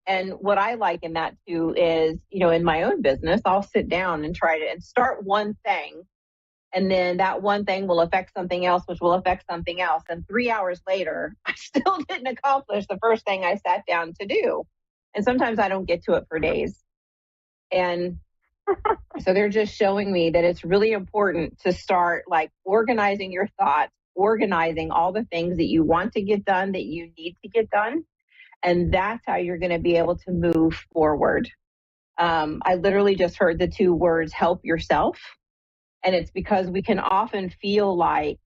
And what I like in that too is, in my own business, I'll sit down and try to start one thing. And then that one thing will affect something else, which will affect something else. And 3 hours later, I still didn't accomplish the first thing I sat down to do. And sometimes I don't get to it for days. And so they're just showing me that it's really important to start like organizing your thoughts, organizing all the things that you want to get done, that you need to get done. And that's how you're going to be able to move forward. I literally just heard the two words, help yourself. And it's because we can often feel like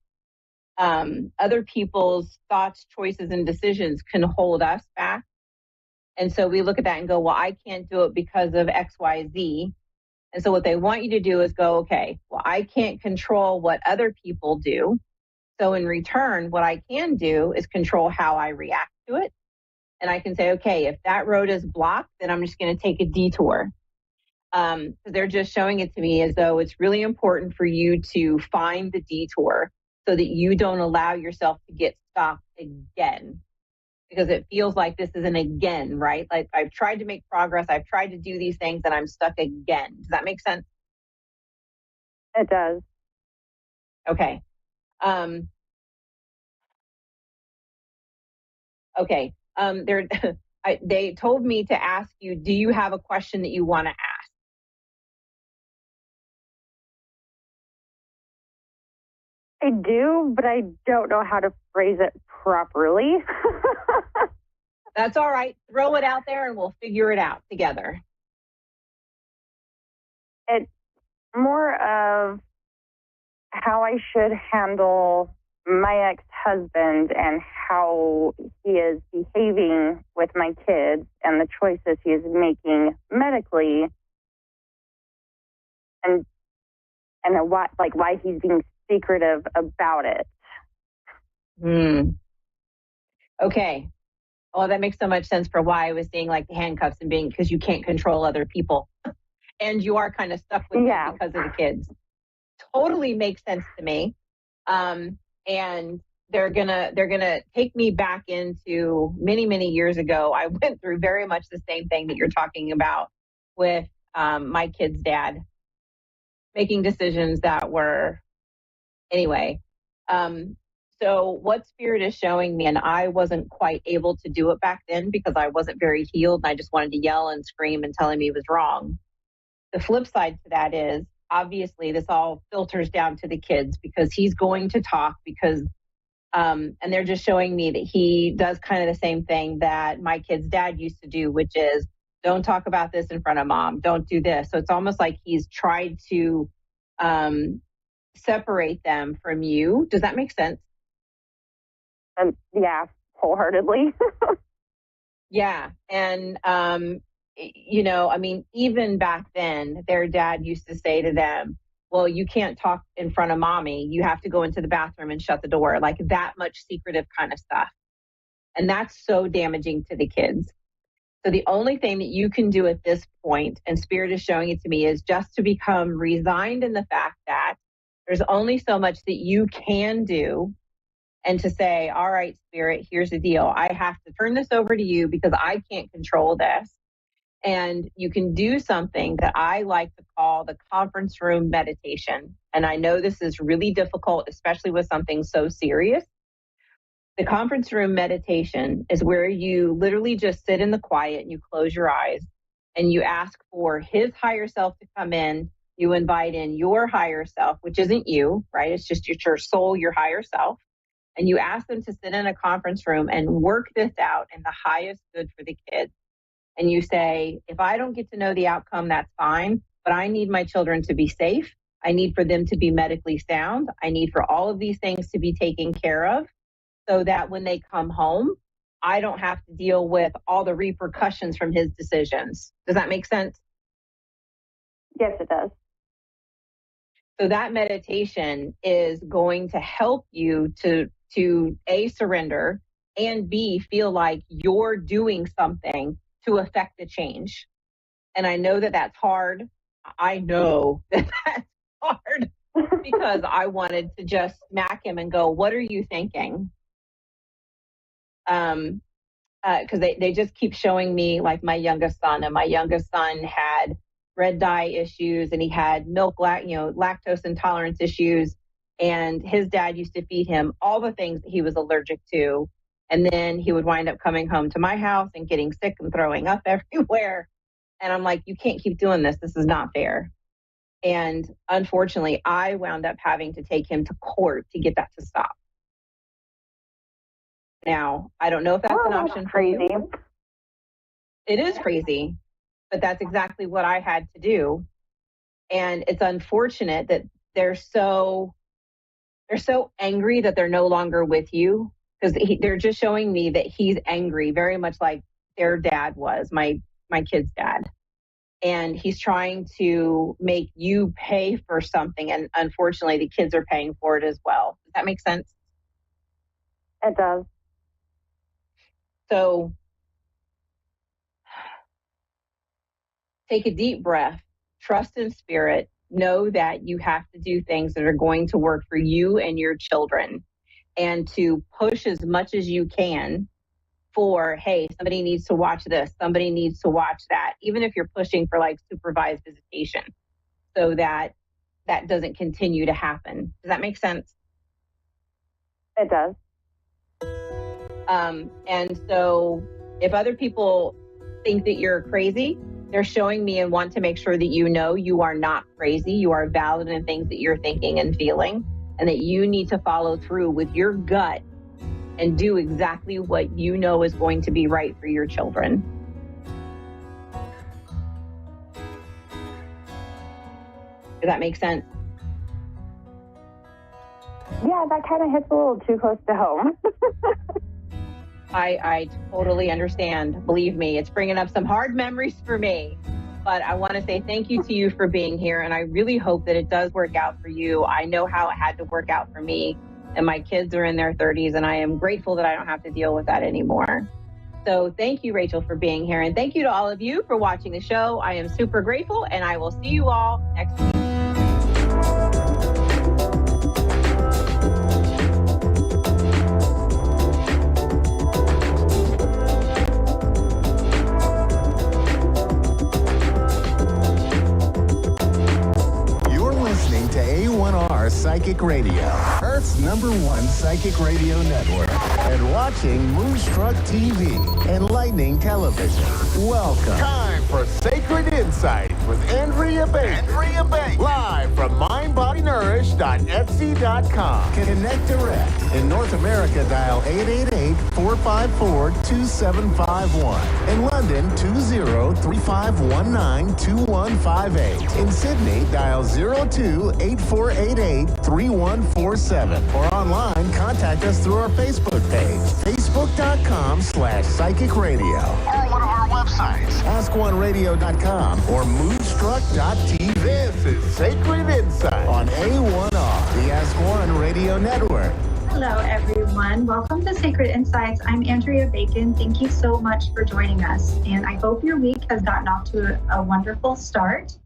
other people's thoughts, choices, and decisions can hold us back. And so we look at that and go, well, I can't do it because of X, Y, Z. And so what they want you to do is go, okay, well, I can't control what other people do. So in return, what I can do is control how I react to it. And I can say, okay, if that road is blocked, then I'm just going to take a detour. They're just showing it to me as though it's really important for you to find the detour so that you don't allow yourself to get stopped again. Because it feels like this is an again, right? Like I've tried to make progress, I've tried to do these things, and I'm stuck again. Does that make sense? It does. Okay. Okay. They told me to ask you, do you have a question that you want to ask? I do, but I don't know how to phrase it properly. That's all right. Throw it out there and we'll figure it out together. It's more of how I should handle my ex-husband and how he is behaving with my kids and the choices he is making medically, and why he's being secretive about it. Okay. Well, that makes so much sense for why I was saying like the handcuffs and being, because you can't control other people and you are kind of stuck with them because of the kids. Totally makes sense to me. And they're gonna take me back into many years ago. I went through very much the same thing that you're talking about with my kid's dad, making decisions that were anyway. So what Spirit is showing me, and I wasn't quite able to do it back then because I wasn't very healed and I just wanted to yell and scream and telling me he was wrong. The flip side to that is, obviously, this all filters down to the kids because he's going to talk because, and they're just showing me that he does kind of the same thing that my kid's dad used to do, which is don't talk about this in front of mom, don't do this. So it's almost like he's tried to separate them from you. Does that make sense? Yeah, wholeheartedly. Yeah. And, I mean, even back then, their dad used to say to them, well, you can't talk in front of mommy. You have to go into the bathroom and shut the door, like that much secretive kind of stuff. And that's so damaging to the kids. So the only thing that you can do at this point, and Spirit is showing it to me, is just to become resigned in the fact that there's only so much that you can do. And to say, all right, Spirit, here's the deal. I have to turn this over to you because I can't control this. And you can do something that I like to call the conference room meditation. And I know this is really difficult, especially with something so serious. The conference room meditation is where you literally just sit in the quiet and you close your eyes and you ask for his higher self to come in. You invite in your higher self, which isn't you, right? It's just your soul, your higher self. And you ask them to sit in a conference room and work this out in the highest good for the kids. And you say, if I don't get to know the outcome, that's fine, but I need my children to be safe. I need for them to be medically sound. I need for all of these things to be taken care of so that when they come home, I don't have to deal with all the repercussions from his decisions. Does that make sense? Yes, it does. So that meditation is going to help you to A, surrender, and B, feel like you're doing something to affect the change. And I know that that's hard. I know that that's hard because I wanted to just smack him and go, what are you thinking? Because they just keep showing me like my youngest son, and my youngest son had red dye issues and he had lactose intolerance issues. And his dad used to feed him all the things that he was allergic to. And then he would wind up coming home to my house and getting sick and throwing up everywhere. And I'm like, you can't keep doing this. This is not fair. And unfortunately, I wound up having to take him to court to get that to stop. Now, I don't know if that's an option for you. It is crazy. but that's exactly what I had to do. And it's unfortunate that they're so angry that they're no longer with you, because they're just showing me that he's angry, very much like their dad was, my kid's dad. And he's trying to make you pay for something. And unfortunately, the kids are paying for it as well. Does that make sense? It does. So take a deep breath, trust in spirit, know that you have to do things that are going to work for you and your children, and to push as much as you can for, hey, somebody needs to watch this, somebody needs to watch that, even if you're pushing for like supervised visitation, so that that doesn't continue to happen. Does that make sense? It does. And so if other people think that you're crazy, they're showing me and want to make sure that you know you are not crazy. You are valid in things that you're thinking and feeling, and that you need to follow through with your gut and do exactly what you know is going to be right for your children. Does that make sense? Yeah, that kind of hits a little too close to home. I totally understand. Believe me, it's bringing up some hard memories for me. But I want to say thank you to you for being here, and I really hope that it does work out for you. I know how it had to work out for me, and my kids are in their 30s, and I am grateful that I don't have to deal with that anymore. So thank you, Rachel, for being here, and thank you to all of you for watching the show. I am super grateful, and I will see you all next week. To A1R Psychic Radio, Earth's #1 psychic radio network, and watching Moonstruck TV and Lightning Television. Welcome. Time for Sacred Insight with Andrea Baker. Live from mindbodynourish.etsy.com. Connect direct. In North America, dial 888-454-2751. In London, 20-3519-2158. In Sydney, dial 02-8488-3147. Or online, contact us through our Facebook page, facebook.com/psychic radio. Or one of our websites, askoneradio.com or moonstruck.tv. This is Sacred Insight on A1R, the Ask One Radio Network. Hello, everyone. Welcome to Sacred Insights. I'm Andrea Bacon. Thank you so much for joining us. And I hope your week has gotten off to a wonderful start.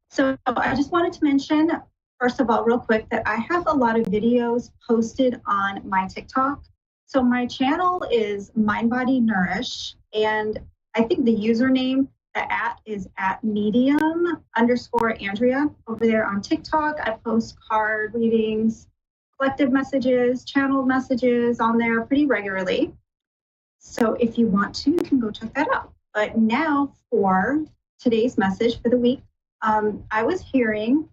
So I just wanted to mention, first of all, real quick, that I have a lot of videos posted on my TikTok. So my channel is Mind Body Nourish, and I think the username, the is @medium_Andrea over there on TikTok. I post card readings, collective messages, channeled messages on there pretty regularly. So if you want to, you can go check that out. But now for today's message for the week, I was hearing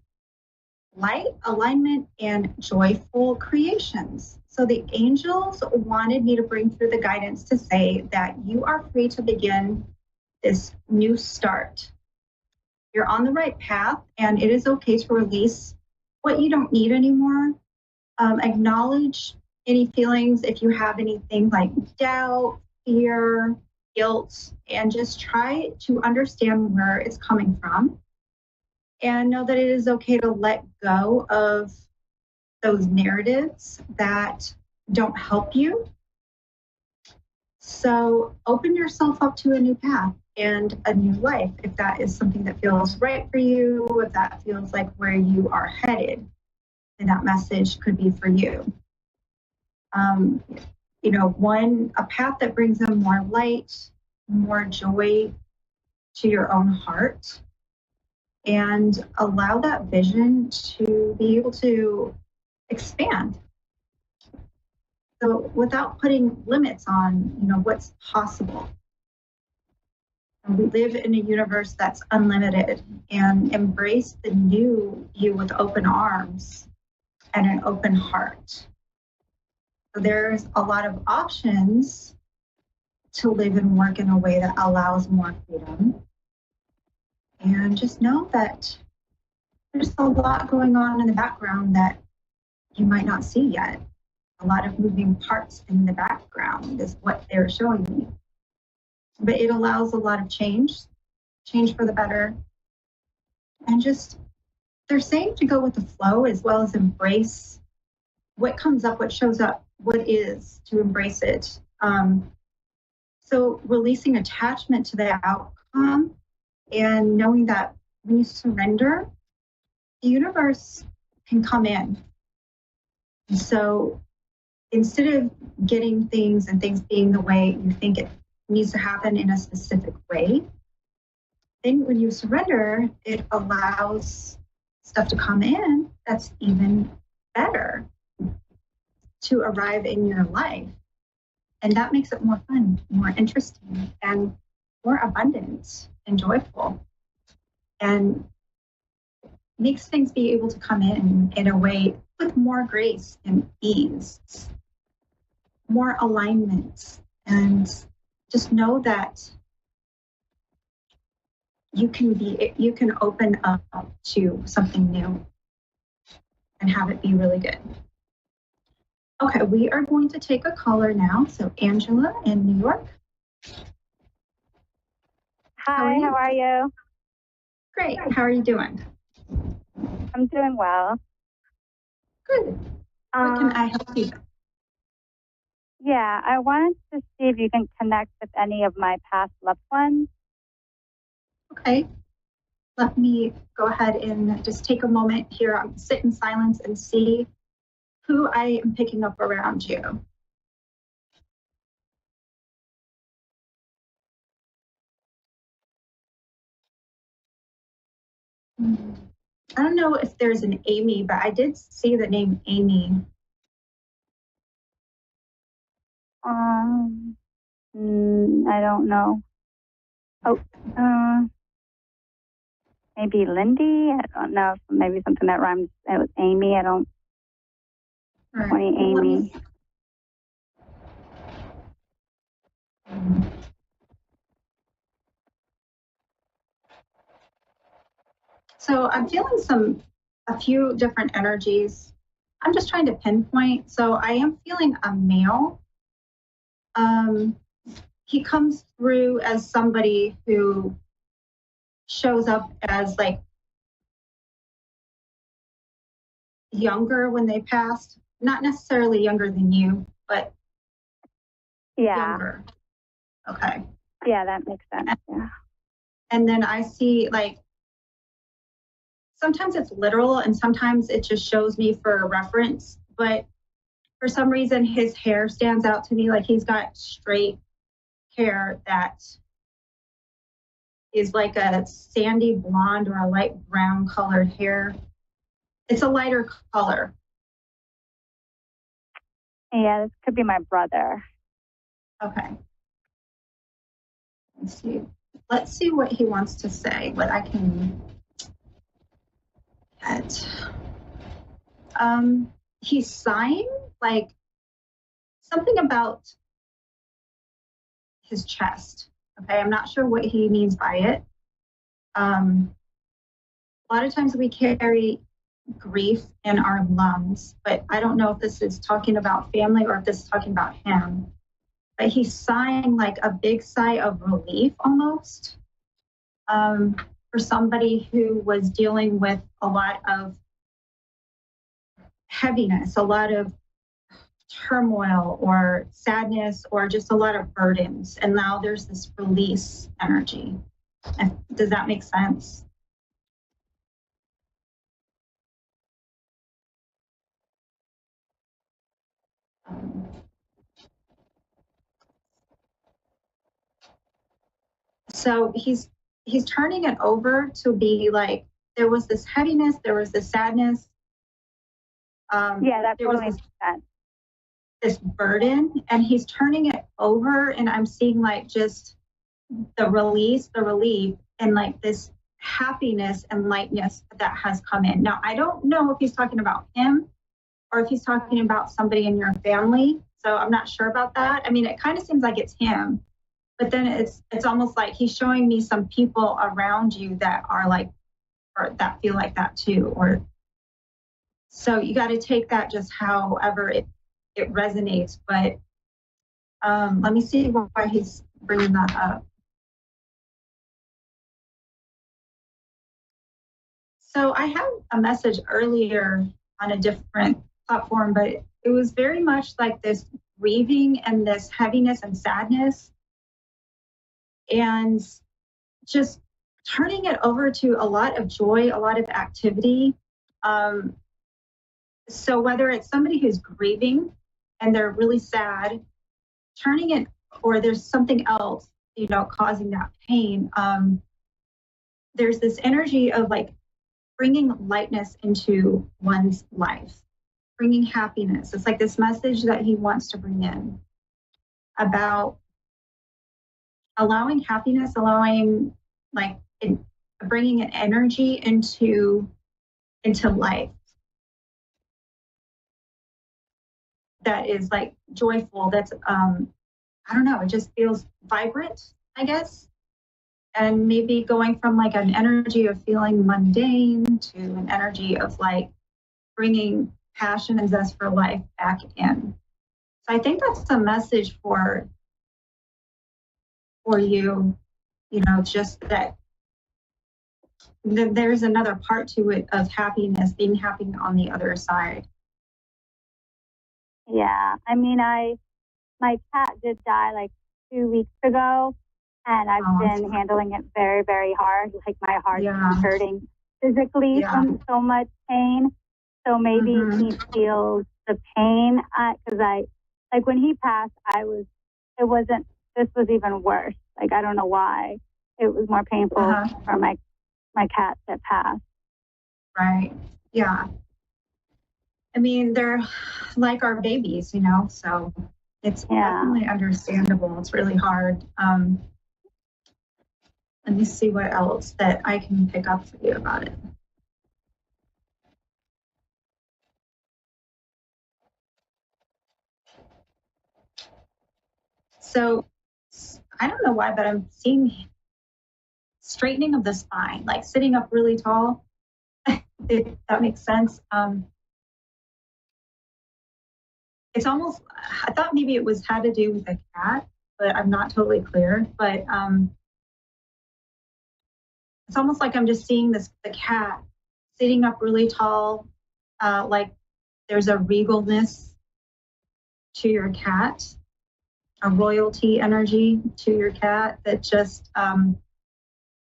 light, alignment, and joyful creations. So the angels wanted me to bring through the guidance to say that you are free to begin this new start. You're on the right path, and it is okay to release what you don't need anymore. Acknowledge any feelings if you have anything like doubt, fear, guilt, and just try to understand where it's coming from. And know that it is okay to let go of those narratives that don't help you. So open yourself up to a new path and a new life, if that is something that feels right for you, if that feels like where you are headed, then that message could be for you. A path that brings in more light, more joy to your own heart, and allow that vision to be able to expand. So without putting limits on, what's possible. And we live in a universe that's unlimited, and embrace the new you with open arms and an open heart. So there's a lot of options to live and work in a way that allows more freedom. And just know that there's a lot going on in the background that you might not see yet. A lot of moving parts in the background is what they're showing me. But it allows a lot of change for the better. And just, they're saying to go with the flow as well as embrace what comes up, what shows up, what is, to embrace it. So releasing attachment to the outcome and knowing that when you surrender, the universe can come in. So instead of getting things and things being the way you think it needs to happen in a specific way, then when you surrender, it allows stuff to come in that's even better to arrive in your life. And that makes it more fun, more interesting, and more abundant and joyful. And makes things be able to come in a way with more grace and ease, more alignment. And just know that you can open up to something new and have it be really good. Okay, we are going to take a caller now. So Angela in New York. Hi, how are you? Great, how are you doing? I'm doing well. Good. What can I help you with? Yeah, I wanted to see if you can connect with any of my past loved ones. Okay, let me go ahead and just take a moment here, sit in silence and see who I am picking up around you. I don't know if there's an Amy, but I did see the name Amy. I don't know. Oh, maybe Lindy? I don't know. Maybe something that rhymes with Amy. I don't. Right. Any Amy. So I'm feeling a few different energies. I'm just trying to pinpoint. So I am feeling a male. He comes through as somebody who shows up as like younger when they passed, not necessarily younger than you, but younger. Okay. Yeah, that makes sense. Yeah. And then I see like, sometimes it's literal and sometimes it just shows me for a reference, but for some reason his hair stands out to me, like he's got straight hair that is like a sandy blonde or a light brown colored hair. It's a lighter color. Yeah, this could be my brother. Okay. Let's see what he wants to say, what I can get. He's sighing, like something about his chest. Okay, I'm not sure what he means by it. A lot of times we carry grief in our lungs, but I don't know if this is talking about family or if this is talking about him. But he's sighing like a big sigh of relief almost, for somebody who was dealing with a lot of heaviness, a lot of turmoil or sadness or just a lot of burdens. And now there's this release energy. Does that make sense? So he's turning it over to be like, there was this heaviness, there was this sadness. Yeah, that totally makes sense. This burden, and he's turning it over, and I'm seeing like just the release, the relief, and like this happiness and lightness that has come in. Now, I don't know if he's talking about him or if he's talking about somebody in your family. So I'm not sure about that. I mean, it kind of seems like it's him, but then it's almost like he's showing me some people around you that are like, or that feel like that too. Or so you got to take that just however it resonates. But let me see why he's bringing that up. So I had a message earlier on a different platform, but it was very much like this grieving and this heaviness and sadness, and just turning it over to a lot of joy, a lot of activity. So whether it's somebody who's grieving and they're really sad, turning it, or there's something else, you know, causing that pain. There's this energy of like bringing lightness into one's life, bringing happiness. It's like this message that he wants to bring in about allowing happiness, allowing like bringing an energy into life that is like joyful. That's I don't know. It just feels vibrant, I guess. And maybe going from like an energy of feeling mundane to an energy of like bringing passion and zest for life back in. So I think that's a message for you, you know, just that there's another part to it of happiness, being happy on the other side. Yeah, I mean, my cat did die like 2 weeks ago, and I've been handling it very, very hard. Like my heart's been hurting physically from so much pain. So maybe he feels the pain because like when he passed, this was even worse. Like I don't know why it was more painful for my cat that passed. Right. Yeah. I mean, they're like our babies, you know, so it's definitely understandable. It's really hard. Let me see what else that I can pick up for you about it. So I don't know why, but I'm seeing straightening of the spine, like sitting up really tall. If that makes sense. It's almost, I thought maybe it had to do with a cat, but I'm not totally clear. But it's almost like I'm just seeing the cat sitting up really tall, like there's a regalness to your cat, a royalty energy to your cat that just,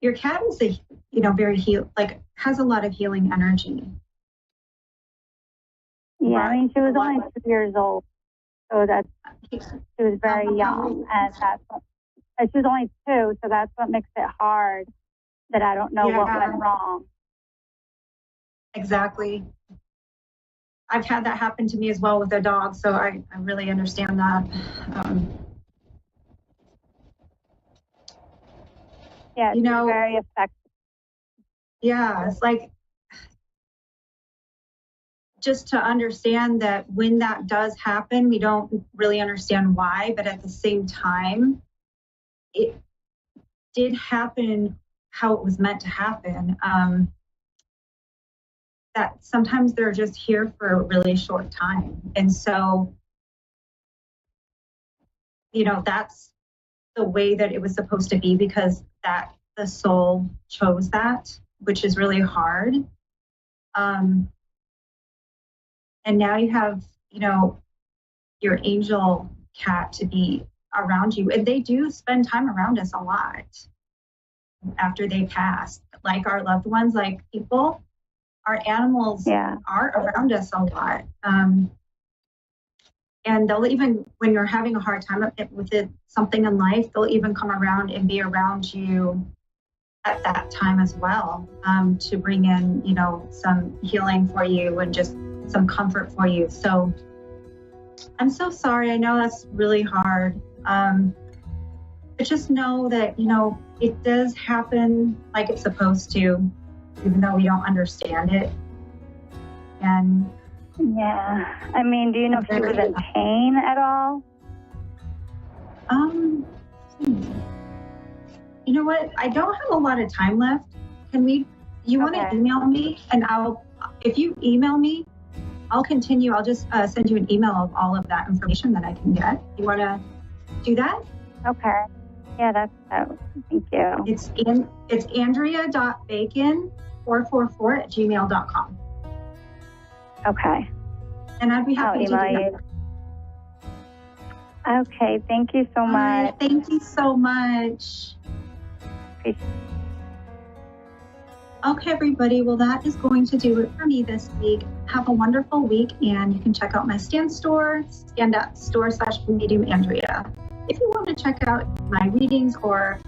your cat is very has a lot of healing energy. Yeah, I mean, she was only 2 years old, so she was very young, and she was only 2, so that's what makes it hard. That I don't know what went wrong. Exactly. I've had that happen to me as well with a dog, so I really understand that. Yeah, it's very effective. Yeah, it's like just to understand that when that does happen, we don't really understand why, but at the same time, it did happen how it was meant to happen. That sometimes they're just here for a really short time. And so, you know, that's the way that it was supposed to be because that the soul chose that, which is really hard. And now you have, you know, your angel cat to be around you. And they do spend time around us a lot after they pass. Like our loved ones, like people, our animals are around us a lot. And they'll even, when you're having a hard time with something in life, they'll even come around and be around you at that time as well, to bring in, you know, some healing for you and just some comfort for you. So I'm so sorry. I know that's really hard. But just know that, you know, it does happen like it's supposed to, even though we don't understand it. And yeah, I mean, do you know if she was in pain at all? you know what? I don't have a lot of time left. You want to email me, and if you email me, I'll continue. I'll just send you an email of all of that information that I can get. You want to do that? Okay. Yeah, that's thank you. It's andrea.bacon444@gmail.com. Okay. And I'd be happy to do that. Okay, thank you so much. Right, thank you so much. Okay, everybody. Well, that is going to do it for me this week. Have a wonderful week, and you can check out my Stand store, stand.store/mediumandrea. If you want to check out my readings or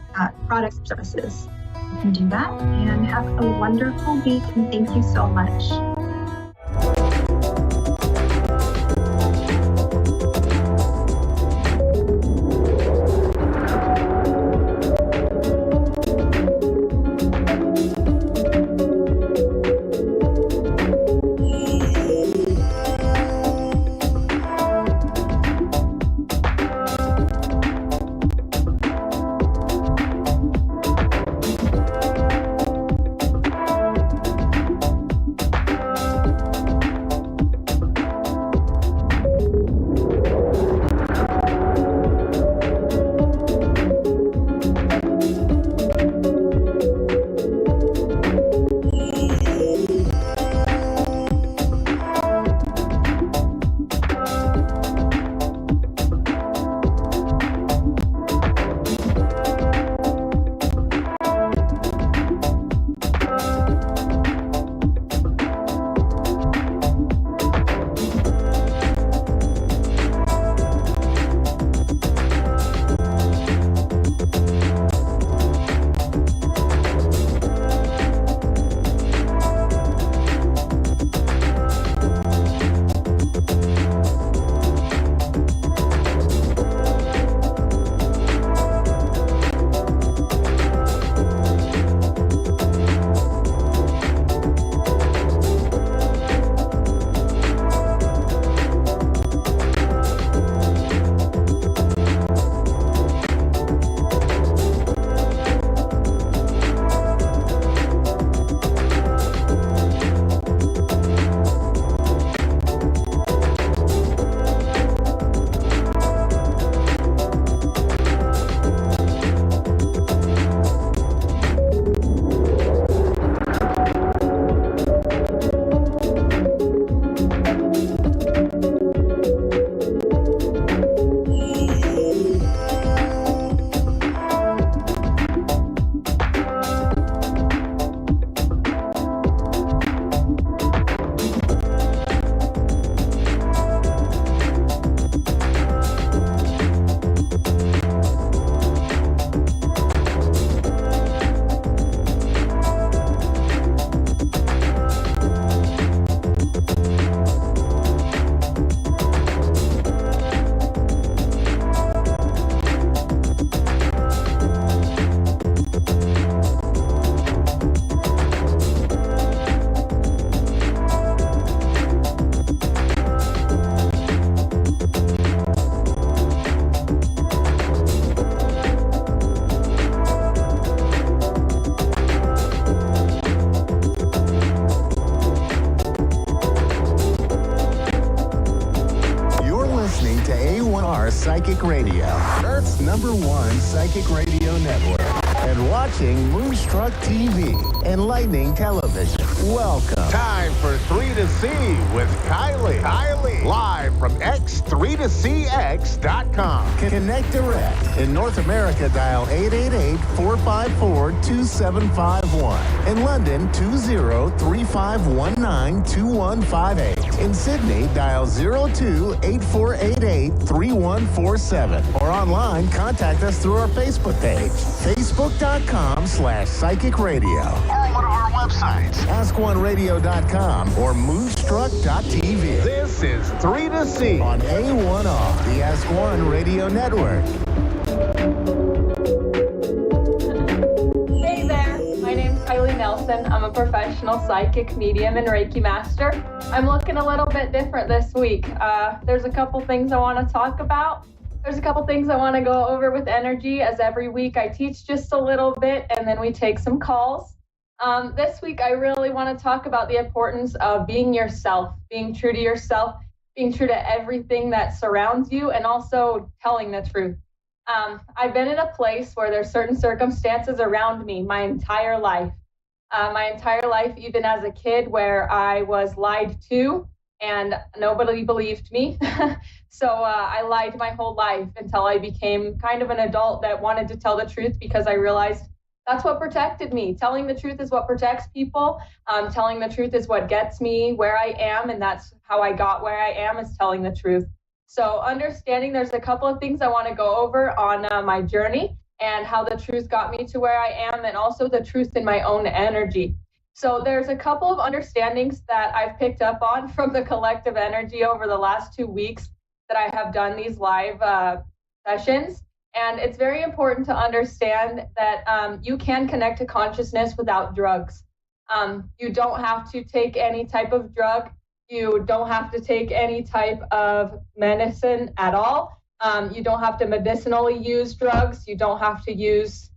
products and services, you can do that. And have a wonderful week, and thank you so much. A1R Psychic Radio, Earth's #1 psychic radio network, and watching Moonstruck TV and Lightning Television. Welcome. Time for 3 to C with Kylie. Live from X3toCX.com. Connect direct. In North America, dial 888-454-2751. In London, 20-3519-2158. In Sydney, dial 02-8488-3147. Or online, contact us through our Facebook page, facebook.com/psychic radio. Or one of our websites, askoneradio.com or moonstruck.tv. This is 3 to C on A1R, the Ask One Radio Network. Hey there, my name's Kylie Nelson. I'm a professional psychic, medium, and Reiki master. I'm looking a little bit different this week. There's a couple things I want to talk about. There's a couple things I want to go over with energy, as every week I teach just a little bit and then we take some calls. This week I really want to talk about the importance of being yourself, being true to yourself, being true to everything that surrounds you, and also telling the truth. I've been in a place where there's certain circumstances around me my entire life, even as a kid, where I was lied to and nobody believed me. So I lied my whole life until I became kind of an adult that wanted to tell the truth, because I realized that's what protected me. Telling the truth is what protects people. Telling the truth is what gets me where I am, and that's how I got where I am, is telling the truth. So understanding, there's a couple of things I want to go over on my journey and how the truth got me to where I am, and also the truth in my own energy. So there's a couple of understandings that I've picked up on from the collective energy over the last 2 weeks that I have done these live sessions. And it's very important to understand that you can connect to consciousness without drugs. You don't have to take any type of drug. You don't have to take any type of medicine at all. You don't have to medicinally use drugs. You don't have to use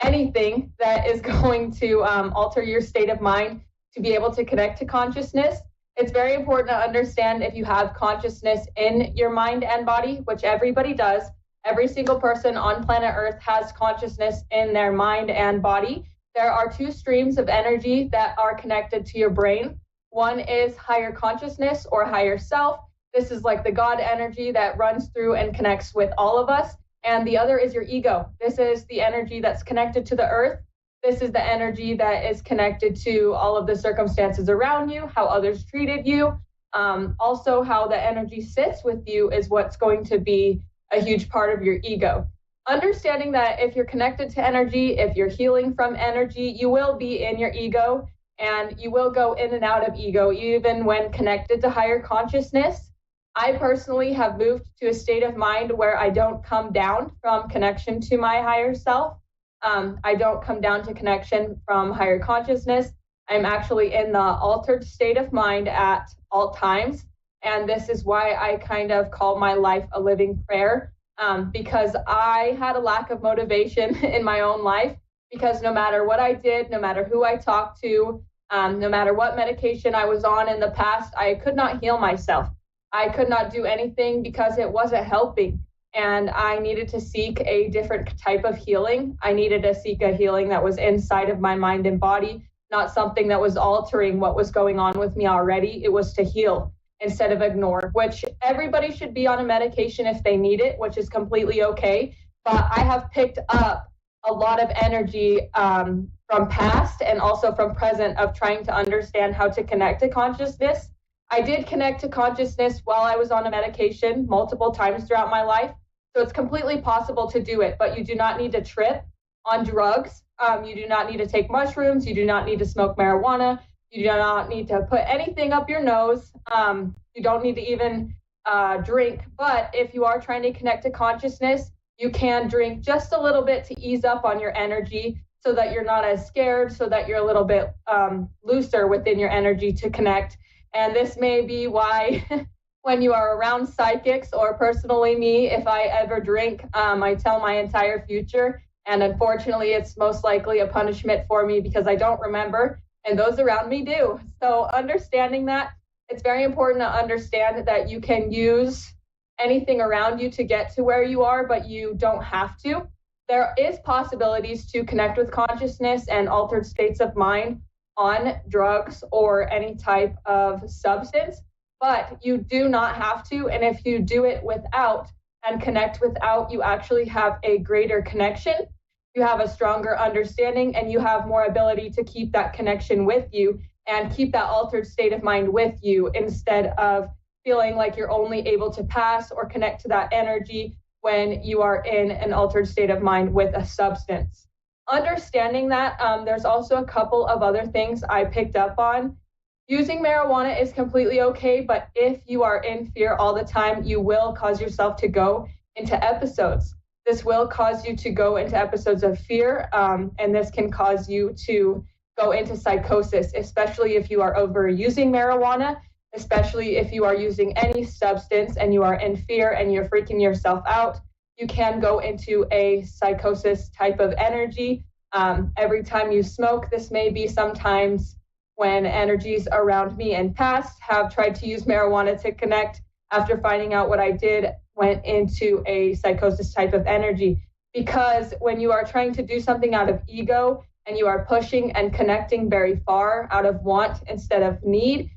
anything that is going to alter your state of mind to be able to connect to consciousness. It's very important to understand, if you have consciousness in your mind and body, which everybody does, every single person on planet Earth has consciousness in their mind and body. There are 2 streams of energy that are connected to your brain. One is higher consciousness or higher self. This is like the God energy that runs through and connects with all of us. And the other is your ego. This is the energy that's connected to the earth. This is the energy that is connected to all of the circumstances around you, how others treated you. Also, how the energy sits with you is what's going to be a huge part of your ego. Understanding that if you're connected to energy, if you're healing from energy, you will be in your ego, and you will go in and out of ego, even when connected to higher consciousness. I personally have moved to a state of mind where I don't come down from connection to my higher self. I don't come down to connection from higher consciousness. I'm actually in the altered state of mind at all times. And this is why I kind of call my life a living prayer, because I had a lack of motivation in my own life, because no matter what I did, no matter who I talked to, no matter what medication I was on in the past, I could not heal myself. I could not do anything because it wasn't helping. And I needed to seek a different type of healing. I needed to seek a healing that was inside of my mind and body, not something that was altering what was going on with me already. It was to heal instead of ignore, which everybody should be on a medication if they need it, which is completely okay. But I have picked up a lot of energy from past and also from present of trying to understand how to connect to consciousness. I did connect to consciousness while I was on a medication multiple times throughout my life. So it's completely possible to do it, but you do not need to trip on drugs. You do not need to take mushrooms. You do not need to smoke marijuana. You do not need to put anything up your nose. You don't need to even drink. But if you are trying to connect to consciousness, you can drink just a little bit to ease up on your energy so that you're not as scared, so that you're a little bit looser within your energy to connect. And this may be why when you are around psychics, or personally me, if I ever drink, I tell my entire future. And unfortunately, it's most likely a punishment for me because I don't remember, and those around me do. So understanding that, it's very important to understand that you can use anything around you to get to where you are, but you don't have to. There is possibilities to connect with consciousness and altered states of mind on drugs or any type of substance, but you do not have to. And if you do it without and connect without, you actually have a greater connection. You have a stronger understanding, and you have more ability to keep that connection with you and keep that altered state of mind with you, instead of feeling like you're only able to pass or connect to that energy when you are in an altered state of mind with a substance. Understanding that, there's also a couple of other things I picked up on. Using marijuana is completely okay, but if you are in fear all the time, you will cause yourself to go into episodes. This will cause you to go into episodes of fear, and this can cause you to go into psychosis, especially if you are overusing marijuana, especially if you are using any substance and you are in fear and you're freaking yourself out. you can go into a psychosis type of energy. Every time you smoke, this may be sometimes when energies around me in past have tried to use marijuana to connect. After finding out what I did, went into a psychosis type of energy. Because when you are trying to do something out of ego and you are pushing and connecting very far out of want instead of need,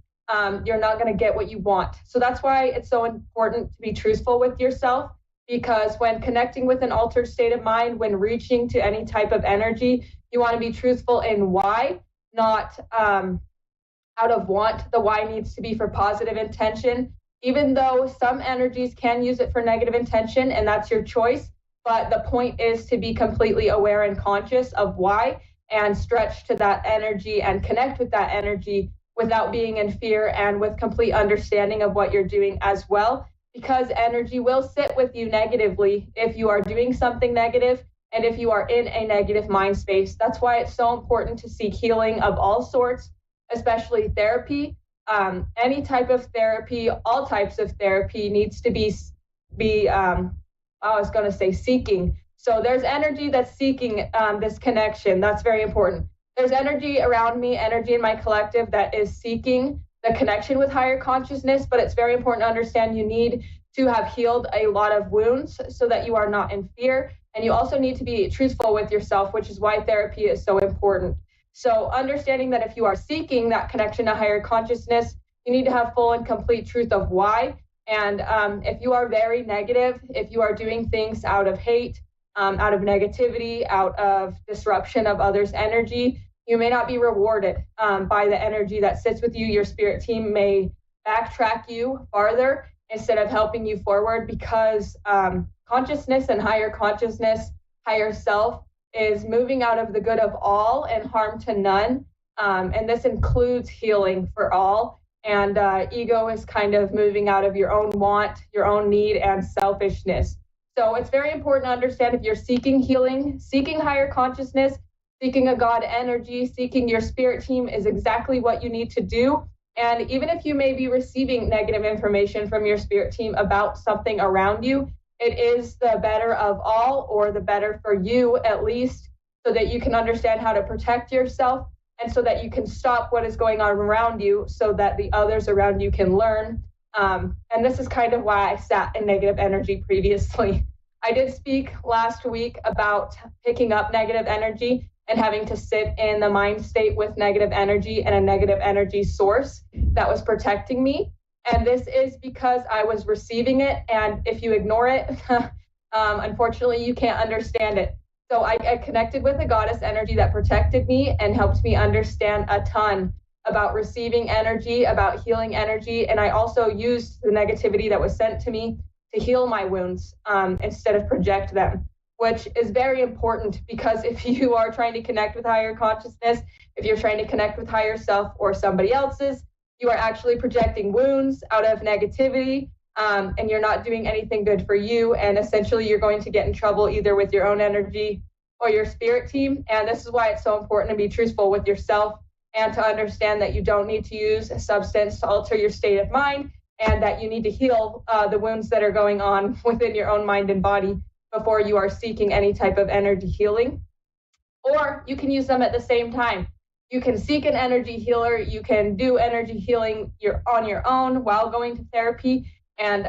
you're not going to get what you want. So that's why it's so important to be truthful with yourself, because when connecting with an altered state of mind, when reaching to any type of energy, you want to be truthful in why, not out of want. The why needs to be for positive intention, even though some energies can use it for negative intention, and that's your choice. But the point is to be completely aware and conscious of why, and stretch to that energy and connect with that energy without being in fear and with complete understanding of what you're doing as well. Because energy will sit with you negatively if you are doing something negative and if you are in a negative mind space. That's why it's so important to seek healing of all sorts, especially therapy. Any type of therapy, all types of therapy needs to be seeking. So there's energy that's seeking this connection. That's very important. There's energy around me, energy in my collective that is seeking the connection with higher consciousness, but it's very important to understand you need to have healed a lot of wounds so that you are not in fear. And you also need to be truthful with yourself, which is why therapy is so important. So understanding that if you are seeking that connection to higher consciousness, you need to have full and complete truth of why. And if you are very negative, if you are doing things out of hate, out of negativity, out of disruption of others' energy, you may not be rewarded by the energy that sits with you. Your spirit team may backtrack you farther instead of helping you forward, because consciousness and higher consciousness, higher self, is moving out of the good of all and harm to none. And this includes healing for all. And ego is kind of moving out of your own want, your own need, and selfishness. So it's very important to understand if you're seeking healing, seeking higher consciousness, seeking a God energy, seeking your spirit team is exactly what you need to do. And even if you may be receiving negative information from your spirit team about something around you, it is the better of all, or the better for you at least, so that you can understand how to protect yourself and so that you can stop what is going on around you so that the others around you can learn. And this is kind of why I sat in negative energy previously. I did speak last week about picking up negative energy and having to sit in the mind state with negative energy and a negative energy source that was protecting me. And this is because I was receiving it. And if you ignore it, unfortunately, you can't understand it. So I connected with a goddess energy that protected me and helped me understand a ton about receiving energy, about healing energy. And I also used the negativity that was sent to me to heal my wounds instead of project them, which is very important, because if you are trying to connect with higher consciousness, if you're trying to connect with higher self or somebody else's, you are actually projecting wounds out of negativity, and you're not doing anything good for you. And essentially, you're going to get in trouble either with your own energy or your spirit team. And this is why it's so important to be truthful with yourself and to understand that you don't need to use a substance to alter your state of mind, and that you need to heal the wounds that are going on within your own mind and body before you are seeking any type of energy healing. Or you can use them at the same time. You can seek an energy healer. You can do energy healing on your own while going to therapy. And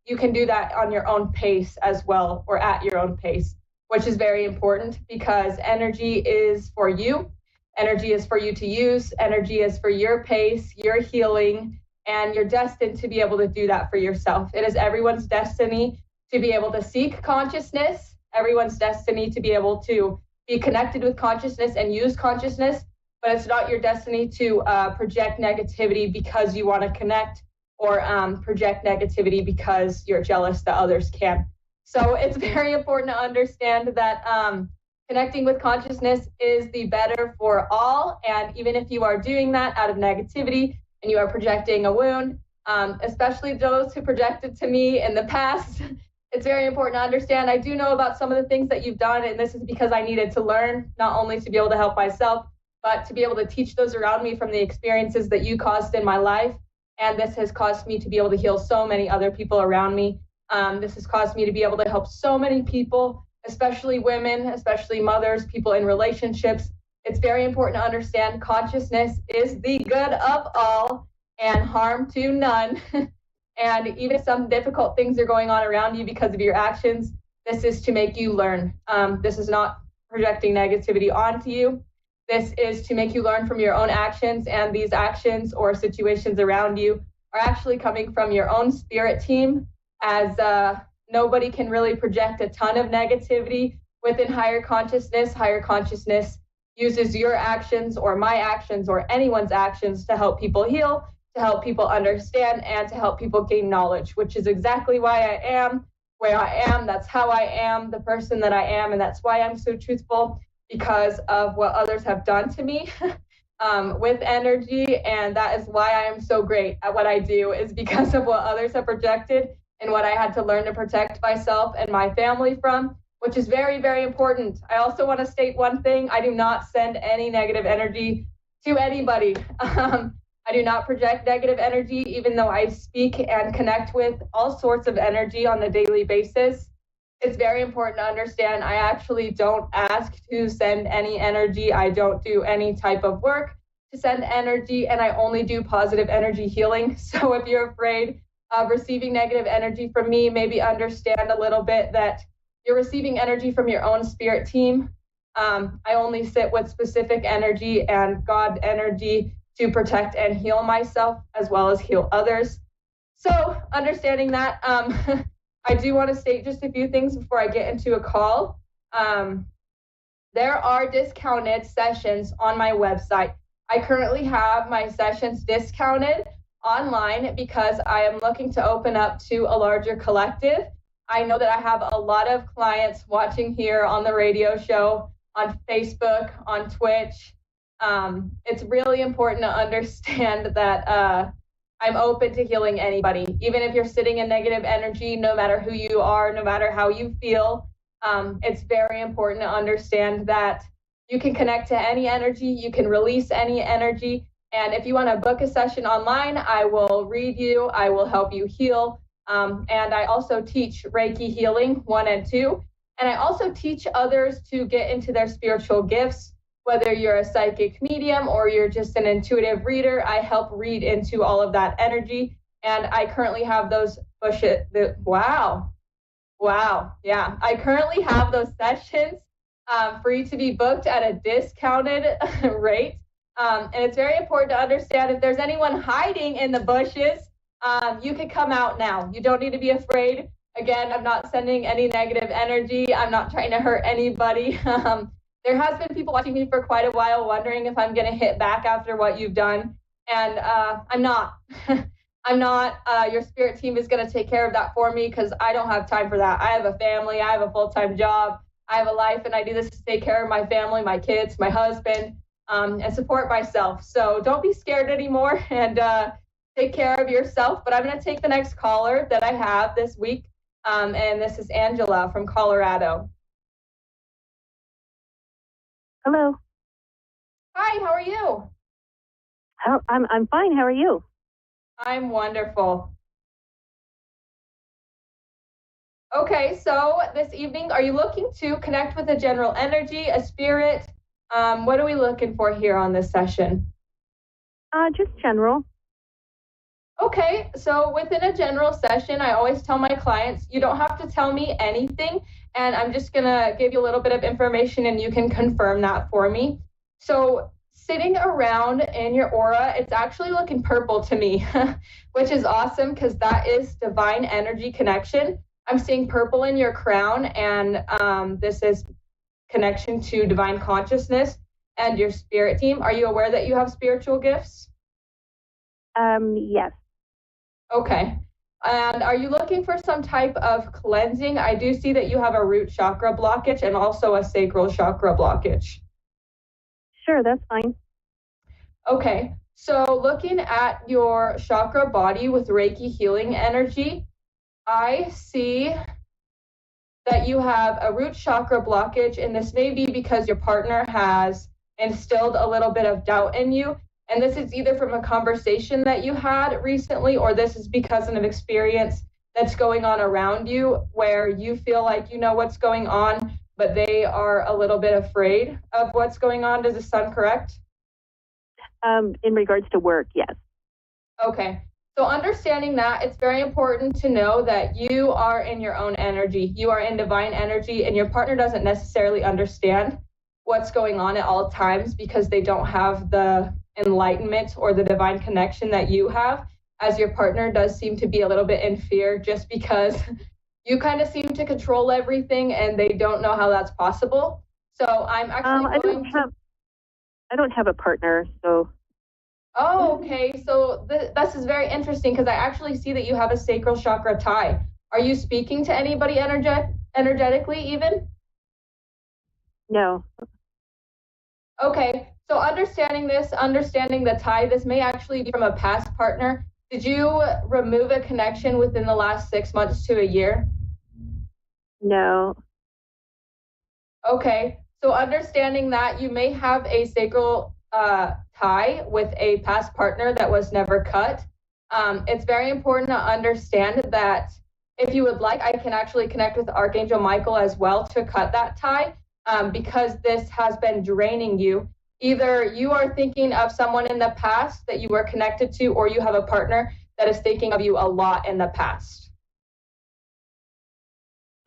you can do that on your own pace as well, or at your own pace, which is very important, because energy is for you. Energy is for you to use. Energy is for your pace, your healing, and you're destined to be able to do that for yourself. It is everyone's destiny to be able to seek consciousness, everyone's destiny to be able to be connected with consciousness and use consciousness, but it's not your destiny to project negativity because you want to connect, or project negativity because you're jealous that others can. So it's very important to understand that connecting with consciousness is the better for all. And even if you are doing that out of negativity and you are projecting a wound, especially those who projected to me in the past, it's very important to understand I do know about some of the things that you've done, and this is because I needed to learn, not only to be able to help myself, but to be able to teach those around me from the experiences that you caused in my life. And this has caused me to be able to heal so many other people around me. This has caused me to be able to help so many people, especially women, especially mothers, people in relationships. It's very important to understand consciousness is the good of all and harm to none. And even if some difficult things are going on around you because of your actions, this is to make you learn. This is not projecting negativity onto you. This is to make you learn from your own actions, and these actions or situations around you are actually coming from your own spirit team, as nobody can really project a ton of negativity within higher consciousness. Higher consciousness uses your actions or my actions or anyone's actions to help people heal, to help people understand, and to help people gain knowledge, which is exactly why I am where I am. That's how I am, the person that I am, and that's why I'm so truthful, because of what others have done to me with energy. And that is why I am so great at what I do, is because of what others have projected and what I had to learn to protect myself and my family from, which is very, very important. I also want to state one thing. I do not send any negative energy to anybody. I do not project negative energy, even though I speak and connect with all sorts of energy on a daily basis. It's very important to understand I actually don't ask to send any energy. I don't do any type of work to send energy, and I only do positive energy healing. So if you're afraid of receiving negative energy from me, maybe understand a little bit that you're receiving energy from your own spirit team. I only sit with specific energy and God energy to protect and heal myself, as well as heal others. So understanding that, I do want to state just a few things before I get into a call. There are discounted sessions on my website. I currently have my sessions discounted online because I am looking to open up to a larger collective. I know that I have a lot of clients watching here on the radio show, on Facebook, on Twitch. It's really important to understand that I'm open to healing anybody, even if you're sitting in negative energy, no matter who you are, no matter how you feel. It's very important to understand that you can connect to any energy, you can release any energy. And if you want to book a session online, I will read you, I will help you heal. And I also teach Reiki healing 1 and 2. And I also teach others to get into their spiritual gifts. Whether you're a psychic medium or you're just an intuitive reader, I help read into all of that energy. And I currently have those wow. Yeah, I currently have those sessions for you to be booked at a discounted rate. And it's very important to understand if there's anyone hiding in the bushes, you can come out now. You don't need to be afraid. Again, I'm not sending any negative energy. I'm not trying to hurt anybody. There has been people watching me for quite a while wondering if I'm going to hit back after what you've done. And I'm not. I'm not. Your spirit team is going to take care of that for me because I don't have time for that. I have a family. I have a full-time job. I have a life, and I do this to take care of my family, my kids, my husband, and support myself. So don't be scared anymore, and take care of yourself. But I'm going to take the next caller that I have this week, and this is Angela from Colorado. Hello. Hi, how are you? I'm fine. How are you? I'm wonderful. Okay, so this evening, are you looking to connect with a general energy, a spirit? What are we looking for here on this session? Just general. Okay, so within a general session, I always tell my clients, you don't have to tell me anything, and I'm just gonna give you a little bit of information and you can confirm that for me. So sitting around in your aura, it's actually looking purple to me, which is awesome because that is divine energy connection. I'm seeing purple in your crown, and this is connection to divine consciousness and your spirit team. Are you aware that you have spiritual gifts? Yes. Okay. And are you looking for some type of cleansing? I do see that you have a root chakra blockage and also a sacral chakra blockage. Sure, that's fine. Okay. So looking at your chakra body with Reiki healing energy, I see that you have a root chakra blockage, and this may be because your partner has instilled a little bit of doubt in you. And this is either from a conversation that you had recently, or this is because of an experience that's going on around you where you feel like you know what's going on, but they are a little bit afraid of what's going on. Does this sound correct? In regards to work, yes. Okay. So understanding that, it's very important to know that you are in your own energy. You are in divine energy, and your partner doesn't necessarily understand what's going on at all times because they don't have the enlightenment or the divine connection that you have, as your partner does seem to be a little bit in fear just because you kind of seem to control everything and they don't know how that's possible. So I'm actually I don't have a partner, so. Oh, okay. So this is very interesting because I actually see that you have a sacral chakra tie. Are you speaking to anybody energetically even? No. Okay. So understanding the tie, this may actually be from a past partner. Did you remove a connection within the last 6 months to a year? No. Okay. So understanding that you may have a sacral tie with a past partner that was never cut. It's very important to understand that if you would like, I can actually connect with Archangel Michael as well to cut that tie because this has been draining you. Either you are thinking of someone in the past that you were connected to, or you have a partner that is thinking of you a lot in the past.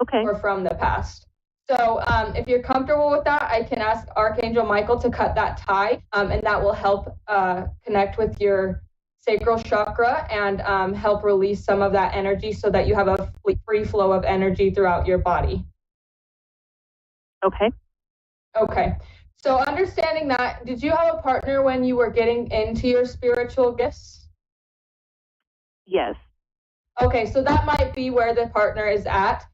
Okay. Or from the past. So if you're comfortable with that, I can ask Archangel Michael to cut that tie, and that will help connect with your sacral chakra and help release some of that energy so that you have a free flow of energy throughout your body. Okay. Okay. So understanding that, did you have a partner when you were getting into your spiritual gifts? Yes. Okay, so that might be where the partner is at.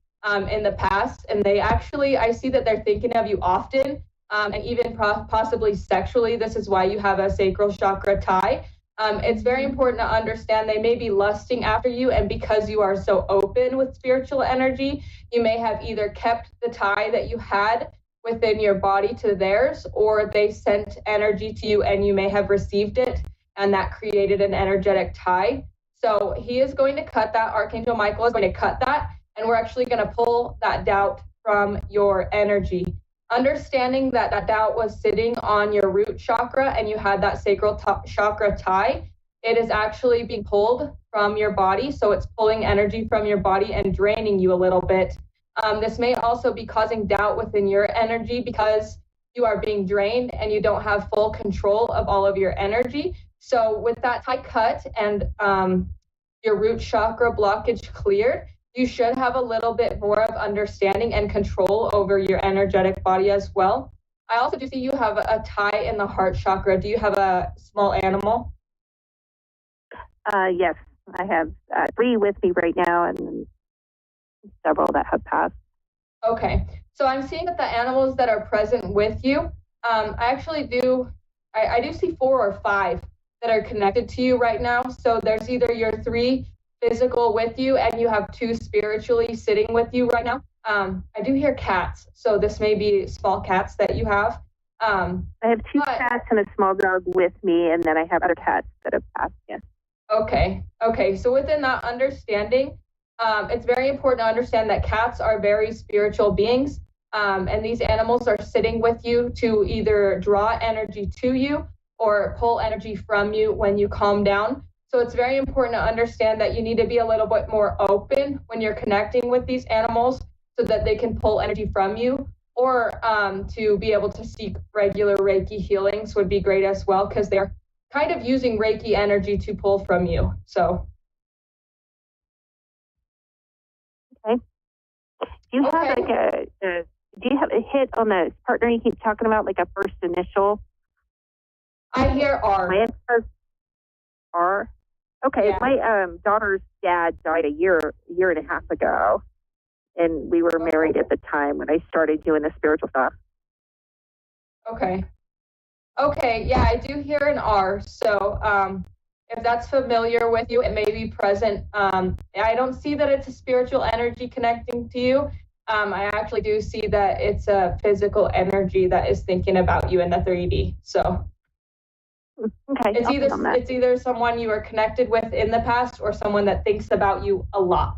In the past, and they actually, I see that they're thinking of you often, and even possibly sexually. This is why you have a sacral chakra tie. It's very important to understand they may be lusting after you, and because you are so open with spiritual energy, you may have either kept the tie that you had within your body to theirs, or they sent energy to you and you may have received it, and that created an energetic tie. So he is going to cut that. Archangel Michael is going to cut that. And we're actually going to pull that doubt from your energy. Understanding that that doubt was sitting on your root chakra and you had that sacral chakra tie, it is actually being pulled from your body. So it's pulling energy from your body and draining you a little bit. This may also be causing doubt within your energy because you are being drained and you don't have full control of all of your energy. So with that tie cut and your root chakra blockage cleared, you should have a little bit more of understanding and control over your energetic body as well. I also do see you have a tie in the heart chakra. Do you have a small animal? Yes, I have 3 with me right now and several that have passed. Okay, so I'm seeing that the animals that are present with you, I do see 4 or 5 that are connected to you right now. So there's either your 3 physical with you and you have 2 spiritually sitting with you right now. I do hear cats, so this may be small cats that you have. I have 2 cats and a small dog with me, and then I have other cats that have passed. Yes. Okay. So within that understanding, it's very important to understand that cats are very spiritual beings, and these animals are sitting with you to either draw energy to you or pull energy from you when you calm down. So it's very important to understand that you need to be a little bit more open when you're connecting with these animals so that they can pull energy from you, or to be able to seek regular Reiki healings would be great as well because they're kind of using Reiki energy to pull from you. So. Okay. Do you have do you have a hit on the partner you keep talking about, like a first initial? I hear R. My ex-husband, R. Okay, Yeah. my daughter's dad died a year and a half ago, and we were married at the time when I started doing the spiritual stuff. Okay, yeah, I do hear an R. So if that's familiar with you, it may be present. I don't see that it's a spiritual energy connecting to you. I actually do see that it's a physical energy that is thinking about you in the 3D. So. Okay. It's either someone you were connected with in the past or someone that thinks about you a lot.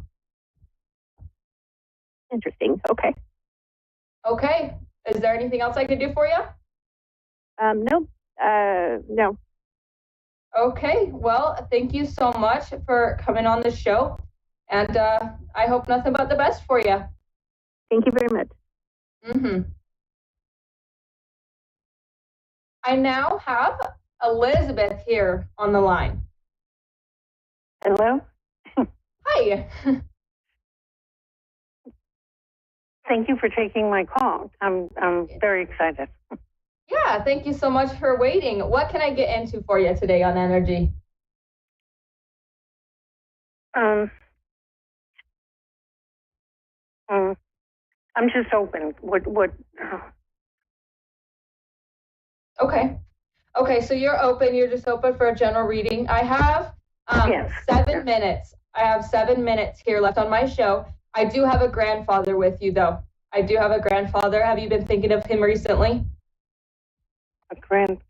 Interesting. Okay. Okay. Is there anything else I could do for you? Nope. No. Okay. Well, thank you so much for coming on the show. And I hope nothing but the best for you. Thank you very much. Mm-hmm. I now have Elizabeth here on the line. Hello. Hi. Thank you for taking my call. I'm very excited. Yeah, thank you so much for waiting. What can I get into for you today on energy? I'm just open. What? Okay, so you're open. You're just open for a general reading. I have 7 minutes. I have 7 minutes here left on my show. I do have a grandfather with you, though. I do have a grandfather. Have you been thinking of him recently?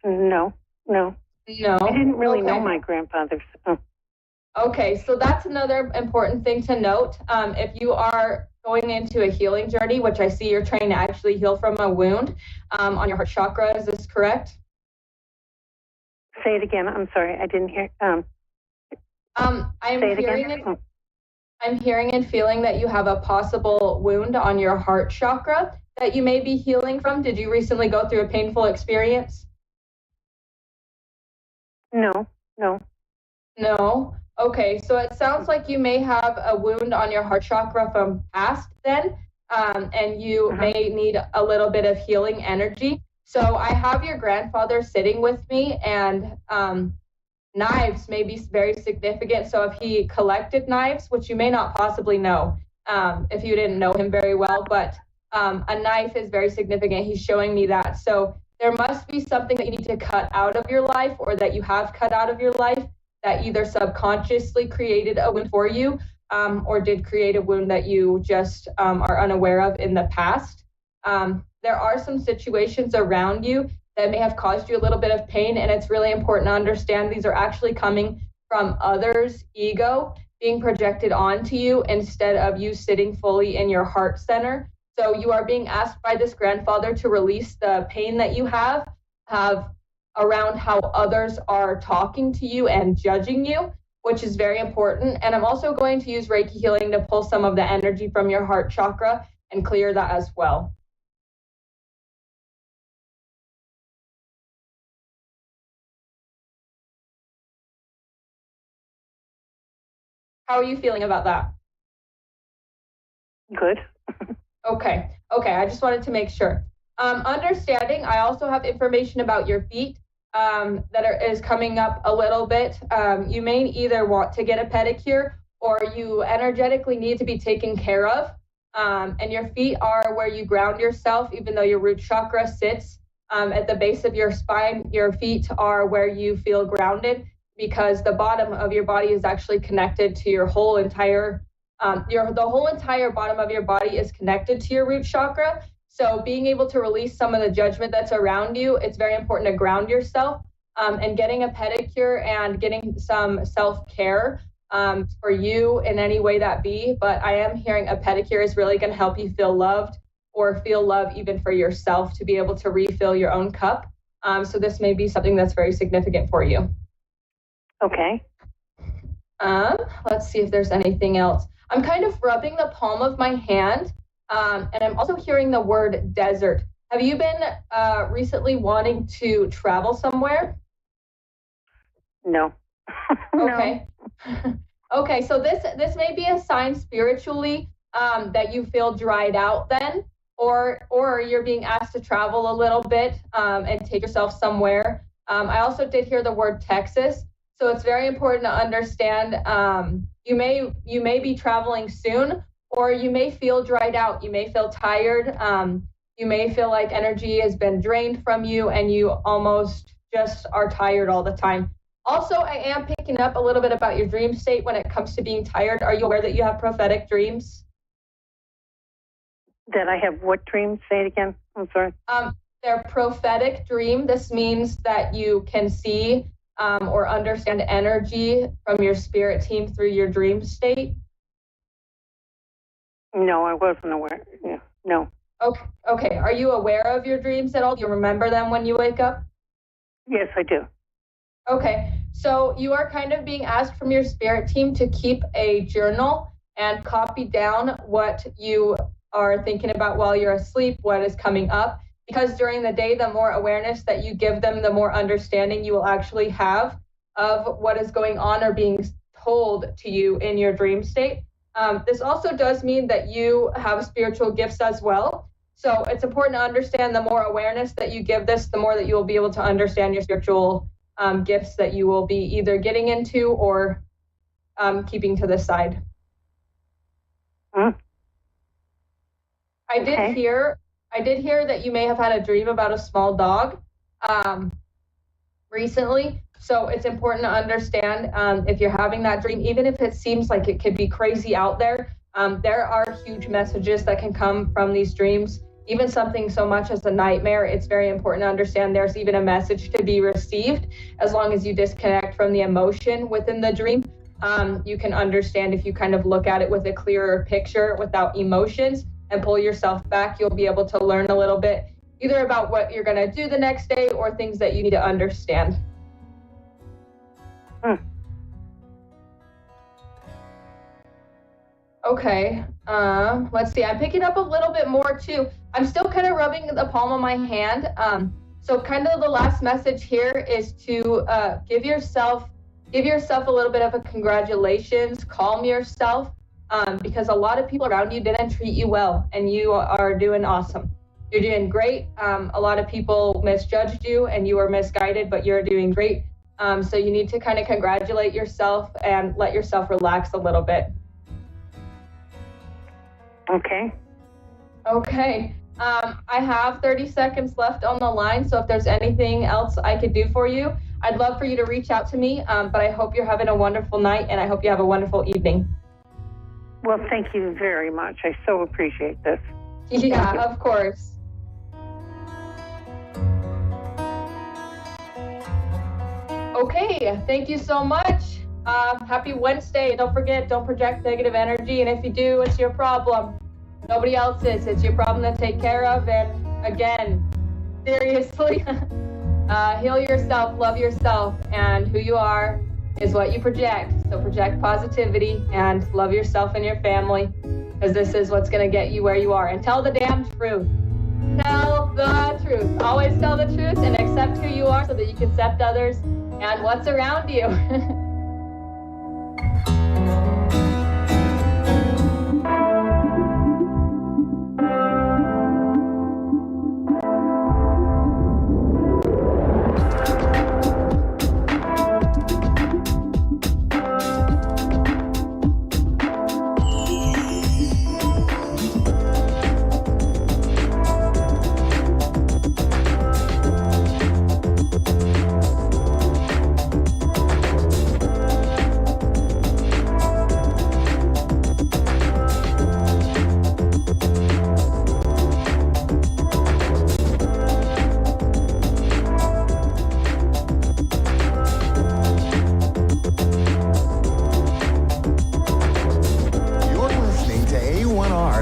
No. No. I didn't really know my grandfather. So. Okay, so that's another important thing to note. If you are going into a healing journey, which I see you're trying to actually heal from a wound on your heart chakra, is this correct? Say it again. I'm sorry, I didn't hear. I'm hearing and feeling that you have a possible wound on your heart chakra that you may be healing from. Did you recently go through a painful experience? No. No? Okay, so it sounds like you may have a wound on your heart chakra from past then, and you may need a little bit of healing energy. So I have your grandfather sitting with me, and knives may be very significant. So if he collected knives, which you may not possibly know if you didn't know him very well, but a knife is very significant. He's showing me that. So there must be something that you need to cut out of your life, or that you have cut out of your life, that either subconsciously created a wound for you or did create a wound that you just are unaware of in the past. There are some situations around you that may have caused you a little bit of pain, and it's really important to understand these are actually coming from others' ego being projected onto you instead of you sitting fully in your heart center. So you are being asked by this grandfather to release the pain that you have around how others are talking to you and judging you, which is very important. And I'm also going to use Reiki healing to pull some of the energy from your heart chakra and clear that as well. How are you feeling about that? Good. Okay, I just wanted to make sure. Understanding, I also have information about your feet is coming up a little bit. You may either want to get a pedicure, or you energetically need to be taken care of. And your feet are where you ground yourself, even though your root chakra sits at the base of your spine. Your feet are where you feel grounded, because the bottom of your body is actually connected to your whole entire the whole entire bottom of your body is connected to your root chakra. So being able to release some of the judgment that's around you, it's very important to ground yourself, and getting a pedicure and getting some self-care for you in any way that be. But I am hearing a pedicure is really going to help you feel loved, or feel love even for yourself, to be able to refill your own cup. So this may be something that's very significant for you. Okay. Let's see if there's anything else. I'm kind of rubbing the palm of my hand, and I'm also hearing the word desert. Have you been recently wanting to travel somewhere? No. Okay. Okay, so this may be a sign spiritually that you feel dried out then, or you're being asked to travel a little bit and take yourself somewhere. I also did hear the word Texas. So it's very important to understand you may be traveling soon, or you may feel dried out. You may feel tired. You may feel like energy has been drained from you, and you almost just are tired all the time. Also, I am picking up a little bit about your dream state when it comes to being tired. Are you aware that you have prophetic dreams? That I have what dreams? Say it again. I'm sorry. They're prophetic dream. This means that you can see or understand energy from your spirit team through your dream state. No, I wasn't aware. Yeah, no. Okay. Are you aware of your dreams at all? Do you remember them when you wake up? Yes, I do. Okay, so you are kind of being asked from your spirit team to keep a journal and copy down what you are thinking about while you're asleep, what is coming up, because during the day, the more awareness that you give them, the more understanding you will actually have of what is going on or being told to you in your dream state. This also does mean that you have spiritual gifts as well. So it's important to understand the more awareness that you give this, the more that you will be able to understand your spiritual gifts that you will be either getting into or keeping to the side. Huh? I did hear that you may have had a dream about a small dog recently. So it's important to understand if you're having that dream, even if it seems like it could be crazy out there, there are huge messages that can come from these dreams. Even something so much as a nightmare, it's very important to understand there's even a message to be received. As long as you disconnect from the emotion within the dream, you can understand if you kind of look at it with a clearer picture without emotions and pull yourself back, you'll be able to learn a little bit either about what you're going to do the next day or things that you need to understand. Okay, let's see. I'm picking up a little bit more too. I'm still kind of rubbing the palm of my hand. So kind of the last message here is to give yourself a little bit of a congratulations, calm yourself, because a lot of people around you didn't treat you well, and you are doing awesome. You're doing great. A lot of people misjudged you and you were misguided, but you're doing great. So you need to kind of congratulate yourself and let yourself relax a little bit. Okay. I have 30 seconds left on the line, so if there's anything else I could do for you, I'd love for you to reach out to me, but I hope you're having a wonderful night, and I hope you have a wonderful evening. Well, thank you very much. I so appreciate this. Yeah, of course. Okay, thank you so much. Happy Wednesday. Don't forget, don't project negative energy, and if you do, it's your problem. Nobody else's. It's your problem to take care of. And again, seriously, heal yourself, love yourself, and who you are is what you project. So project positivity and love yourself and your family, because this is what's going to get you where you are. And tell the damn truth. Tell the truth. Always tell the truth and accept who you are so that you can accept others and what's around you.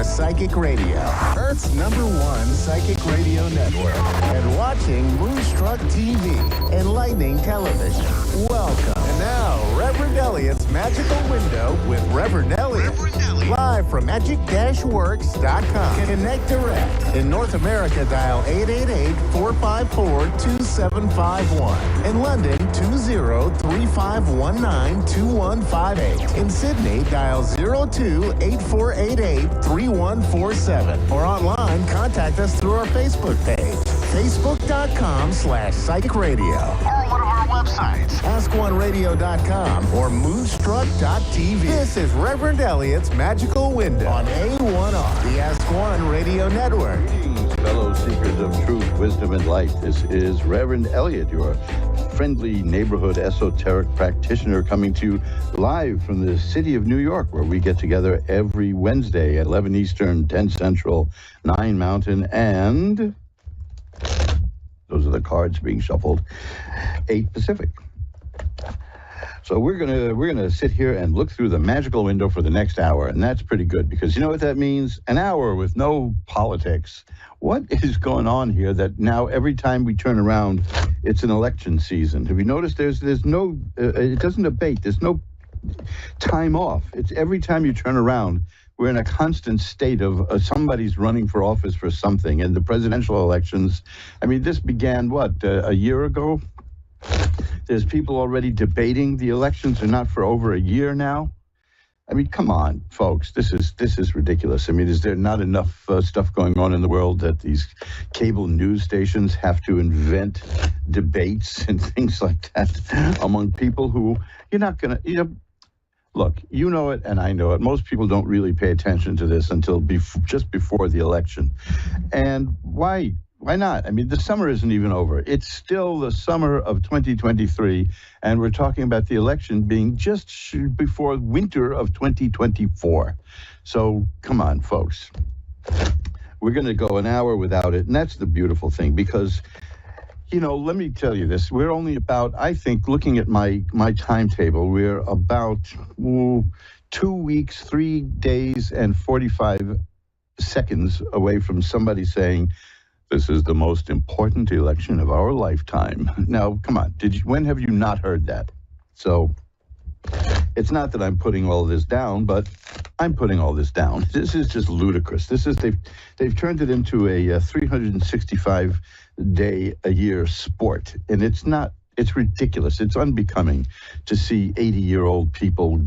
Psychic Radio, Earth's #1 psychic radio network, and watching Moonstruck TV, enlightening television. Welcome. And now, Reverend Elliot's Magical Window with Reverend Elliot. Live from magic-works.com. Connect direct. In North America, dial 888-454-2751. In London, 20-3519-2158. In Sydney, dial 02-8488-3147. Or online, contact us through our Facebook page, facebook.com/psychic radio. Or one of our websites, askoneradio.com or moonstruck.tv. This is Reverend Elliot's Magical Window on A1R, the Ask One Radio Network. Greetings, fellow seekers of truth, wisdom, and light. This is Reverend Elliot, your friendly neighborhood esoteric practitioner, coming to you live from the city of New York, where we get together every Wednesday at 11 Eastern, 10 Central, 9 Mountain, and those are the cards being shuffled, 8 Pacific. So we're gonna sit here and look through the magical window for the next hour, and that's pretty good because you know what that means? An hour with no politics. What is going on here that now every time we turn around, it's an election season? Have you noticed there's no, it doesn't abate. There's no time off. It's every time you turn around, we're in a constant state of somebody's running for office for something. And the presidential elections, I mean, this began, a year ago? There's people already debating the elections are not for over a year now. I mean, come on, folks. This is ridiculous. I mean, is there not enough stuff going on in the world that these cable news stations have to invent debates and things like that among people who you're not going to, look, you know it and I know it. Most people don't really pay attention to this until just before the election. And why? Why not? I mean, the summer isn't even over. It's still the summer of 2023, and we're talking about the election being just before winter of 2024. So come on, folks. We're going to go an hour without it, and that's the beautiful thing because, let me tell you this. We're only about, I think, looking at my timetable, we're about 2 weeks, 3 days, and 45 seconds away from somebody saying, this is the most important election of our lifetime. Now, come on, when have you not heard that? So it's not that I'm putting all this down, but I'm putting all this down. This is just ludicrous. They've turned it into a 365 day a year sport, and it's ridiculous. It's unbecoming to see 80-year-old people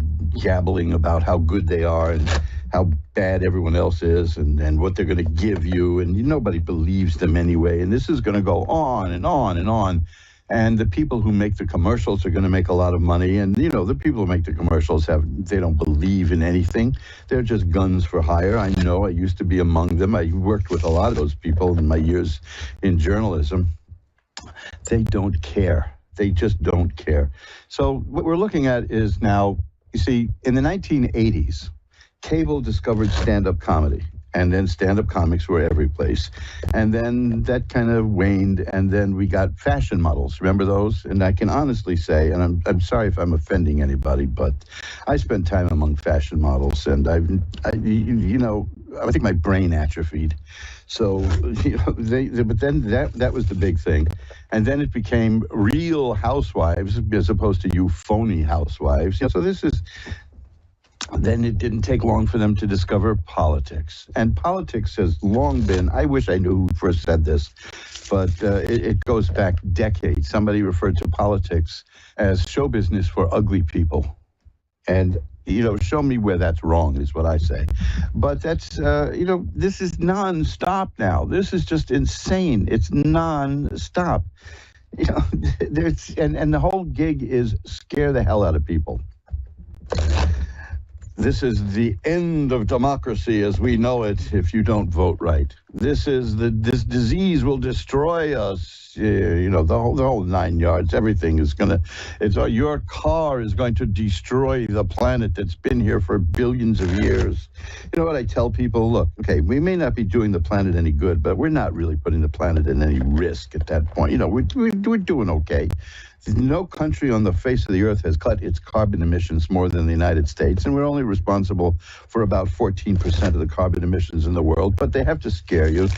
gabbling about how good they are and how bad everyone else is and what they're going to give you, and nobody believes them anyway. And this is going to go on and on and on. And the people who make the commercials are going to make a lot of money. And, the people who make the commercials they don't believe in anything. They're just guns for hire. I know. I used to be among them. I worked with a lot of those people in my years in journalism. They don't care. They just don't care. So what we're looking at is now, you see, in the 1980s, cable discovered stand-up comedy, and then stand-up comics were every place. And then that kind of waned, and then we got fashion models. Remember those? And I can honestly say, and I'm sorry if I'm offending anybody, but I spent time among fashion models, and I think my brain atrophied. So, but then that was the big thing. And then it became Real Housewives as opposed to you phony housewives. So then it didn't take long for them to discover politics. And politics has long been, I wish I knew who first said this, but it goes back decades. Somebody referred to politics as show business for ugly people. And, show me where that's wrong is what I say. But that's, this is nonstop now. This is just insane. It's nonstop. And the whole gig is scare the hell out of people. This is the end of democracy as we know it if you don't vote right. This disease will destroy us. The whole 9 yards. Everything is your car is going to destroy the planet that's been here for billions of years. You know what I tell people? Look, okay, we may not be doing the planet any good, but we're not really putting the planet in any risk at that point. We're doing okay. No country on the face of the earth has cut its carbon emissions more than the United States, and we're only responsible for about 14% of the carbon emissions in the world. But they have to scare you.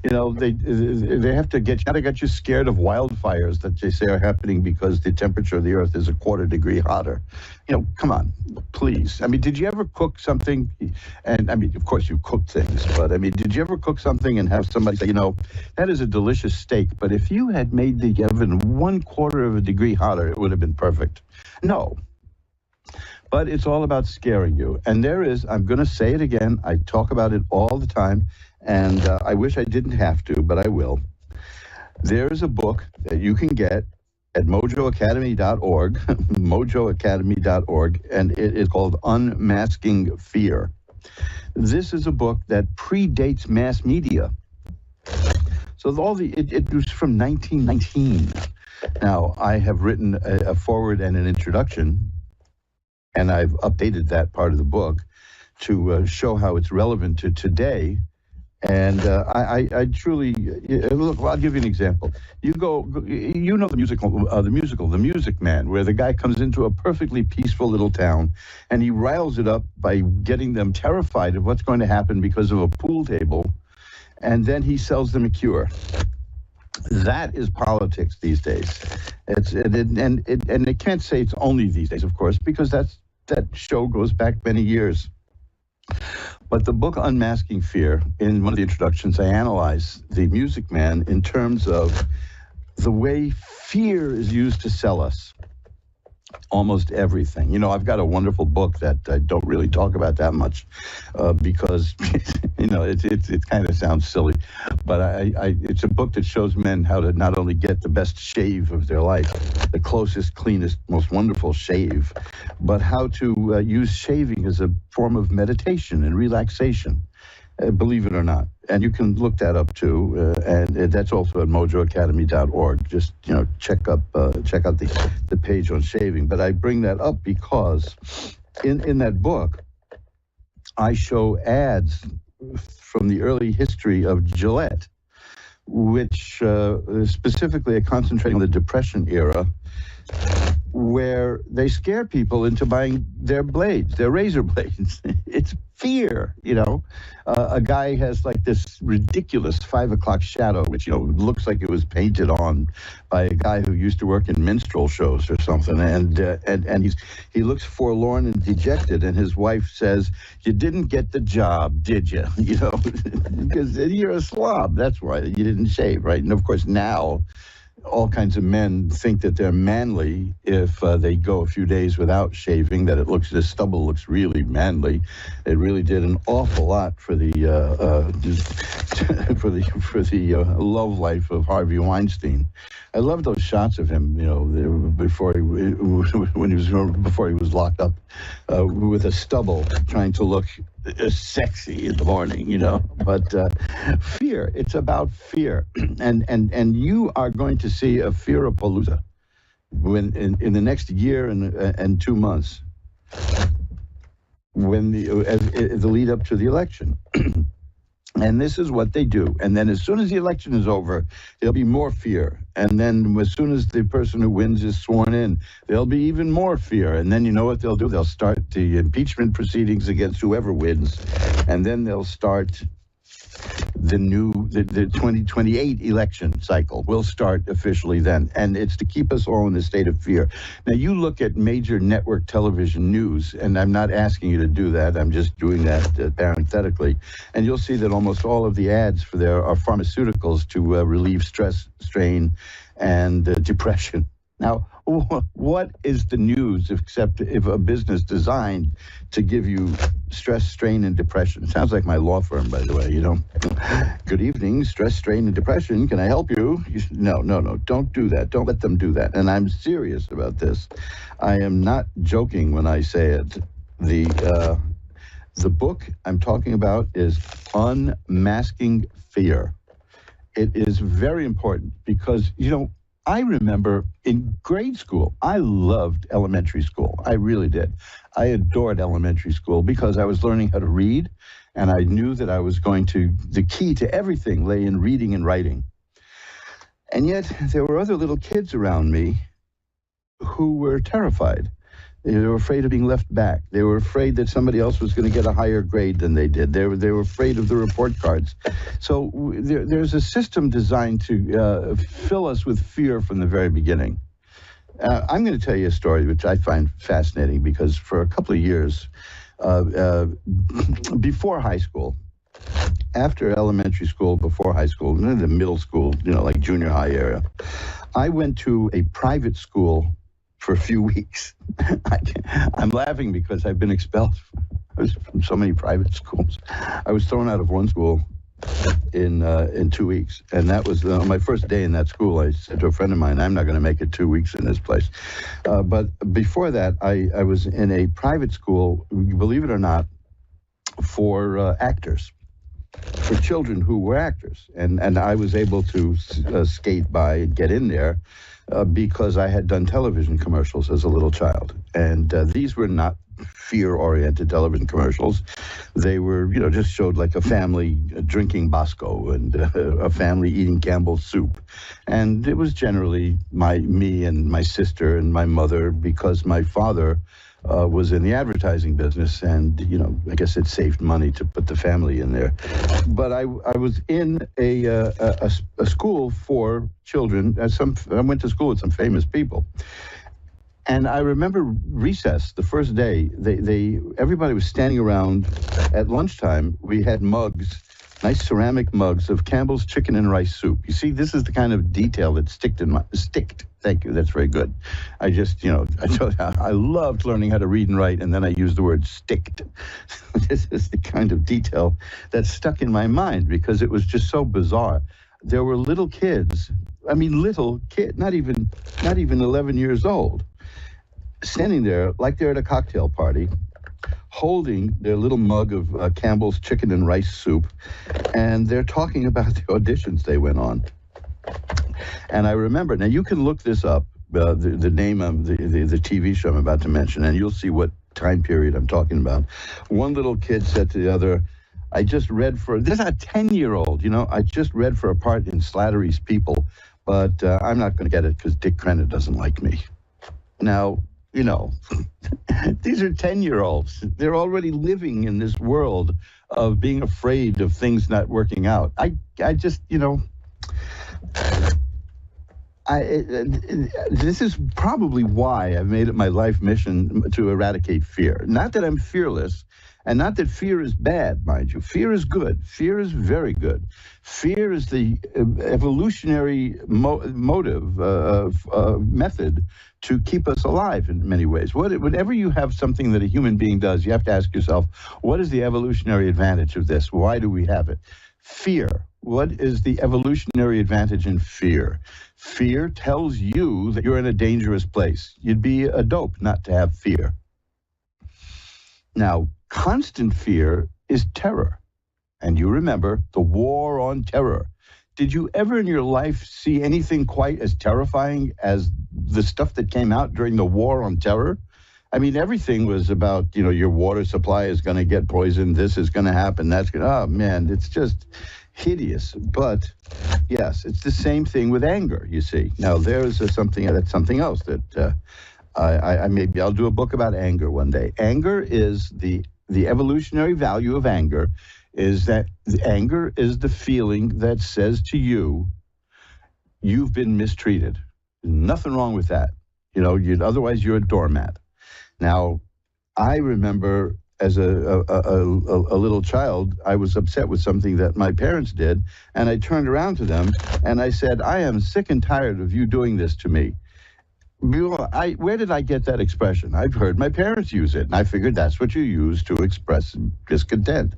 They have to get you scared of wildfires that they say are happening because the temperature of the earth is a quarter degree hotter. Come on, please. I mean, did you ever cook something? And I mean, of course you cook things, but I mean, did you ever cook something and have somebody say, that is a delicious steak, but if you had made the oven 1/4 of a degree hotter, it would have been perfect? No. But it's all about scaring you. And I'm going to say it again. I talk about it all the time, and I wish I didn't have to, but I will. There's a book that you can get at mojoacademy.org, mojoacademy.org, and it is called Unmasking Fear. This is a book that predates mass media. So it was from 1919. Now, I have written a foreword and an introduction, and I've updated that part of the book to show how it's relevant to today And I truly look. I'll give you an example. You know the musical, The Music Man, where the guy comes into a perfectly peaceful little town, and he riles it up by getting them terrified of what's going to happen because of a pool table, and then he sells them a cure. That is politics these days. And it can't say it's only these days, of course, because that show goes back many years. But the book Unmasking Fear, in one of the introductions, I analyze The Music Man in terms of the way fear is used to sell us almost everything. You know, I've got a wonderful book that I don't really talk about that much because, you know, it kind of sounds silly. But it's a book that shows men how to not only get the best shave of their life, the closest, cleanest, most wonderful shave, but how to use shaving as a form of meditation and relaxation. Believe it or not. And you can look that up too, and that's also at mojoacademy.org. Just, you know, check out the page on shaving. But I bring that up because in that book, I show ads from the early history of Gillette, which specifically are concentrating on the Depression era, where they scare people into buying their blades, their razor blades. It's fear, you know. A guy has like this ridiculous 5 o'clock shadow, which, you know, looks like it was painted on by a guy who used to work in minstrel shows or something. And he looks forlorn and dejected. And his wife says, "You didn't get the job, did you?" You know, because you're a slob. That's why you didn't shave, right? And of course now, all kinds of men think that they're manly if they go a few days without shaving, that the stubble looks really manly. It really did an awful lot for the love life of Harvey Weinstein. I love those shots of him, you know, before he was locked up with a stubble, trying to look sexy in the morning, you know. But fear, it's about fear, and you are going to see a fear-apalooza when in the next year and 2 months, when the lead up to the election. And this is what they do. And then as soon as the election is over, there'll be more fear. And then as soon as the person who wins is sworn in, there'll be even more fear. And then you know what they'll do? They'll start the impeachment proceedings against whoever wins. And then they'll start the 2028 election cycle will start officially then. And it's to keep us all in a state of fear. Now, you look at major network television news, and I'm not asking you to do that. I'm just doing that parenthetically. And you'll see that almost all of the ads for there are pharmaceuticals to relieve stress, strain, and depression. Now, what is the news except if a business designed to give you stress, strain, and depression? Sounds like my law firm, by the way, you know. Good evening, stress, strain, and depression. Can I help you? No, don't do that. Don't let them do that. And I'm serious about this. I am not joking when I say it. The book I'm talking about is Unmasking Fear. It is very important because, you know, I remember in grade school, I loved elementary school. I really did. I adored elementary school because I was learning how to read, and I knew that the key to everything lay in reading and writing. And yet there were other little kids around me who were terrified. They were afraid of being left back. They were afraid that somebody else was going to get a higher grade than they did. They were afraid of the report cards. So there's a system designed to fill us with fear from the very beginning. I'm going to tell you a story which I find fascinating because for a couple of years, before high school, after elementary school, before high school, the middle school, you know, like junior high area, I went to a private school for a few weeks. I'm laughing because I've been expelled from so many private schools. I was thrown out of one school in 2 weeks, and that was my first day in that school. I said to a friend of mine, "I'm not going to make it 2 weeks in this place." But before that, I was in a private school, believe it or not, for actors, for children who were actors, and I was able to skate by and get in there. Because I had done television commercials as a little child. And these were not fear-oriented television commercials. They were, just showed like a family drinking Bosco and a family eating Campbell's soup. And it was generally me and my sister and my mother, because my father was in the advertising business, and I guess it saved money to put the family in there. But I was in a school for children. I went to school with some famous people, and I remember recess the first day. Everybody was standing around at lunchtime. We had mugs. Nice ceramic mugs of Campbell's chicken and rice soup. You see, this is the kind of detail that sticked. Thank you. That's very good. I just, I loved learning how to read and write, and then I used the word sticked. This is the kind of detail that stuck in my mind because it was just so bizarre. There were little kids. Not even 11 years old, standing there like they're at a cocktail party, holding their little mug of Campbell's chicken and rice soup, and they're talking about the auditions they went on. And I remember, now you can look this up, the name of the TV show I'm about to mention, and you'll see what time period I'm talking about. One little kid said to the other, this is a 10-year-old, I just read for a part in Slattery's People, but I'm not going to get it because Dick Crenna doesn't like me. Now, these are 10-year-olds. They're already living in this world of being afraid of things not working out. I just, this is probably why I've made it my life mission to eradicate fear. Not that I'm fearless, and not that fear is bad, mind you. Fear is good. Fear is very good. Fear is the evolutionary method to keep us alive in many ways. Whenever you have something that a human being does, you have to ask yourself, what is the evolutionary advantage of this? Why do we have it? Fear. What is the evolutionary advantage in fear? Fear tells you that you're in a dangerous place. You'd be a dope not to have fear. Now, constant fear is terror. And you remember the war on terror. Did you ever in your life see anything quite as terrifying as the stuff that came out during the war on terror? I mean, everything was about, your water supply is going to get poisoned. This is going to happen. That's going to, oh man, it's just hideous. But yes, it's the same thing with anger, you see. Now, there's something else that maybe I'll do a book about anger one day. Anger is the evolutionary value of anger is that anger is the feeling that says to you, you've been mistreated. Nothing wrong with that. Otherwise you're a doormat. Now, I remember as a little child, I was upset with something that my parents did, and I turned around to them and I said, I am sick and tired of you doing this to me. Where did I get that expression? I've heard my parents use it, and I figured that's what you use to express discontent.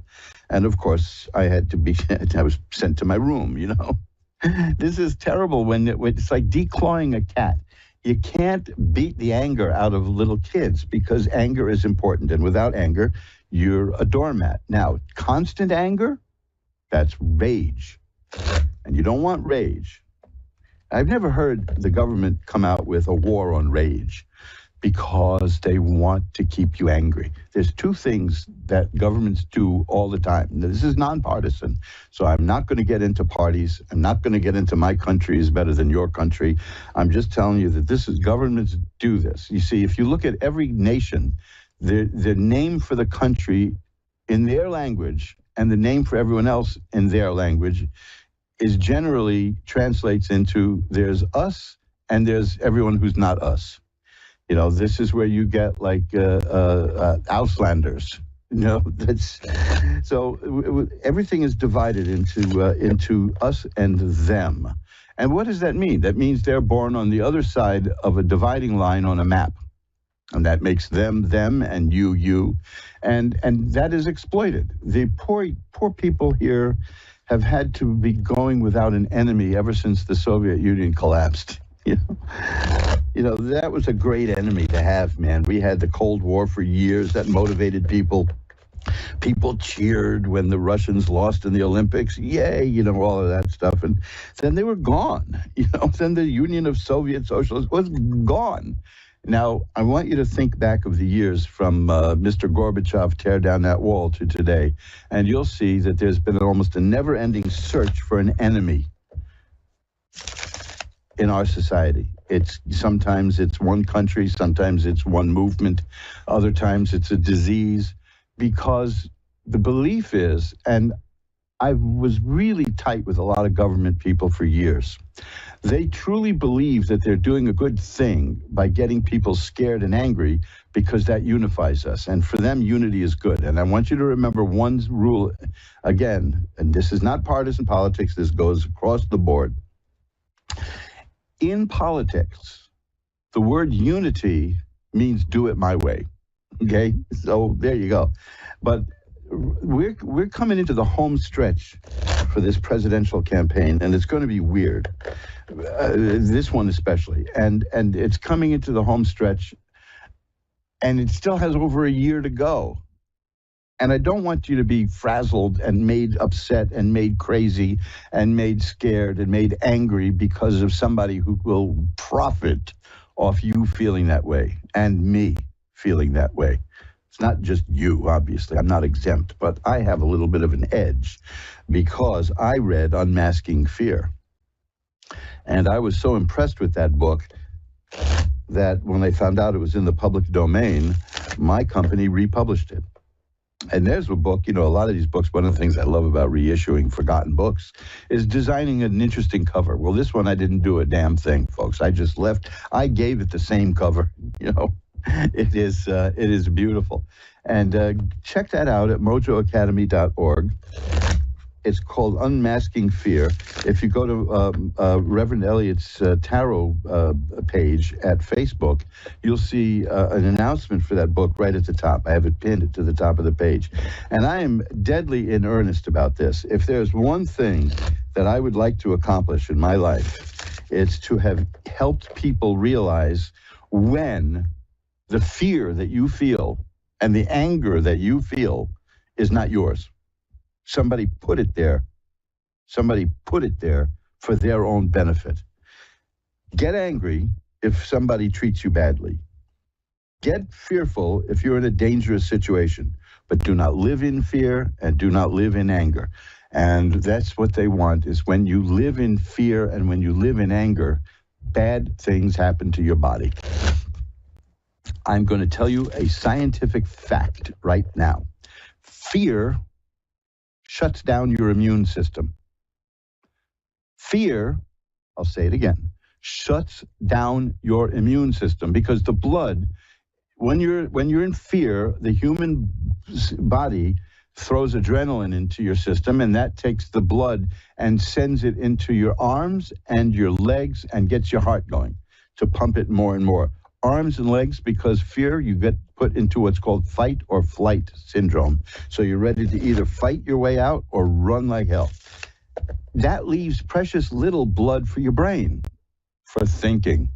And of course, I was sent to my room, This is terrible when it's like declawing a cat. You can't beat the anger out of little kids because anger is important. And without anger, you're a doormat. Now, constant anger, that's rage. And you don't want rage. I've never heard the government come out with a war on rage because they want to keep you angry. There's two things that governments do all the time. Now, this is nonpartisan, so I'm not going to get into parties. I'm not going to get into my country is better than your country. I'm just telling you that governments do this. You see, if you look at every nation, the name for the country in their language and the name for everyone else in their language is generally translates into there's us and there's everyone who's not us. This is where you get like Auslanders. Everything is divided into us and them. And what does that mean? That means they're born on the other side of a dividing line on a map. And that makes them, and you. And that is exploited. The poor people here have had to be going without an enemy ever since the Soviet Union collapsed. That was a great enemy to have, man. We had the Cold War for years. That motivated people. People cheered when the Russians lost in the Olympics. Yay, all of that stuff. And then they were gone. Then the Union of Soviet Socialists was gone. Now, I want you to think back of the years from Mr. Gorbachev tear down that wall to today, and you'll see that there's been almost a never-ending search for an enemy in our society. Sometimes it's one country, sometimes it's one movement, other times it's a disease, because the belief is, and I was really tight with a lot of government people for years. They truly believe that they're doing a good thing by getting people scared and angry because that unifies us. And for them, unity is good. And I want you to remember one rule again, and this is not partisan politics, this goes across the board. In politics, the word unity means do it my way. Okay? So there you go. But we're coming into the home stretch for this presidential campaign, and it's going to be weird. This one especially, and it's coming into the home stretch, and it still has over a year to go. And I don't want you to be frazzled and made upset and made crazy and made scared and made angry because of somebody who will profit off you feeling that way and me feeling that way. It's not just you, obviously. I'm not exempt, but I have a little bit of an edge because I read Unmasking Fear. And I was so impressed with that book that when they found out it was in the public domain, my company republished it. And there's a book, a lot of these books, one of the things I love about reissuing forgotten books is designing an interesting cover. Well, this one I didn't do a damn thing, folks. I just left. I gave it the same cover, It is beautiful. And check that out at mojoacademy.org. It's called Unmasking Fear. If you go to Reverend Elliott's tarot page at Facebook, you'll see an announcement for that book right at the top. I have it pinned to the top of the page. And I am deadly in earnest about this. If there's one thing that I would like to accomplish in my life, it's to have helped people realize when the fear that you feel and the anger that you feel is not yours. Somebody put it there. Somebody put it there for their own benefit. Get angry if somebody treats you badly. Get fearful if you're in a dangerous situation, but do not live in fear and do not live in anger. And that's what they want, is when you live in fear and when you live in anger, bad things happen to your body. I'm going to tell you a scientific fact right now. Fear shuts down your immune system. Fear, I'll say it again, shuts down your immune system because the blood, when you're in fear, the human body throws adrenaline into your system, and that takes the blood and sends it into your arms and your legs and gets your heart going to pump it more and more. Arms and legs, because fear, you get put into what's called fight or flight syndrome. So you're ready to either fight your way out or run like hell. That leaves precious little blood for your brain, for thinking.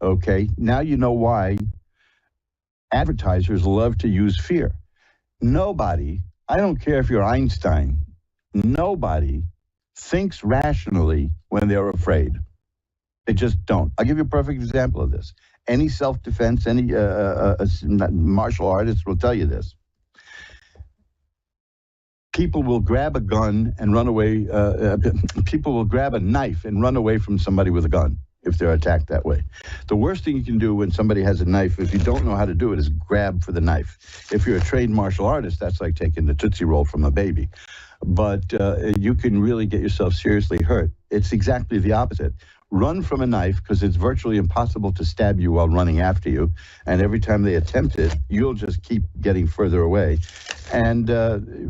Okay, now you know why advertisers love to use fear. Nobody, I don't care if you're Einstein, nobody thinks rationally when they're afraid. They just don't. I'll give you a perfect example of this. Any self-defense, any martial artist will tell you this. People will grab a gun and run away. People will grab a knife and run away from somebody with a gun if they're attacked that way. The worst thing you can do when somebody has a knife, if you don't know how to do it, is grab for the knife. If you're a trained martial artist, that's like taking the Tootsie Roll from a baby. But you can really get yourself seriously hurt. It's exactly the opposite. Run from a knife because it's virtually impossible to stab you while running after you. And every time they attempt it, you'll just keep getting further away. And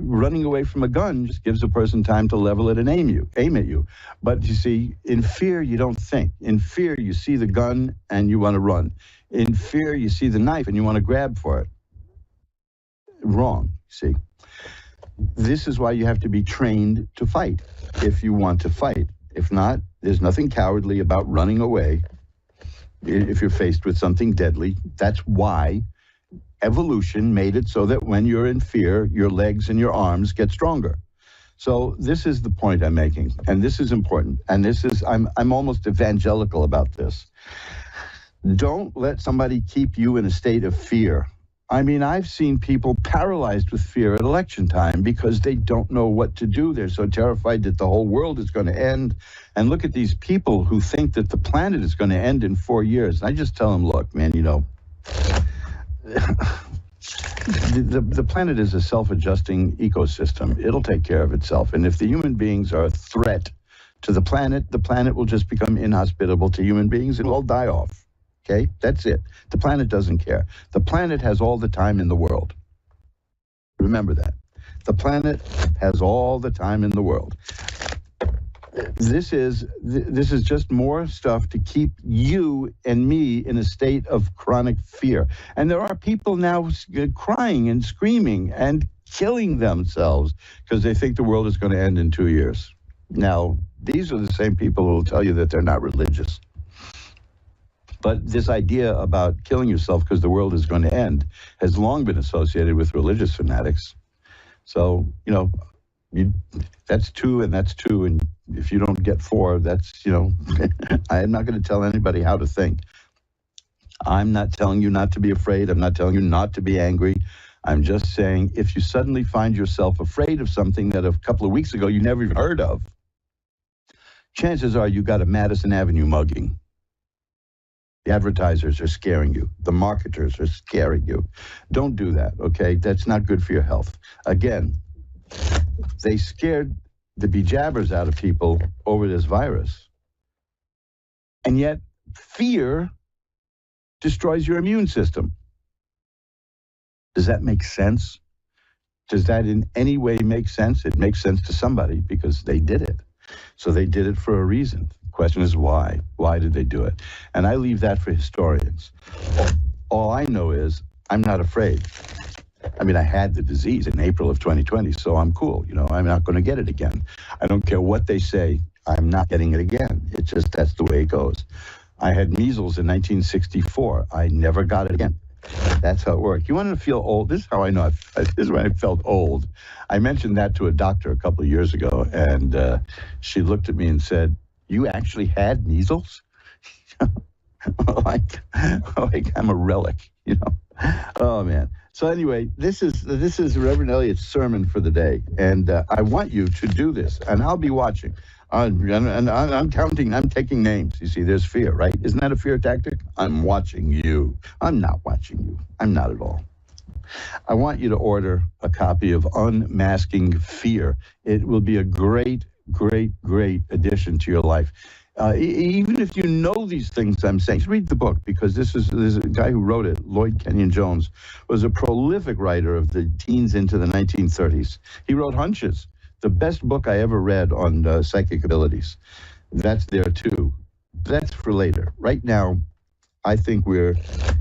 running away from a gun just gives a person time to level it and aim at you. But you see, in fear, you don't think. In fear, you see the gun and you want to run. In fear, you see the knife and you want to grab for it. Wrong, see. This is why you have to be trained to fight if you want to fight. If not, there's nothing cowardly about running away if you're faced with something deadly. That's why evolution made it so that when you're in fear, your legs and your arms get stronger. So this is the point I'm making, and this is important. And this is, I'm almost evangelical about this. Don't let somebody keep you in a state of fear. I mean, I've seen people paralyzed with fear at election time because they don't know what to do. They're so terrified that the whole world is going to end. And look at these people who think that the planet is going to end in 4 years. And I just tell them, look, man, you know, the planet is a self-adjusting ecosystem. It'll take care of itself. And if the human beings are a threat to the planet will just become inhospitable to human beings and we'll all die off. Okay, that's it. The planet doesn't care. The planet has all the time in the world. Remember that. The planet has all the time in the world. This is just more stuff to keep you and me in a state of chronic fear. And there are people now crying and screaming and killing themselves because they think the world is going to end in 2 years. Now, these are the same people who will tell you that they're not religious. But this idea about killing yourself because the world is going to end has long been associated with religious fanatics. So, you know, that's 2 and that's 2. And if you don't get 4, that's, you know, I'm not going to tell anybody how to think. I'm not telling you not to be afraid. I'm not telling you not to be angry. I'm just saying if you suddenly find yourself afraid of something that a couple of weeks ago you never even heard of, chances are you got a Madison Avenue mugging. The advertisers are scaring you. The marketers are scaring you. Don't do that, okay? That's not good for your health. Again, they scared the bejabbers out of people over this virus. And yet, fear destroys your immune system. Does that make sense? Does that in any way make sense? It makes sense to somebody because they did it. So they did it for a reason. Question is why? Why did they do it? And I leave that for historians. All I know is I'm not afraid. I mean, I had the disease in April of 2020, so I'm cool. You know, I'm not going to get it again. I don't care what they say. I'm not getting it again. It's just that's the way it goes. I had measles in 1964. I never got it again. That's how it worked. You want to feel old? This is how I know. This is when I felt old. I mentioned that to a doctor a couple of years ago, and she looked at me and said, "You actually had measles?" like I'm a relic, you know. Oh man. So anyway, this is Reverend Elliott's sermon for the day, and I want you to do this, and I'll be watching. And I'm counting. I'm taking names. You see, there's fear, right? Isn't that a fear tactic? I'm watching you. I'm not watching you. I'm not at all. I want you to order a copy of Unmasking Fear. It will be a great, great, great addition to your life. Even if you know these things I'm saying, just read the book, because this is a guy who wrote it, Lloyd Kenyon Jones, was a prolific writer of the teens into the 1930s. He wrote Hunches, the best book I ever read on psychic abilities. That's there too. That's for later. Right now, I think we're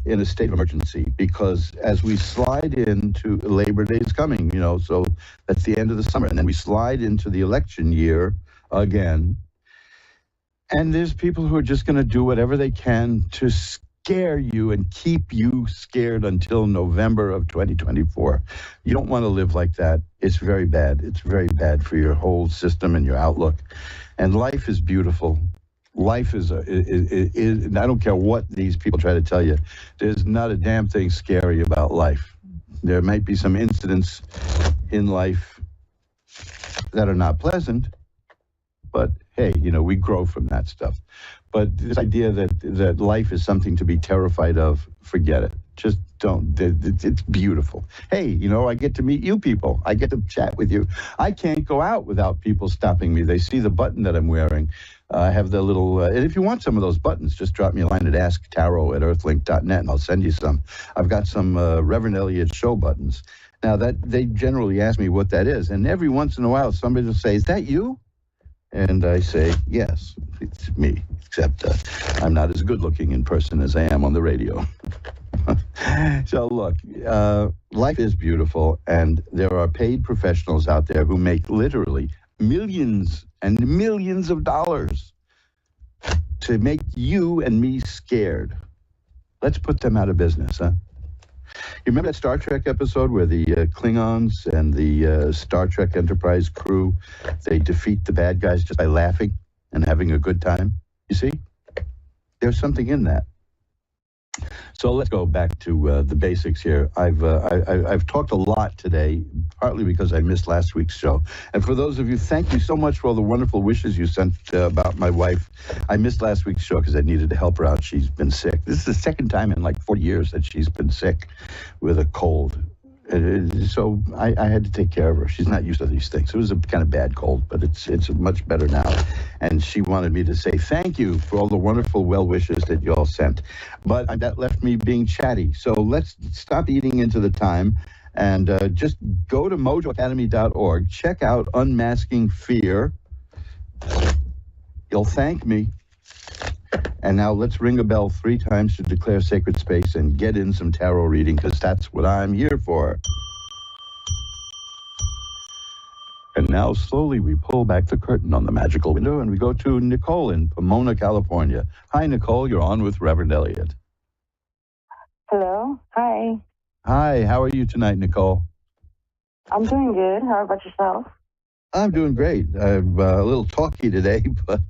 in a state of emergency because as we slide into Labor Day is coming, you know, so that's the end of the summer. And then we slide into the election year again. And there's people who are just going to do whatever they can to scare you and keep you scared until November of 2024. You don't want to live like that. It's very bad. It's very bad for your whole system and your outlook. And life is beautiful. Life is I don't care what these people try to tell you. There's not a damn thing scary about life. There might be some incidents in life that are not pleasant, but hey, you know, we grow from that stuff. But this idea that life is something to be terrified of, forget it. Just don't. It's beautiful. Hey, you know, I get to meet you people. I get to chat with you. I can't go out without people stopping me. They see the button that I'm wearing. I have the little, and if you want some of those buttons, just drop me a line at asktarot@earthlink.net and I'll send you some. I've got some Reverend Elliott show buttons. Now, that they generally ask me what that is. And every once in a while, somebody will say, "Is that you?" And I say, yes, it's me, except I'm not as good looking in person as I am on the radio. So look, life is beautiful, and there are paid professionals out there who make literally millions and millions of dollars to make you and me scared. Let's put them out of business, huh? You remember that Star Trek episode where the Klingons and the Star Trek Enterprise crew, they defeat the bad guys just by laughing and having a good time? You see? There's something in that. So let's go back to the basics here. I've talked a lot today, partly because I missed last week's show. And for those of you, thank you so much for all the wonderful wishes you sent about my wife. I missed last week's show because I needed to help her out. She's been sick. This is the second time in like 40 years that she's been sick with a cold. So I had to take care of her. She's not used to these things. It was a kind of bad cold, but it's much better now. And she wanted me to say thank you for all the wonderful well wishes that you all sent. But that left me being chatty. So let's stop eating into the time and just go to mojoacademy.org. Check out Unmasking Fear. You'll thank me. And now let's ring a bell 3 times to declare sacred space and get in some tarot reading, because that's what I'm here for. And now slowly we pull back the curtain on the magical window and we go to Nicole in Pomona, California. Hi, Nicole. You're on with Reverend Elliot. Hello. Hi. Hi. How are you tonight, Nicole? I'm doing good. How about yourself? I'm doing great. I'm a little talky today, but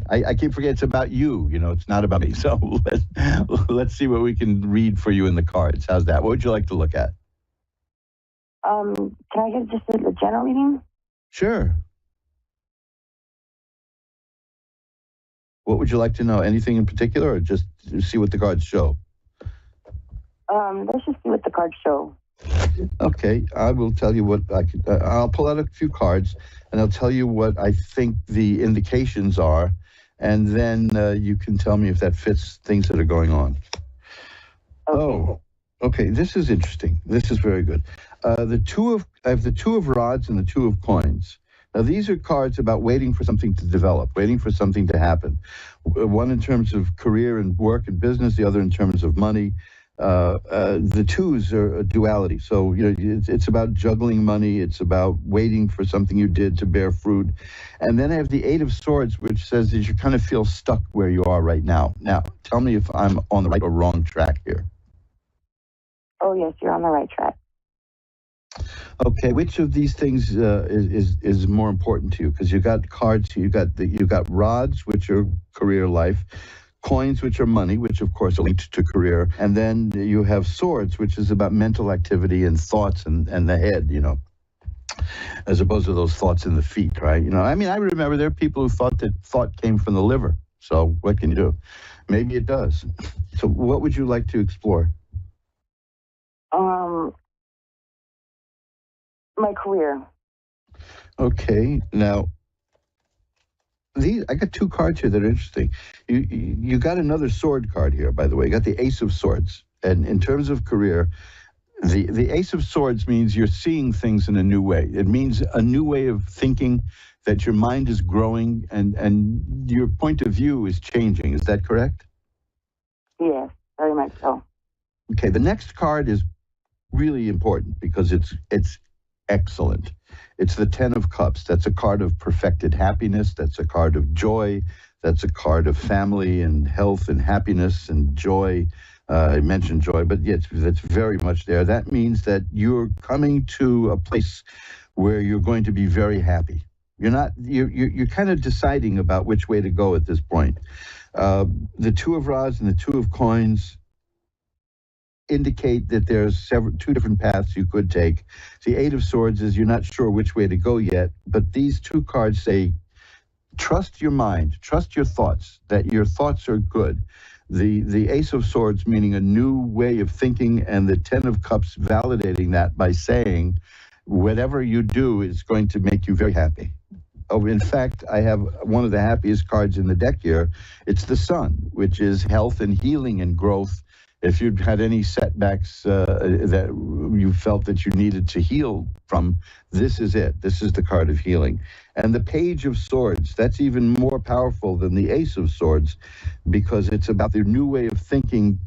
I keep forgetting it's about you. You know, it's not about me. So let's see what we can read for you in the cards. How's that? What would you like to look at? Can I get just a general reading? Sure. What would you like to know? Anything in particular, or just see what the cards show? Let's just see what the cards show. Okay, I will tell you what I could. I'll pull out a few cards, and I'll tell you what I think the indications are, and then you can tell me if that fits things that are going on. Okay. Oh, okay. This is interesting. This is very good. I have the 2 of rods and the 2 of coins. Now, these are cards about waiting for something to develop, waiting for something to happen. One in terms of career and work and business, the other in terms of money. The 2s are a duality. So, you know, it's about juggling money. It's about waiting for something you did to bear fruit. And then I have the 8 of Swords, which says that you kind of feel stuck where you are right now. Now, tell me if I'm on the right or wrong track here. Oh, yes, you're on the right track. Okay, which of these things is more important to you? Because you got cards, you got rods, which are career life, coins, which are money, which of course are linked to career, and then you have swords, which is about mental activity and thoughts and the head, you know, as opposed to those thoughts in the feet, right? You know, I mean, I remember there are people who thought that thought came from the liver. So what can you do? Maybe it does. So what would you like to explore? My career. Okay, now I got 2 cards here that are interesting. You got another sword card here, by the way. You got the Ace of Swords, and in terms of career, the Ace of Swords means you're seeing things in a new way. It means a new way of thinking, that your mind is growing and your point of view is changing. Is that correct? Yes, very much so. Okay, the next card is really important because it's excellent. It's the 10 of Cups. That's a card of perfected happiness. That's a card of joy. That's a card of family and health and happiness and joy. I mentioned joy, but yes, that's very much there. That means that you're coming to a place where you're going to be very happy. You're kind of deciding about which way to go at this point. The 2 of rods and the 2 of coins indicate that there's 2 different paths you could take. The 8 of Swords is you're not sure which way to go yet, but these 2 cards say, trust your mind, trust your thoughts, that your thoughts are good. The Ace of Swords meaning a new way of thinking, and the 10 of Cups validating that by saying, whatever you do is going to make you very happy. Oh, in fact, I have one of the happiest cards in the deck here. It's the Sun, which is health and healing and growth. If you'd had any setbacks that you felt that you needed to heal from, this is it. This is the card of healing. And the Page of Swords, that's even more powerful than the Ace of Swords, because it's about the new way of thinking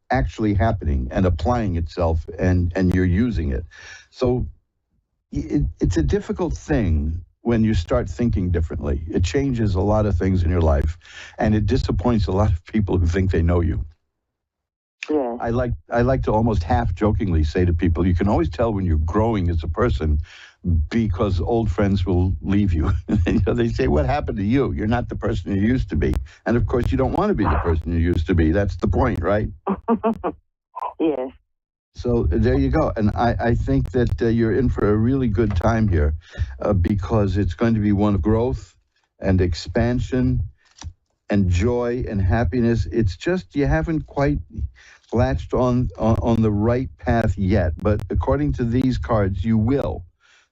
actually happening and applying itself, and you're using it. So it's a difficult thing when you start thinking differently. It changes a lot of things in your life, and it disappoints a lot of people who think they know you. Yes. I like to almost half jokingly say to people, you can always tell when you're growing as a person because old friends will leave you. They say, what happened to you? You're not the person you used to be. And of course, you don't want to be the person you used to be. That's the point, right? Yes. So there you go. And I think that you're in for a really good time here because it's going to be one of growth and expansion and joy and happiness. It's just you haven't quite latched on the right path yet. But according to these cards, you will.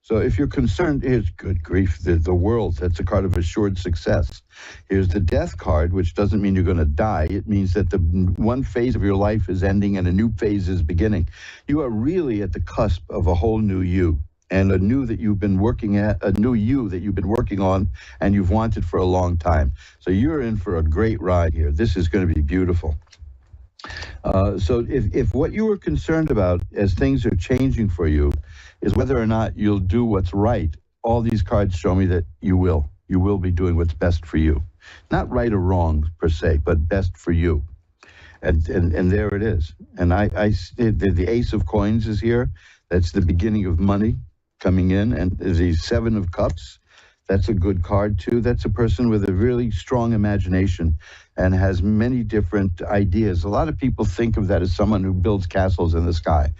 So if you're concerned, here's good grief, the world, that's a card of assured success. Here's the death card, which doesn't mean you're going to die. It means that the one phase of your life is ending and a new phase is beginning. You are really at the cusp of a whole new you, and a new that you've been working at, a new you that you've been working on and you've wanted for a long time. So you're in for a great ride here. This is going to be beautiful. So if what you were concerned about as things are changing for you is whether or not you'll do what's right, all these cards show me that you will. You will be doing what's best for you. Not right or wrong per se, but best for you. And there it is. And the Ace of Coins is here. That's the beginning of money coming in. And the Seven of Cups, that's a good card too. That's a person with a really strong imagination and has many different ideas. A lot of people think of that as someone who builds castles in the sky.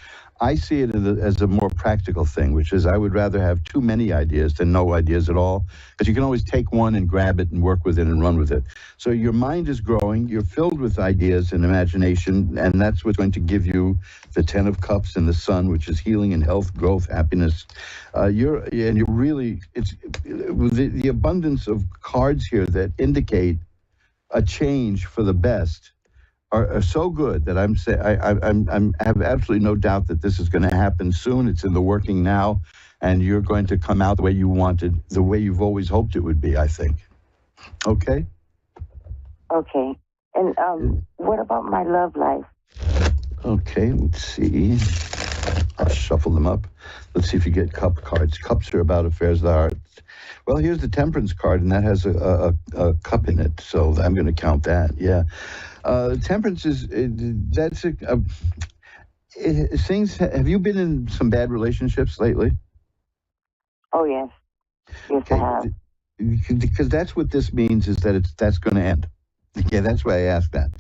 I see it as a more practical thing, which is I would rather have too many ideas than no ideas at all, because you can always take one and grab it and work with it and run with it. So your mind is growing, you're filled with ideas and imagination, and that's what's going to give you the Ten of Cups and the Sun, which is healing and health, growth, happiness. You're really, it's the abundance of cards here that indicate a change for the best are so good that I have absolutely no doubt that this is going to happen soon. It's in the working now, and you're going to come out the way you wanted, the way you've always hoped it would be, I think. Okay? Okay. And what about my love life? Okay, let's see. I'll shuffle them up. Let's see if you get cup cards. Cups are about affairs of the heart. Well, here's the Temperance card, and that has a cup in it, so I'm going to count that, yeah. Temperance is, that's things, have you been in some bad relationships lately? Oh, yes. Yes, okay. I have. Because that's what this means, is that that's going to end. Yeah, that's why I asked that.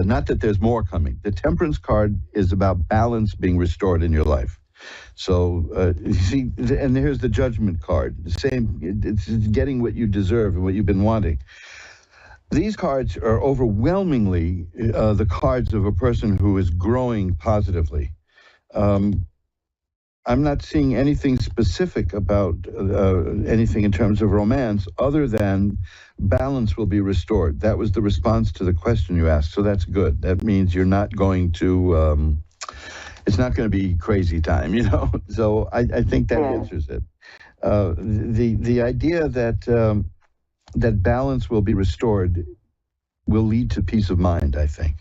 Not that there's more coming. The Temperance card is about balance being restored in your life. So, you see, and here's the Judgment card. The same, it's getting what you deserve and what you've been wanting. These cards are overwhelmingly the cards of a person who is growing positively. I'm not seeing anything specific about anything in terms of romance other than balance will be restored. That was the response to the question you asked, so that's good. That means you're not going to, it's not going to be crazy time, you know? So I think that answers it. The idea that that balance will be restored will lead to peace of mind, I think.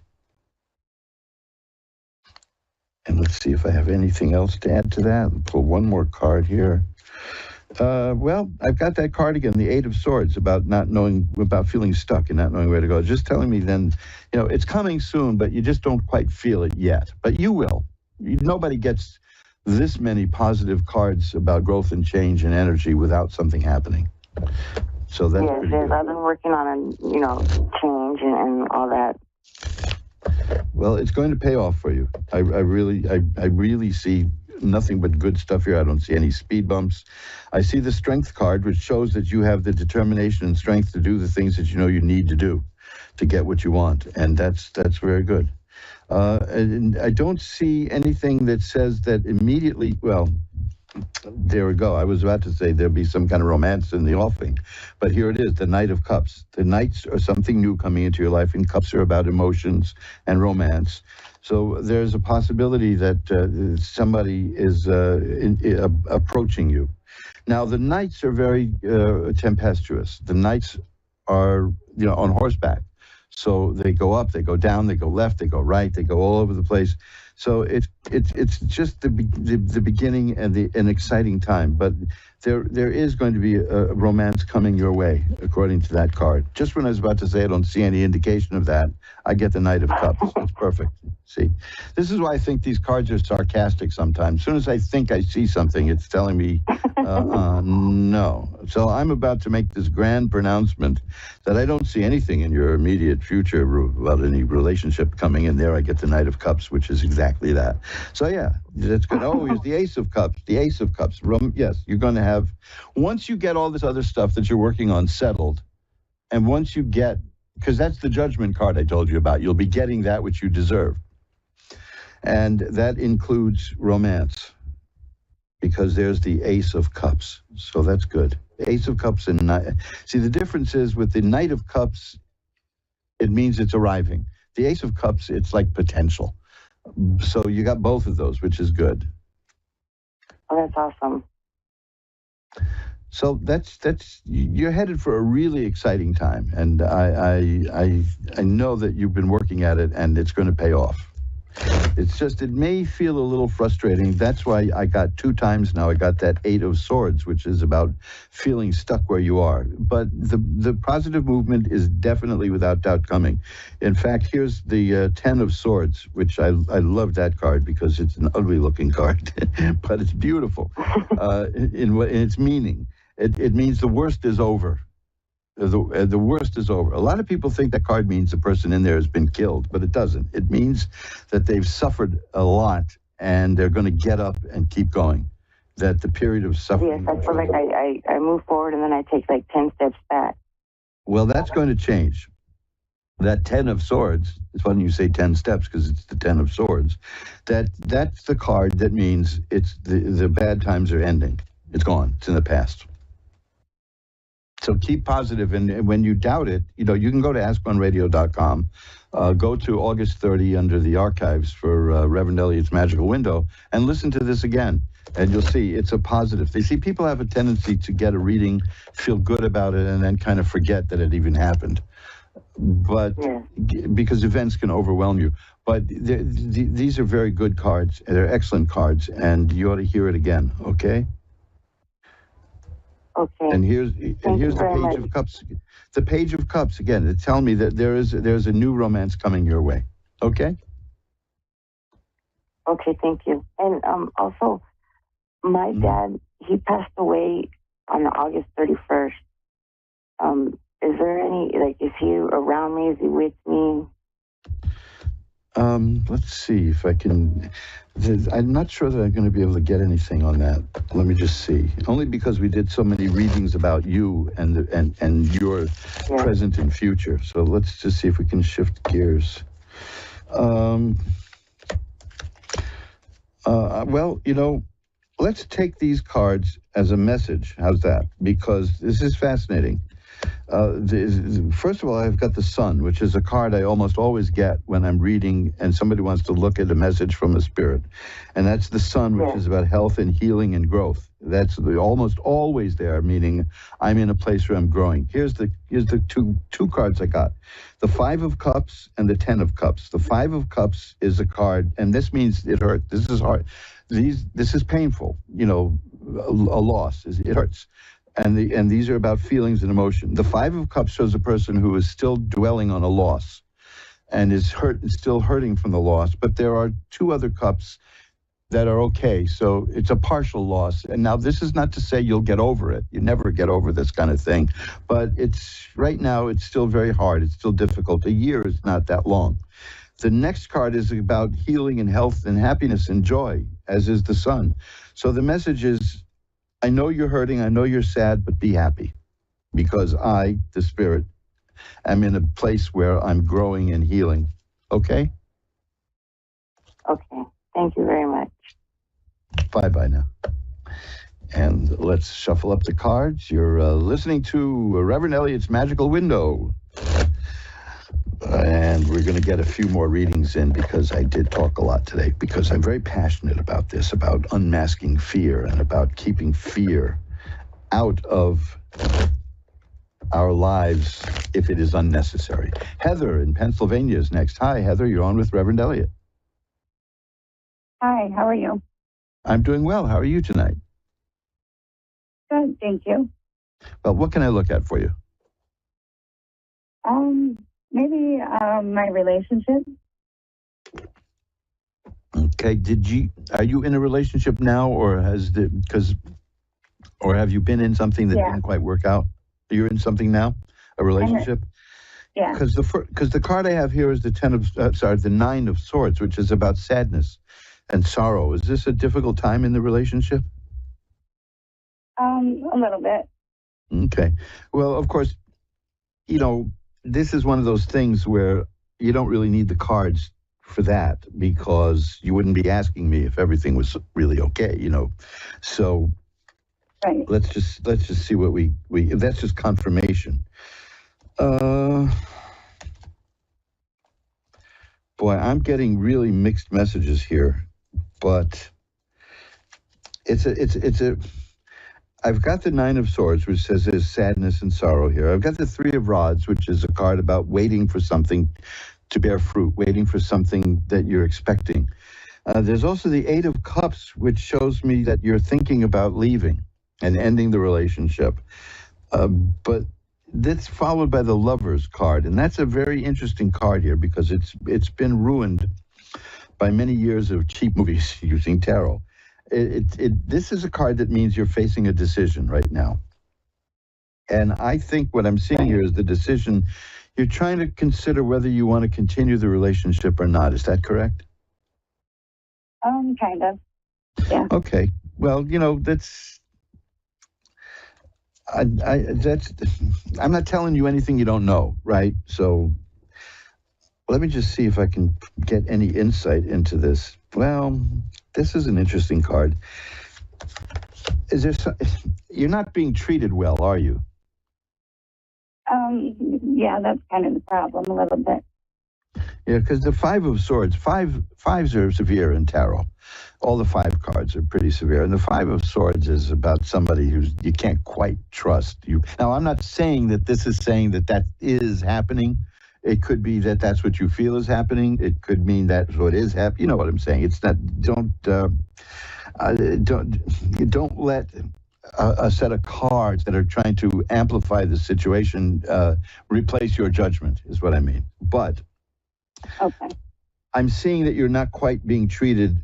And let's see if I have anything else to add to that. I'll pull one more card here. Well, I've got that card again, the Eight of Swords, about not knowing, about feeling stuck and not knowing where to go. Just telling me then, you know, it's coming soon, but you just don't quite feel it yet. But you will. Nobody gets this many positive cards about growth and change and energy without something happening. So that's pretty good. I've been working on, change and all that. Well, it's going to pay off for you. I really see nothing but good stuff here. I don't see any speed bumps. I see the Strength card, which shows that you have the determination and strength to do the things that you know you need to do to get what you want, and that's very good. And I don't see anything that says that immediately, well, there we go. I was about to say there'll be some kind of romance in the offing, but here it is, the Knight of Cups. The Knights are something new coming into your life, and Cups are about emotions and romance. So there's a possibility that somebody is approaching you. Now, the Knights are very tempestuous. The Knights are, on horseback. So they go up, they go down, they go left, they go right, they go all over the place. So it's just the beginning and an exciting time. But there is going to be a romance coming your way, according to that card. Just when I was about to say I don't see any indication of that, I get the Knight of Cups. It's perfect. See, this is why I think these cards are sarcastic sometimes. As soon as I think I see something, it's telling me no. So I'm about to make this grand pronouncement that I don't see anything in your immediate future about any relationship coming in there. I get the Knight of Cups, which is exactly that. So yeah, that's good. Oh, here's the Ace of Cups. The Ace of Cups. Yes, you're going to have, once you get all this other stuff that you're working on settled, and once you get, because that's the Judgment card I told you about, you'll be getting that which you deserve. And that includes romance, because there's the Ace of Cups. So that's good. Ace of Cups and Knight. See, the difference is with the Knight of Cups, it means it's arriving. The Ace of Cups, it's like potential. So you got both of those, which is good. Oh, that's awesome. So that's you're headed for a really exciting time, and I know that you've been working at it, and it's going to pay off. It's just, it may feel a little frustrating. That's why I got 2 times now. I got that 8 of Swords, which is about feeling stuck where you are. But the positive movement is definitely without doubt coming. In fact, here's the 10 of Swords, which I love that card because it's an ugly looking card, but it's beautiful in its meaning. It means the worst is over. The worst is over. A lot of people think that card means the person in there has been killed, but it doesn't. It means that they've suffered a lot and they're going to get up and keep going. That the period of suffering... Yes, I feel like I move forward and then I take like 10 steps back. Well, that's going to change. That 10 of Swords, it's funny you say 10 steps because it's the 10 of Swords. That's the card that means it's the bad times are ending. It's gone. It's in the past. So keep positive, and when you doubt it, you can go to AskOneRadio.com, go to August 30 under the archives for Reverend Elliott's Magical Window, and listen to this again, and you'll see it's a positive. They see people have a tendency to get a reading, feel good about it, and then kind of forget that it even happened. But because events can overwhelm you. But these are very good cards. They're excellent cards, and you ought to hear it again, okay? Okay. And here's the Page of Cups. The Page of Cups, again, it's telling me that there's a new romance coming your way. Okay? Okay, thank you. And also, my dad, he passed away on August 31st. Is there any, is he around me? Is he with me? Let's see if I can... I'm not sure that I'm going to be able to get anything on that. Let me just see. Only because we did so many readings about you and your present and future. So let's just see if we can shift gears. Well, let's take these cards as a message. How's that? Because this is fascinating. First of all, I've got the Sun, which is a card I almost always get when I'm reading and somebody wants to look at a message from a spirit. And that's the Sun, which is about health and healing and growth. That's almost always there, meaning I'm in a place where I'm growing. Here's the two cards I got. The 5 of Cups and the 10 of Cups. The 5 of Cups is a card, and this means it hurts. This is hard. This is painful, a loss. It hurts. And these are about feelings and emotion. The 5 of Cups shows a person who is still dwelling on a loss and is still hurting from the loss. But there are 2 other cups that are okay. So it's a partial loss. And now this is not to say you'll get over it. You never get over this kind of thing. But right now it's still very hard. It's still difficult. A year is not that long. The next card is about healing and health and happiness and joy, as is the Sun. So the message is, I know you're hurting, I know you're sad, but be happy. Because I, the Spirit, am in a place where I'm growing and healing. Okay? Okay. Thank you very much. Bye-bye now. And let's shuffle up the cards. You're listening to Reverend Elliott's Magical Window. And we're going to get a few more readings in because I did talk a lot today, because I'm very passionate about this, about unmasking fear and about keeping fear out of our lives if it is unnecessary. Heather in Pennsylvania is next. Hi, Heather. You're on with Reverend Elliott. Hi, how are you? I'm doing well. How are you tonight? Good, thank you. Well, what can I look at for you? Maybe my relationship. Okay. Are you in a relationship now, or or have you been in something that didn't quite work out? You're in something now, a relationship? Yeah. Because the card I have here is the Nine of Swords, which is about sadness and sorrow. Is this a difficult time in the relationship? A little bit. Okay. Well, of course, this is one of those things where you don't really need the cards for that, because you wouldn't be asking me if everything was really okay, So let's just see what we that's just confirmation. Boy, I'm getting really mixed messages here, but I've got the Nine of Swords, which says there's sadness and sorrow here. I've got the Three of Rods, which is a card about waiting for something to bear fruit, waiting for something that you're expecting. There's also the Eight of Cups, which shows me that you're thinking about leaving and ending the relationship. But that's followed by the Lovers card, and that's a very interesting card here because it's been ruined by many years of cheap movies using tarot. This is a card that means you're facing a decision right now. And I think what I'm seeing here is the decision. You're trying to consider whether you want to continue the relationship or not. Is that correct? Kind of. Yeah. Okay. Well, I'm not telling you anything you don't know, right? So let me just see if I can get any insight into this. Well, this is an interesting card. You're not being treated well, are you? Yeah, that's kind of the problem a little bit. Yeah, because the Five of Swords, fives are severe in tarot. All the 5 cards are pretty severe. And the Five of Swords is about somebody who you can't quite trust. Now, I'm not saying that this is saying that is happening. It could be that that's what you feel is happening. It could mean that's what is happening. You know what I'm saying? It's not. Don't let a set of cards that are trying to amplify the situation replace your judgment. Is what I mean. But I'm seeing that you're not quite being treated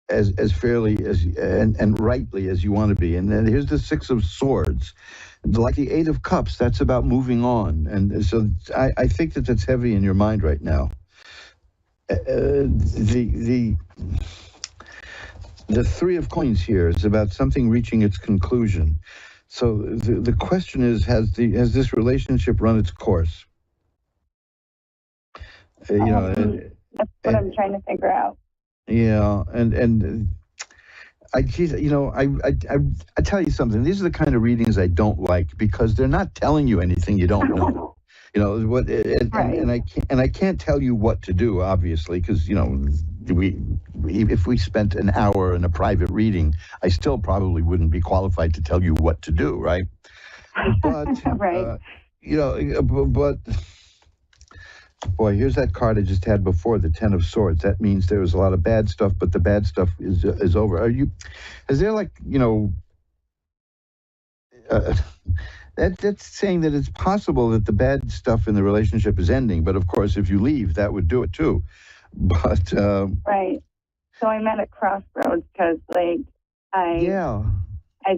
as fairly and rightly as you want to be. And then here's the Six of Swords. Like the Eight of Cups, that's about moving on. And so I think that's heavy in your mind right now. The Three of Coins here is about something reaching its conclusion. So the question is, has this relationship run its course? That's what I'm trying to figure out. Yeah, and I tell you something. These are the kind of readings I don't like because they're not telling you anything you don't know. And I can't tell you what to do, obviously, because if we spent an hour in a private reading, I still probably wouldn't be qualified to tell you what to do, right? But but. Boy, here's that card I just had before, the Ten of Swords. That means there was a lot of bad stuff, but the bad stuff is over. Is there that's saying that it's possible that the bad stuff in the relationship is ending, but of course, if you leave, that would do it too. But right. So I'm at a crossroads because, I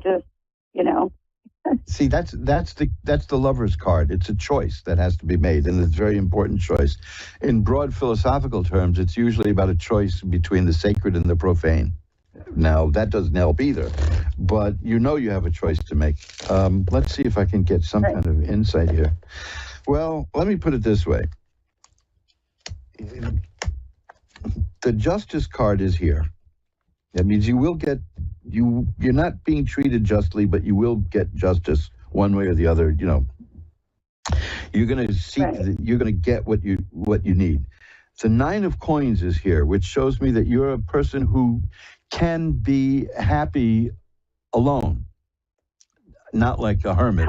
just, See, that's the Lover's card. It's a choice that has to be made, and it's a very important choice. In broad philosophical terms, it's usually about a choice between the sacred and the profane. Now, that doesn't help either, but you have a choice to make. Let's see if I can get some kind of insight here. Well, let me put it this way. The Justice card is here. That means you will get you're not being treated justly, but you will get justice one way or the other. You're going to seek. You're going to get what you need. The Nine of Coins is here, which shows me that you're a person who can be happy alone, not like a hermit,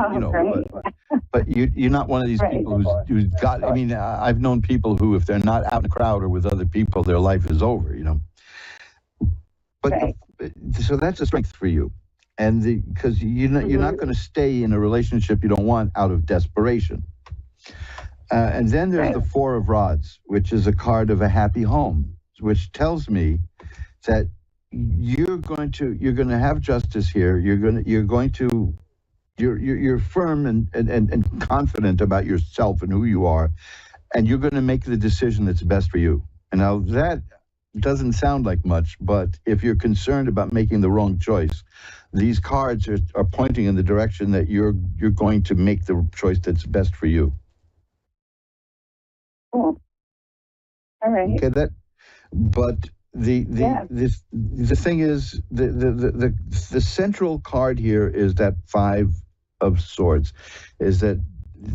but you're not one of these people who's got. I mean, I've known people who, if they're not out in a crowd or with other people, their life is over. But so that's a strength for you, and because you're not going to stay in a relationship you don't want out of desperation. And then there's the Four of Rods, which is a card of a happy home, which tells me that you're going to have justice here. You're firm and confident about yourself and who you are, and you're going to make the decision that's best for you. And now that doesn't sound like much, but if you're concerned about making the wrong choice, these cards are pointing in the direction that you're going to make the choice that's best for you. Cool. All right. Okay, but the thing is the central card here is that Five of Swords, is that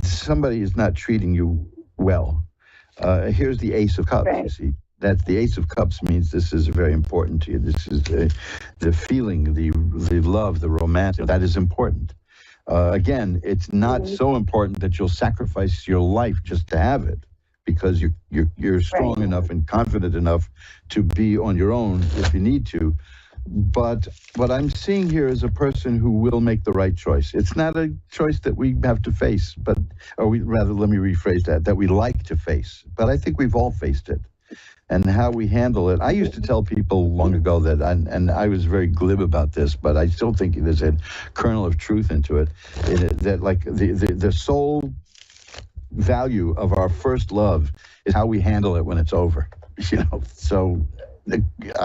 somebody is not treating you well. Here's the Ace of Cups. You see, that's the Ace of Cups means this is very important to you. This is the feeling, the love, the romance that is important. Again, it's not so important that you'll sacrifice your life just to have it, because you're strong enough and confident enough to be on your own if you need to. But what I'm seeing here is a person who will make the right choice. It's not a choice that we have to face, let me rephrase that we like to face. But I think we've all faced it. And how we handle it. I used to tell people long ago that, and I was very glib about this, but I still think there's a kernel of truth into it, that like the sole value of our first love is how we handle it when it's over. So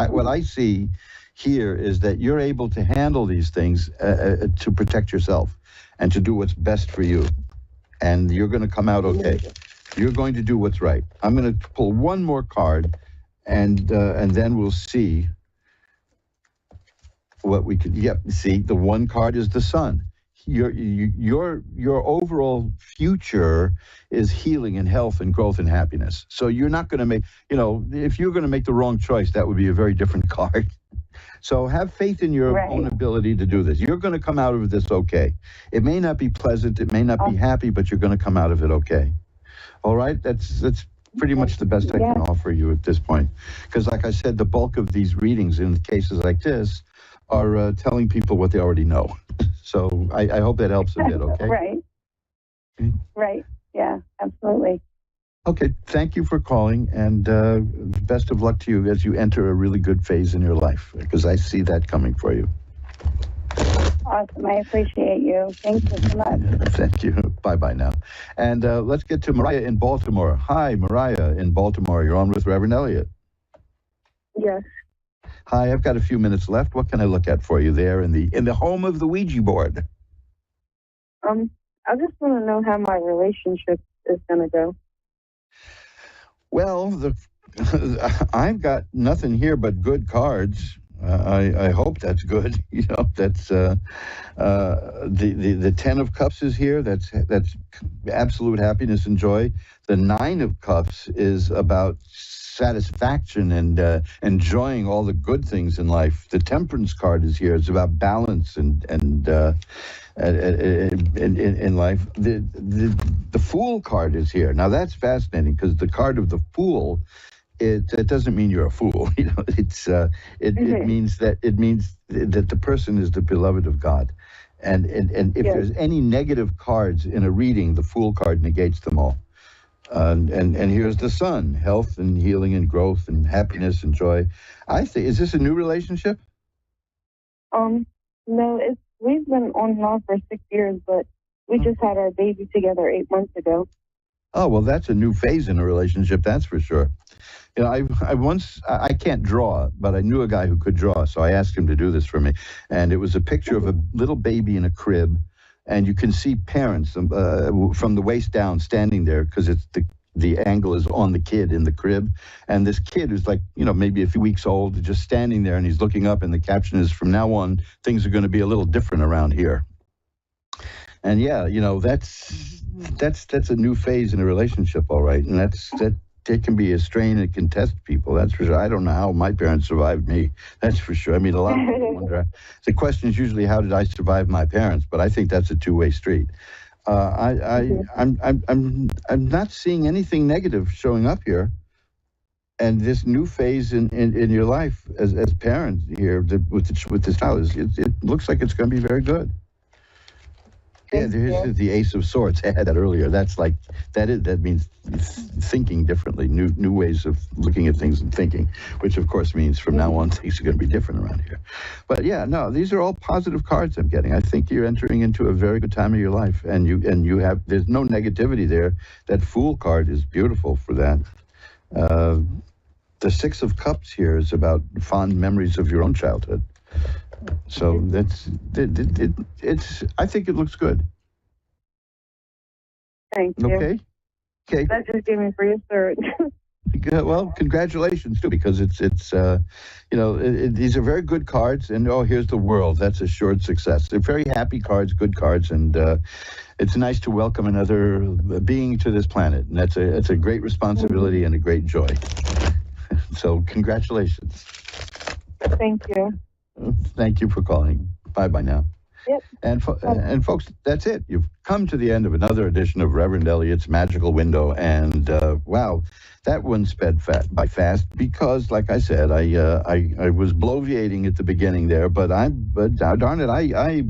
what I see here is that you're able to handle these things to protect yourself and to do what's best for you, and you're going to come out okay. You're going to do what's right. I'm going to pull one more card, and then we'll see what we could. Yep. See, the one card is the Sun. Your overall future is healing and health and growth and happiness. So you're not going to make. If you're going to make the wrong choice, that would be a very different card. So have faith in your own ability to do this. You're going to come out of this okay. It may not be pleasant. It may not be happy, but you're going to come out of it okay. All right, that's pretty much the best I can offer you at this point. Because like I said, the bulk of these readings in cases like this are telling people what they already know. So I hope that helps a bit, okay? Right. Okay. Right. Yeah, absolutely. Okay, thank you for calling, and best of luck to you as you enter a really good phase in your life, because I see that coming for you. Awesome. I appreciate you. Thank you so much. Thank you. Bye-bye now. And let's get to Mariah in Baltimore. Hi, Mariah in Baltimore. You're on with Reverend Elliot. Yes. Hi, I've got a few minutes left. What can I look at for you there in the home of the Ouija board? I just want to know how my relationship is going to go. Well, I've got nothing here but good cards. I hope that's good. That's the 10 of Cups is here. That's absolute happiness and joy. The 9 of Cups is about satisfaction and enjoying all the good things in life. The Temperance card is here. It's about balance and in life. The Fool card is here. Now that's fascinating, because the card of the Fool, it doesn't mean you're a fool. It means that the person is the beloved of God, and if there's any negative cards in a reading, the Fool card negates them all. And here's the Sun: health and healing and growth and happiness and joy. I think, is this a new relationship? No, we've been on and off for 6 years, but we just had our baby together 8 months ago. Oh, well, that's a new phase in a relationship, that's for sure. I can't draw, but I knew a guy who could draw, so I asked him to do this for me. And it was a picture of a little baby in a crib, and you can see parents from the waist down standing there, because it's the angle is on the kid in the crib. And this kid is like, maybe a few weeks old, just standing there, and he's looking up, and the caption is, "From now on, things are going to be a little different around here." And yeah, that's a new phase in a relationship, all right. And that it can be a strain. It can test people. That's for sure. I don't know how my parents survived me. That's for sure. I mean, a lot of people wonder. The question is usually, how did I survive my parents? But I think that's a two-way street. I'm not seeing anything negative showing up here. this new phase in your life as parents here with this child it looks like it's going to be very good. Yeah, there's the Ace of Swords. I had that earlier. That's like that means thinking differently, new ways of looking at things and thinking, which of course means from now on things are going to be different around here. But yeah, no, these are all positive cards I'm getting. I think you're entering into a very good time of your life, and you have there's no negativity there. That Fool card is beautiful for that. The Six of Cups here is about fond memories of your own childhood. So it's. I think it looks good. Thank you. Okay. That just gave me reassurance. Well, congratulations too, because it's these are very good cards, and here's the world. That's assured success. They're very happy cards, good cards, and it's nice to welcome another being to this planet, and it's a great responsibility and a great joy. So congratulations. Thank you. Thank you for calling. Bye now. Yep. And folks, that's it. You've come to the end of another edition of Reverend Elliott's Magical Window, and wow, that one sped by fast because, like I said, I was bloviating at the beginning there, but darn it, I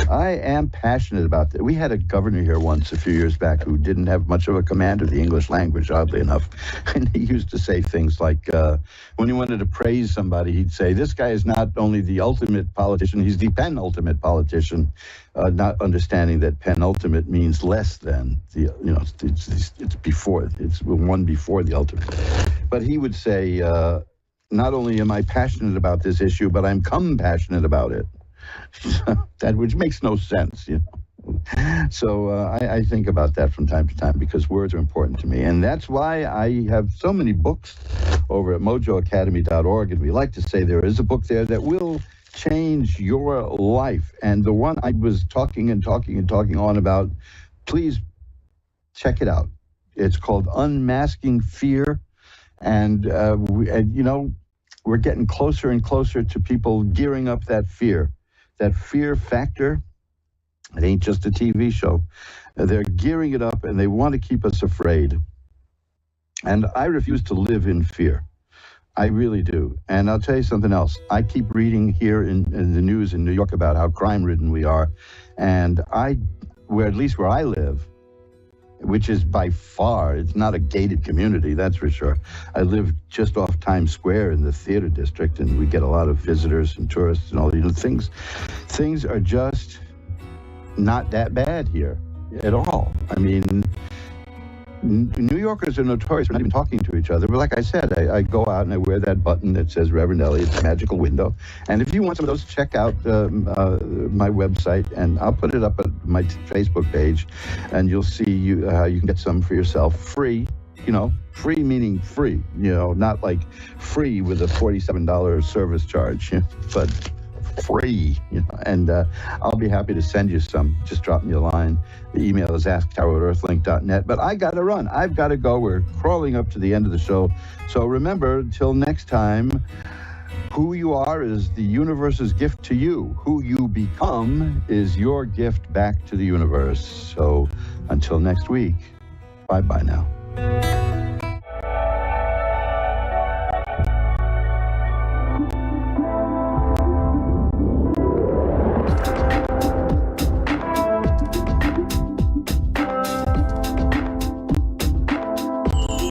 am passionate about that. We had a governor here once a few years back who didn't have much of a command of the English language, oddly enough, and he used to say things like when he wanted to praise somebody, he'd say, "This guy is not only the ultimate politician, he's the penultimate politician," not understanding that penultimate means less than the it's before, it's one before the ultimate. But he would say, not only am I passionate about this issue, but I'm compassionate about it. That which makes no sense, So I think about that from time to time because words are important to me, and that's why I have so many books over at mojoacademy.org, and we like to say there is a book there that will change your life. And the one I was talking on about, please check it out. It's called Unmasking Fear. And we're getting closer and closer to people gearing up that fear factor. It ain't just a TV show. They're gearing it up and they want to keep us afraid. And I refuse to live in fear. I really do. And I'll tell you something else. I keep reading here in the news in New York about how crime-ridden we are. And at least where I live, which is by far, it's not a gated community, that's for sure. I live just off Times Square in the theater district, and we get a lot of visitors and tourists and all these things. Things are just not that bad here at all. I mean, New Yorkers are notorious for not even talking to each other. But like I said, I go out and I wear that button that says Reverend Elliott's Magical Window. And if you want some of those, check out my website, and I'll put it up at my Facebook page, and you'll see how you can get some for yourself free. Free meaning free. Not like free with a $47 service charge, but free, and I'll be happy to send you some. Just drop me a line. The email is asktarot@earthlink.net. But I gotta run. I've got to go. We're crawling up to the end of the show. So remember, till next time, who you are is the universe's gift to you. Who you become is your gift back to the universe. So until next week, bye-bye now.